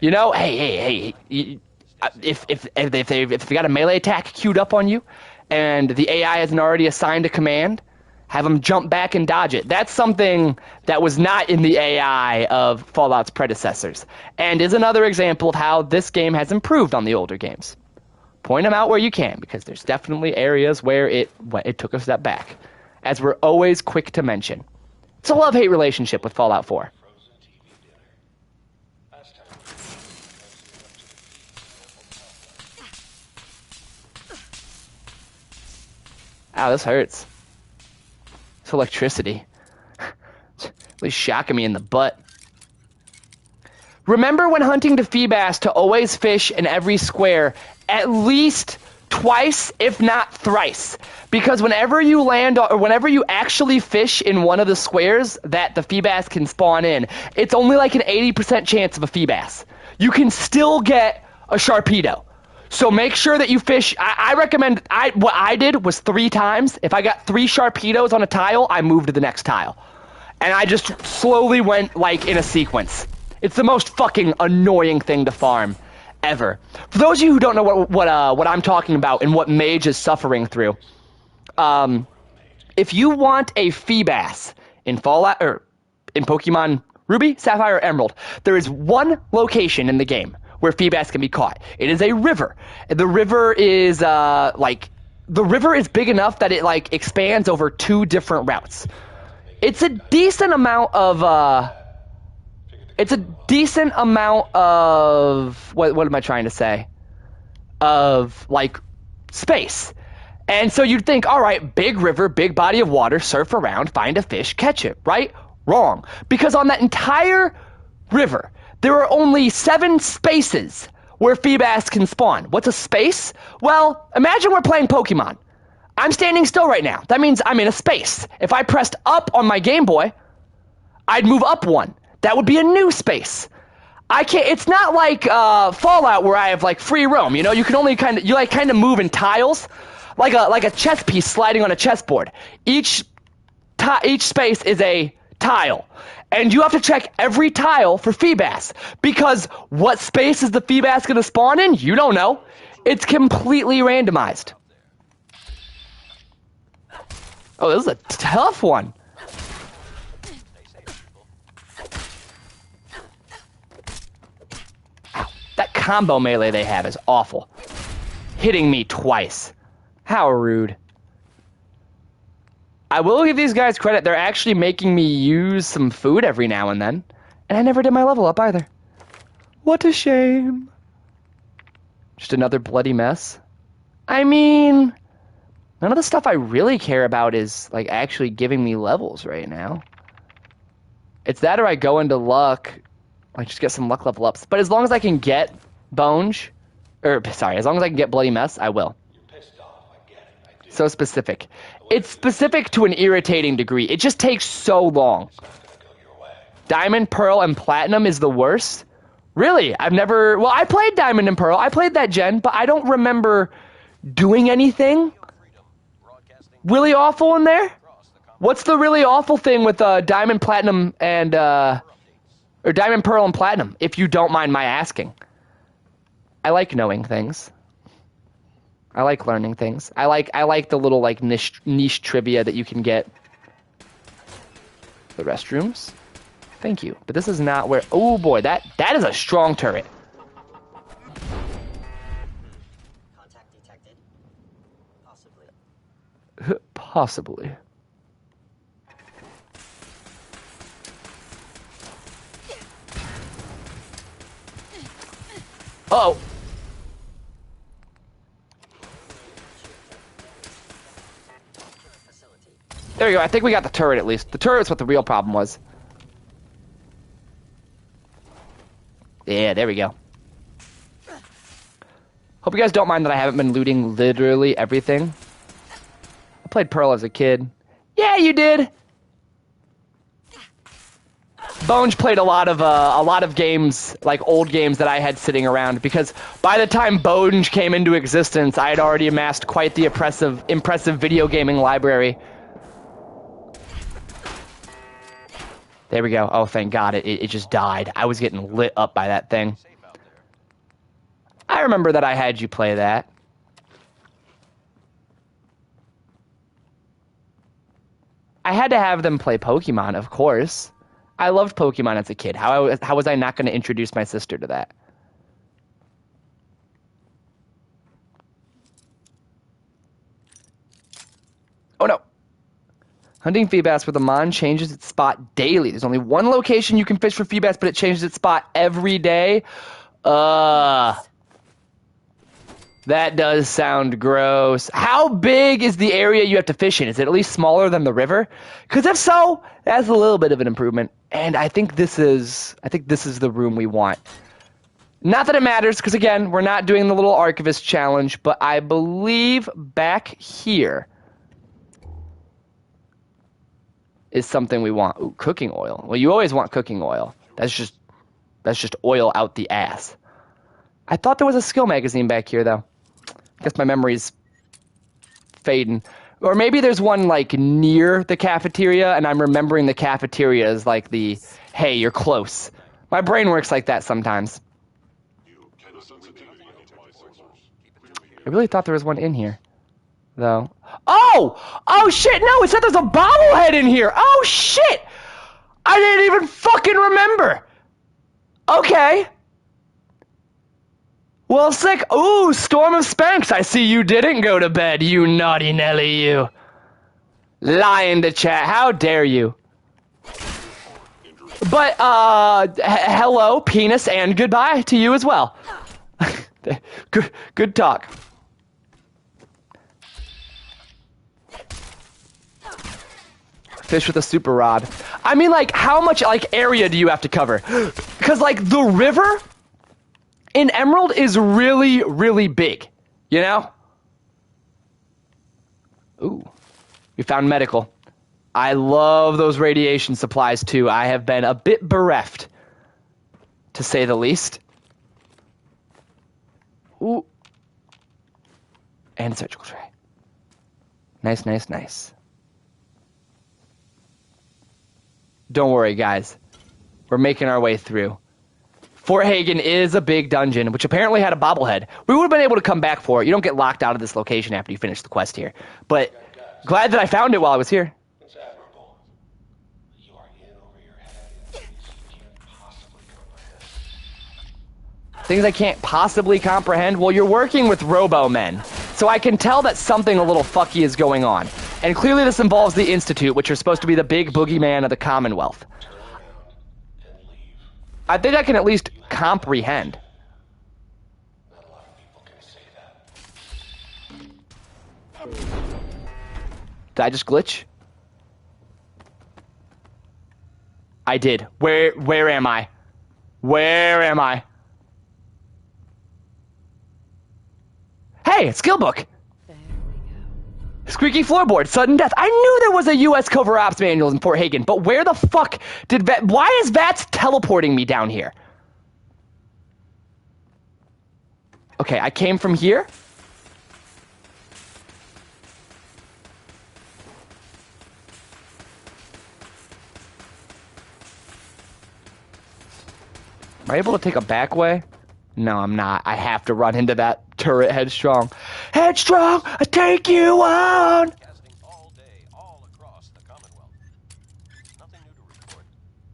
You know, hey. If they've got a melee attack queued up on you, and the AI hasn't already assigned a command, have them jump back and dodge it. That's something that was not in the AI of Fallout's predecessors, and is another example of how this game has improved on the older games. Point them out where you can, because there's definitely areas where it took a step back, as we're always quick to mention. It's a love-hate relationship with Fallout 4. Ow, this hurts. It's electricity. It's really shocking me in the butt. Remember when hunting to Feebas to always fish in every square at least twice, if not thrice. Because whenever you land, or whenever you actually fish in one of the squares that the Feebas can spawn in, it's only like an 80% chance of a Feebas. You can still get a Sharpedo. So make sure that you fish. I recommend, what I did was 3 times. If I got 3 Sharpedos on a tile, I moved to the next tile. And I just slowly went, like, in a sequence. It's the most fucking annoying thing to farm ever. For those of you who don't know what I'm talking about and what Mage is suffering through, if you want a Feebas in Fallout, or in Pokemon Ruby, Sapphire, or Emerald, there is one location in the game where Feebas can be caught. It is a river. The river is, the river is big enough that it, like, expands over 2 different routes. It's a decent amount of, what am I trying to say? Of, like, space. And so you'd think, all right, big river, big body of water, surf around, find a fish, catch it, right? Wrong. Because on that entire river, there are only 7 spaces where Feebas can spawn. What's a space? Well, imagine we're playing Pokemon. I'm standing still right now. That means I'm in a space. If I pressed up on my Game Boy, I'd move up 1. That would be a new space. I can't. It's not like Fallout where I have like free roam. You know, you can only kind of move in tiles, like a chess piece sliding on a chessboard. Each space is a tile. And you have to check every tile for Feebas, because what space is the Feebas going to spawn in? You don't know. It's completely randomized. Oh, this is a tough one. Ow. That combo melee they have is awful. Hitting me twice. How rude. I will give these guys credit. They're actually making me use some food every now and then. And I never did my level up either. What a shame. Just another bloody mess. I mean, None of the stuff I really care about is, like, actually giving me levels right now. It's that or I go into luck, like, just get some luck level ups. But as long as I can get Bonge, as long as I can get Bloody Mess, I will. So specific. It's specific to an irritating degree. It just takes so long. Diamond, Pearl, and Platinum is the worst. Really? I've never... Well, I played Diamond and Pearl. I played that gen, but I don't remember doing anything really awful in there. What's the really awful thing with Diamond, Platinum, and... or Diamond, Pearl, and Platinum, if you don't mind my asking? I like knowing things. I like learning things. I like the little, like, niche trivia that you can get. The restrooms? Thank you. But this is not where... Oh, boy, that is a strong turret. Contact detected. Possibly. Possibly. Uh-oh. There we go. I think we got the turret at least. The turret's what the real problem was. Yeah, there we go. Hope you guys don't mind that I haven't been looting literally everything. I played Pearl as a kid. Yeah, you did. Bonge played a lot of games, like old games that I had sitting around, because by the time Bonge came into existence, I had already amassed quite the impressive video gaming library. There we go. Oh, thank God, it just died. I was getting lit up by that thing. I remember that I had you play that. I had to have them play Pokemon, of course. I loved Pokemon as a kid. How was I not going to introduce my sister to that? Oh, no. Hunting Feebass with a Mon changes its spot daily. There's only one location you can fish for Feebass, but it changes its spot every day. That does sound gross. How big is the area you have to fish in? Is it at least smaller than the river? Because if so, that's a little bit of an improvement. And I think this is the room we want. Not that it matters, because again, we're not doing the little Archivist challenge, but I believe back here is something we want. Ooh, cooking oil. Well, you always want cooking oil. That's just oil out the ass. I thought there was a skill magazine back here, though. I guess my memory's fading. Or maybe there's one, like, near the cafeteria, and I'm remembering the cafeteria as, like, the, hey, you're close. My brain works like that sometimes. I really thought there was one in here, though. Oh! Oh, shit, no, it said there's a bobblehead in here! Oh, shit! I didn't even fucking remember! Okay. Well, sick. Ooh, Storm of Spanx. I see you didn't go to bed, you naughty Nelly, you. Lying to chat. How dare you? But, hello, penis, and goodbye to you as well. Good talk. Fish with a super rod. I mean, like, how much, like, area do you have to cover? Because, like, the river in Emerald is really, really big, you know? Ooh, we found medical. I love those radiation supplies, too. I have been a bit bereft, to say the least. Ooh. And a surgical tray. Nice, nice, nice. Don't worry, guys. We're making our way through. Fort Hagen is a big dungeon, which apparently had a bobblehead. We would have been able to come back for it. You don't get locked out of this location after you finish the quest here. But glad that I found it while I was here. Things I can't possibly comprehend? Well, you're working with Robo-Men, so I can tell that something a little fucky is going on. And clearly this involves the Institute, which are supposed to be the big boogeyman of the Commonwealth. I think I can at least comprehend. Did I just glitch? I did. Where am I? Where am I? Hey, skill book. Squeaky floorboard, sudden death. I knew there was a U.S. Covert Ops manual in Fort Hagen, but where the fuck did why is VATS teleporting me down here? Okay, I came from here. Am I able to take a back way? No, I'm not. I have to run into that turret headstrong. Headstrong, I take you on!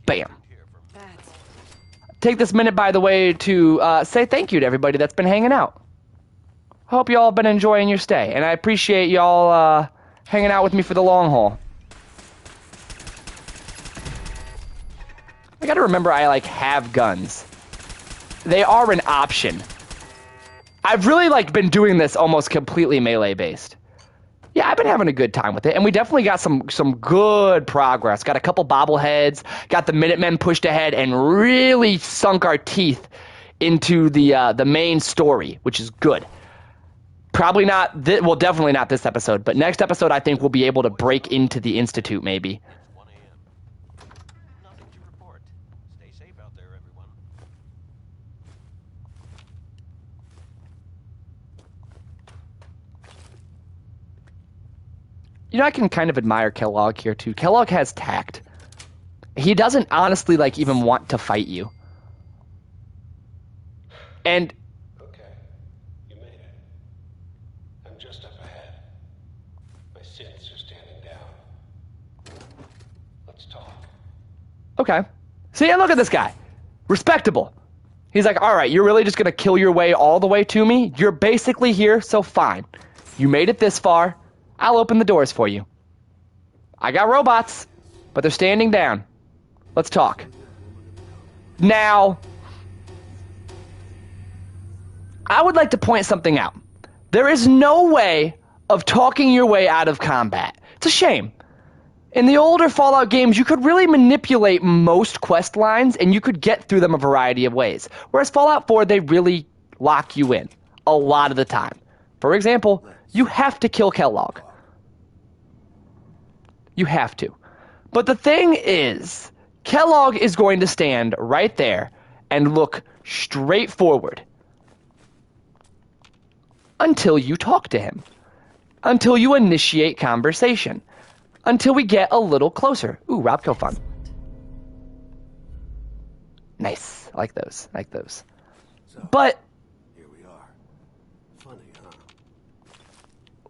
Bam. Take this minute, by the way, to say thank you to everybody that's been hanging out. Hope you all been enjoying your stay, and I appreciate y'all hanging out with me for the long haul. I gotta remember I, like, have guns. They are an option. I've really, like, been doing this almost completely melee-based. Yeah, I've been having a good time with it, and we definitely got some good progress. Got a couple bobbleheads, got the Minutemen pushed ahead, and really sunk our teeth into the main story, which is good. Probably not, well, definitely not this episode, but next episode I think we'll be able to break into the Institute, maybe. You know, I can kind of admire Kellogg here, too. Kellogg has tact. He doesn't honestly, like, even want to fight you. And... Okay. You made it. I'm just up ahead. My synths are standing down. Let's talk. Okay. See, and look at this guy. Respectable. He's like, alright, you're really just gonna kill your way all the way to me? You're basically here, so fine. You made it this far. I'll open the doors for you. I got robots, but they're standing down. Let's talk. Now, I would like to point something out. There is no way of talking your way out of combat. It's a shame. In the older Fallout games, you could really manipulate most quest lines, and you could get through them a variety of ways. Whereas Fallout 4, they really lock you in a lot of the time. For example, you have to kill Kellogg. You have to. But the thing is, Kellogg is going to stand right there and look straight forward until you talk to him, until you initiate conversation, until we get a little closer. Ooh, Robco fun. Nice. I like those. I like those. But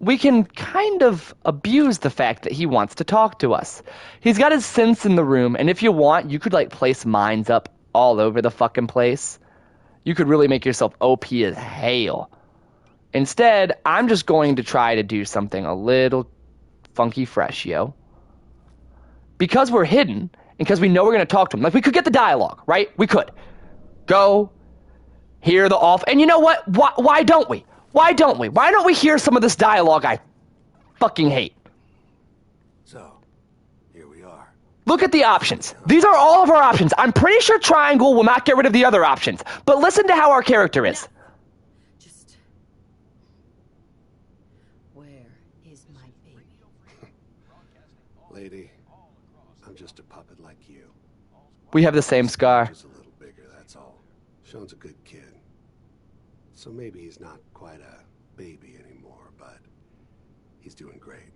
we can kind of abuse the fact that he wants to talk to us. He's got his synths in the room, and if you want, you could, like, place mines up all over the fucking place. You could really make yourself OP as hell. Instead, I'm just going to try to do something a little funky fresh, yo. Because we're hidden, and because we know we're going to talk to him, like, we could get the dialogue, right? We could. Go, hear the off, and you know what? Why don't we? Why don't we? Why don't we hear some of this dialogue I fucking hate? So, here we are. Look at the options. These are all of our options. I'm pretty sure triangle will not get rid of the other options. But listen to how our character is. Just... Where is my baby? Lady, I'm just a puppet like you. We have the same scar. Just a little bigger, that's all. Sean's a good kid. So maybe he's not quite a baby anymore, but he's doing great.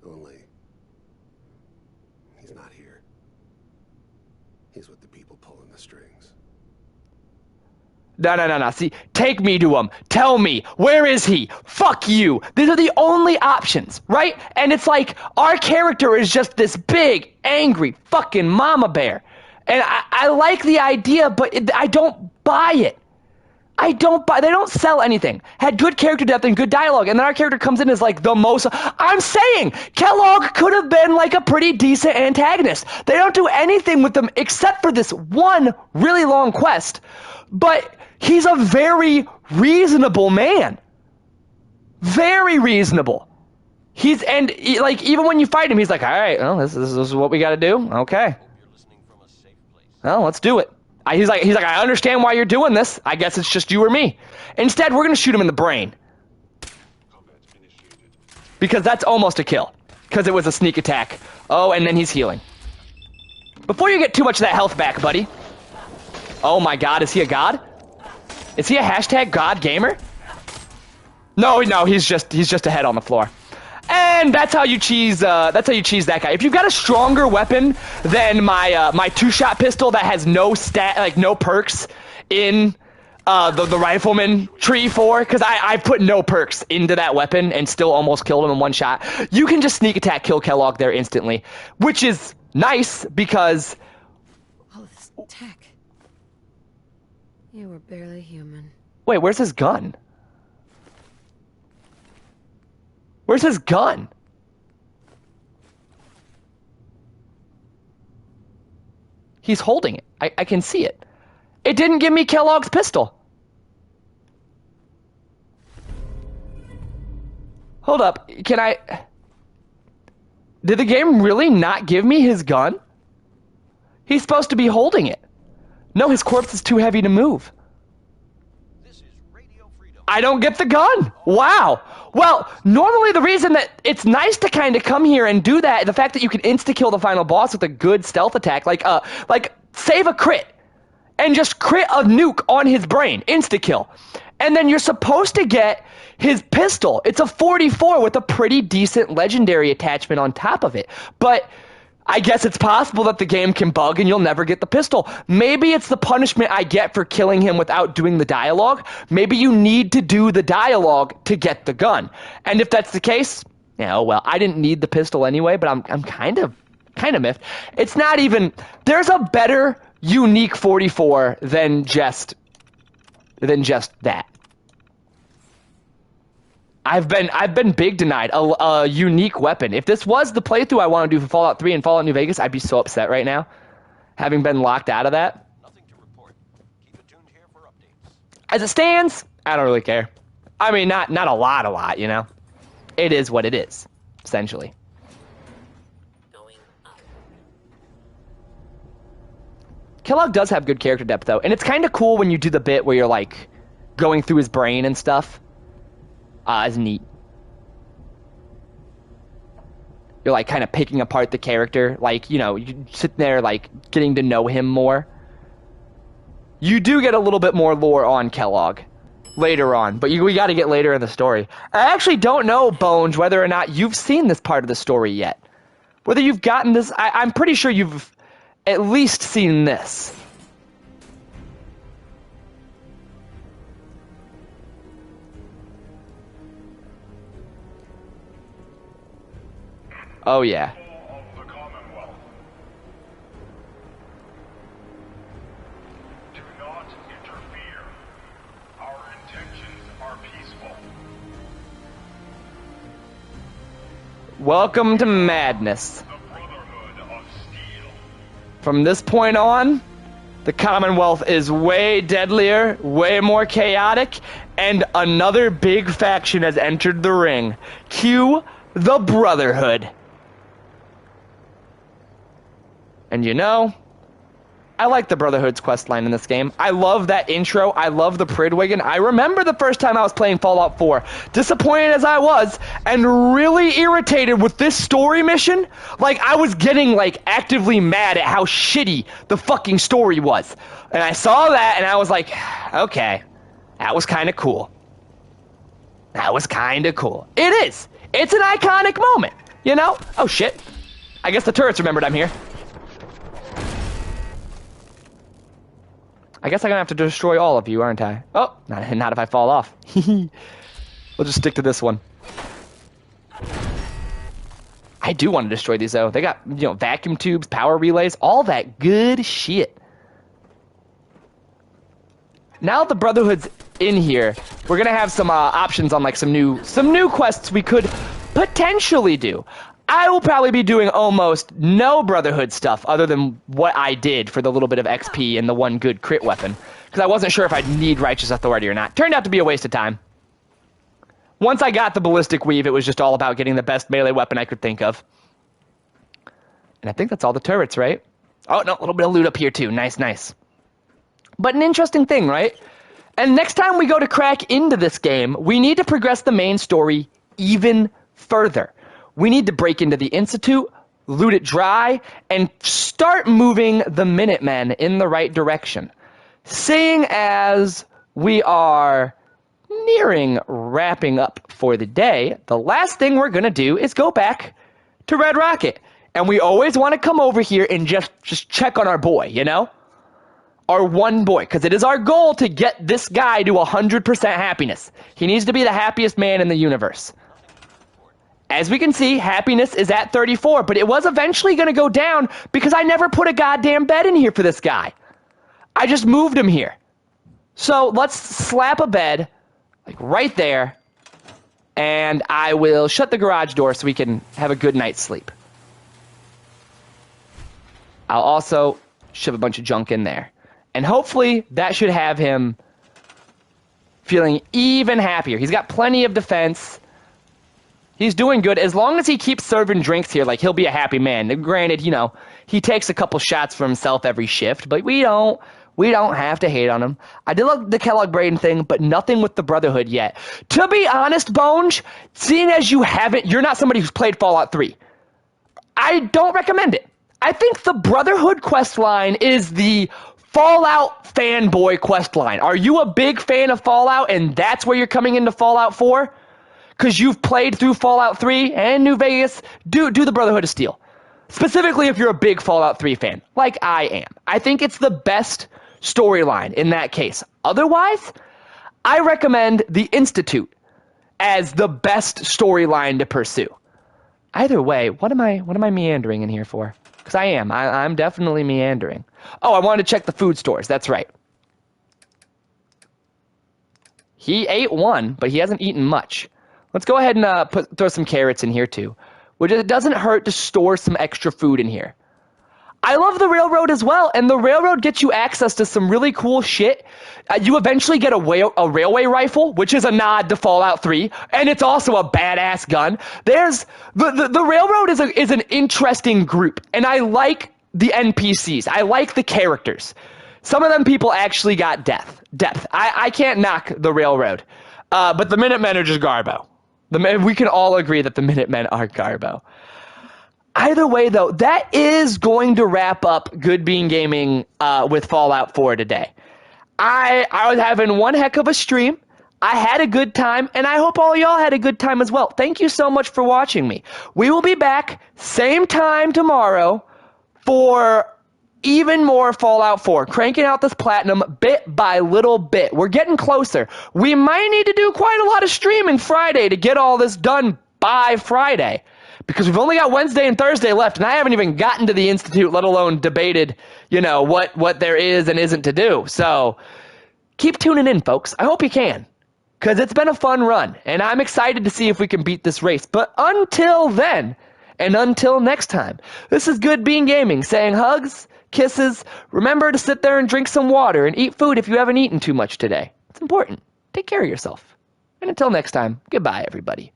Only, he's not here. He's with the people pulling the strings. No. See, take me to him. Tell me, where is he? Fuck you. These are the only options, right? And it's like, our character is just this big, angry, fucking mama bear. And I like the idea, but I don't buy it. They don't sell anything. Had good character depth and good dialogue, and then our character comes in as like the most... I'm saying, Kellogg could have been like a pretty decent antagonist. They don't do anything with them except for this one really long quest. But he's a very reasonable man. Very reasonable. Like, even when you fight him, he's like, all right, well, this is what we got to do. Okay. Well, let's do it. He's like, I understand why you're doing this. I guess it's just you or me. Instead, we're going to shoot him in the brain. Because that's almost a kill. Because it was a sneak attack. Oh, and then he's healing. Before you get too much of that health back, buddy. Oh my god, is he a god? Is he a hashtag god gamer? No, he's just a head on the floor. And that's how you cheese that guy. If you've got a stronger weapon than my two-shot pistol that has no no perks in the rifleman tree for, because I put no perks into that weapon and still almost killed him in one shot. You can just sneak attack kill Kellogg there instantly, which is nice because all this tech. You were barely human. Wait, where's his gun? Where's his gun? He's holding it. I can see it. It didn't give me Kellogg's pistol. Hold up. Can I... Did the game really not give me his gun? He's supposed to be holding it. No, his corpse is too heavy to move. I don't get the gun. Wow. Well, normally the reason that it's nice to kind of come here and do that, the fact that you can insta-kill the final boss with a good stealth attack, like save a crit, and just crit a nuke on his brain, insta-kill. And then you're supposed to get his pistol. It's a 44 with a pretty decent legendary attachment on top of it. But I guess it's possible that the game can bug and you'll never get the pistol. Maybe it's the punishment I get for killing him without doing the dialogue. Maybe you need to do the dialogue to get the gun. And if that's the case, yeah, oh well, I didn't need the pistol anyway, but I'm kind of miffed. It's not even... There's a better unique 44 than just that. I've been big denied a unique weapon. If this was the playthrough I want to do for Fallout 3 and Fallout New Vegas, I'd be so upset right now, having been locked out of that. Nothing to report. Keep it tuned here for updates. As it stands, I don't really care. I mean, not a lot, you know. It is what it is, essentially. Kellogg does have good character depth though, and it's kind of cool when you do the bit where you're like going through his brain and stuff. It's neat. You're like kind of picking apart the character, like, you know, you sit there like getting to know him more. You do get a little bit more lore on Kellogg later on, but we got to get later in the story. I actually don't know, Bones, whether or not you've seen this part of the story yet. Whether you've gotten this, I'm pretty sure you've at least seen this. Oh, yeah. Do not interfere. Our intentions are peaceful. Welcome to madness. From this point on, the Commonwealth is way deadlier, way more chaotic, and another big faction has entered the ring. Cue the Brotherhood. And you know, I like the Brotherhood's questline in this game. I love that intro. I love the Pridwigan. I remember the first time I was playing Fallout 4, disappointed as I was, and really irritated with this story mission. Like, I was getting, like, actively mad at how shitty the fucking story was. And I saw that, and I was like, okay, that was kind of cool. That was kind of cool. It is. It's an iconic moment, you know? Oh, shit. I guess the turrets remembered I'm here. I guess I'm gonna have to destroy all of you, aren't I? Oh, not if I fall off. We'll just stick to this one. I do want to destroy these, though. They got, you know, vacuum tubes, power relays, all that good shit. Now the Brotherhood's in here, we're gonna have some options on like some new quests we could potentially do. I will probably be doing almost no Brotherhood stuff other than what I did for the little bit of XP and the one good crit weapon. Because I wasn't sure if I'd need Righteous Authority or not. Turned out to be a waste of time. Once I got the ballistic weave, it was just all about getting the best melee weapon I could think of. And I think that's all the turrets, right? Oh, no, a little bit of loot up here, too. Nice, nice. But an interesting thing, right? And next time we go to crack into this game, we need to progress the main story even further. We need to break into the Institute, loot it dry, and start moving the Minutemen in the right direction. Seeing as we are nearing wrapping up for the day, the last thing we're going to do is go back to Red Rocket. And we always want to come over here and just check on our boy, you know? Our one boy, because it is our goal to get this guy to 100% happiness. He needs to be the happiest man in the universe. As we can see, happiness is at 34, but it was eventually going to go down because I never put a goddamn bed in here for this guy. I just moved him here. So let's slap a bed, like right there, and I will shut the garage door so we can have a good night's sleep. I'll also shove a bunch of junk in there. And hopefully that should have him feeling even happier. He's got plenty of defense. He's doing good. As long as he keeps serving drinks here, like, he'll be a happy man. And granted, you know, he takes a couple shots for himself every shift, but we don't have to hate on him. I did love the Kellogg Braden thing, but nothing with the Brotherhood yet. To be honest, Bones, seeing as you're not somebody who's played Fallout 3, I don't recommend it. I think the Brotherhood quest line is the Fallout fanboy questline. Are you a big fan of Fallout and that's where you're coming into Fallout 4? Because you've played through Fallout 3 and New Vegas, do the Brotherhood of Steel. Specifically if you're a big Fallout 3 fan, like I am. I think it's the best storyline in that case. Otherwise, I recommend the Institute as the best storyline to pursue. Either way, what am I meandering in here for? Because I'm definitely meandering. Oh, I wanted to check the food stores. That's right. He ate one, but he hasn't eaten much. Let's go ahead and throw some carrots in here too. Which it doesn't hurt to store some extra food in here. I love the railroad as well, and the railroad gets you access to some really cool shit. You eventually get a railway rifle, which is a nod to Fallout 3, and it's also a badass gun. There's the railroad is an interesting group, and I like the NPCs. I like the characters. Some of them people actually got depth. I can't knock the railroad, but the Minutemen are just garbo. We can all agree that the Minutemen are garbo. Either way, though, that is going to wrap up Good Bean Gaming with Fallout 4 today. I was having one heck of a stream. I had a good time, and I hope all y'all had a good time as well. Thank you so much for watching me. We will be back same time tomorrow for even more Fallout 4, cranking out this platinum bit by little bit. We're getting closer. We might need to do quite a lot of streaming Friday to get all this done by Friday. Because we've only got Wednesday and Thursday left, and I haven't even gotten to the Institute, let alone debated, you know, what there is and isn't to do. So keep tuning in, folks. I hope you can. Because it's been a fun run, and I'm excited to see if we can beat this race. But until then, and until next time, this is Good Bean Gaming saying hugs, kisses. Remember to sit there and drink some water and eat food if you haven't eaten too much today. It's important. Take care of yourself. And until next time, goodbye, everybody.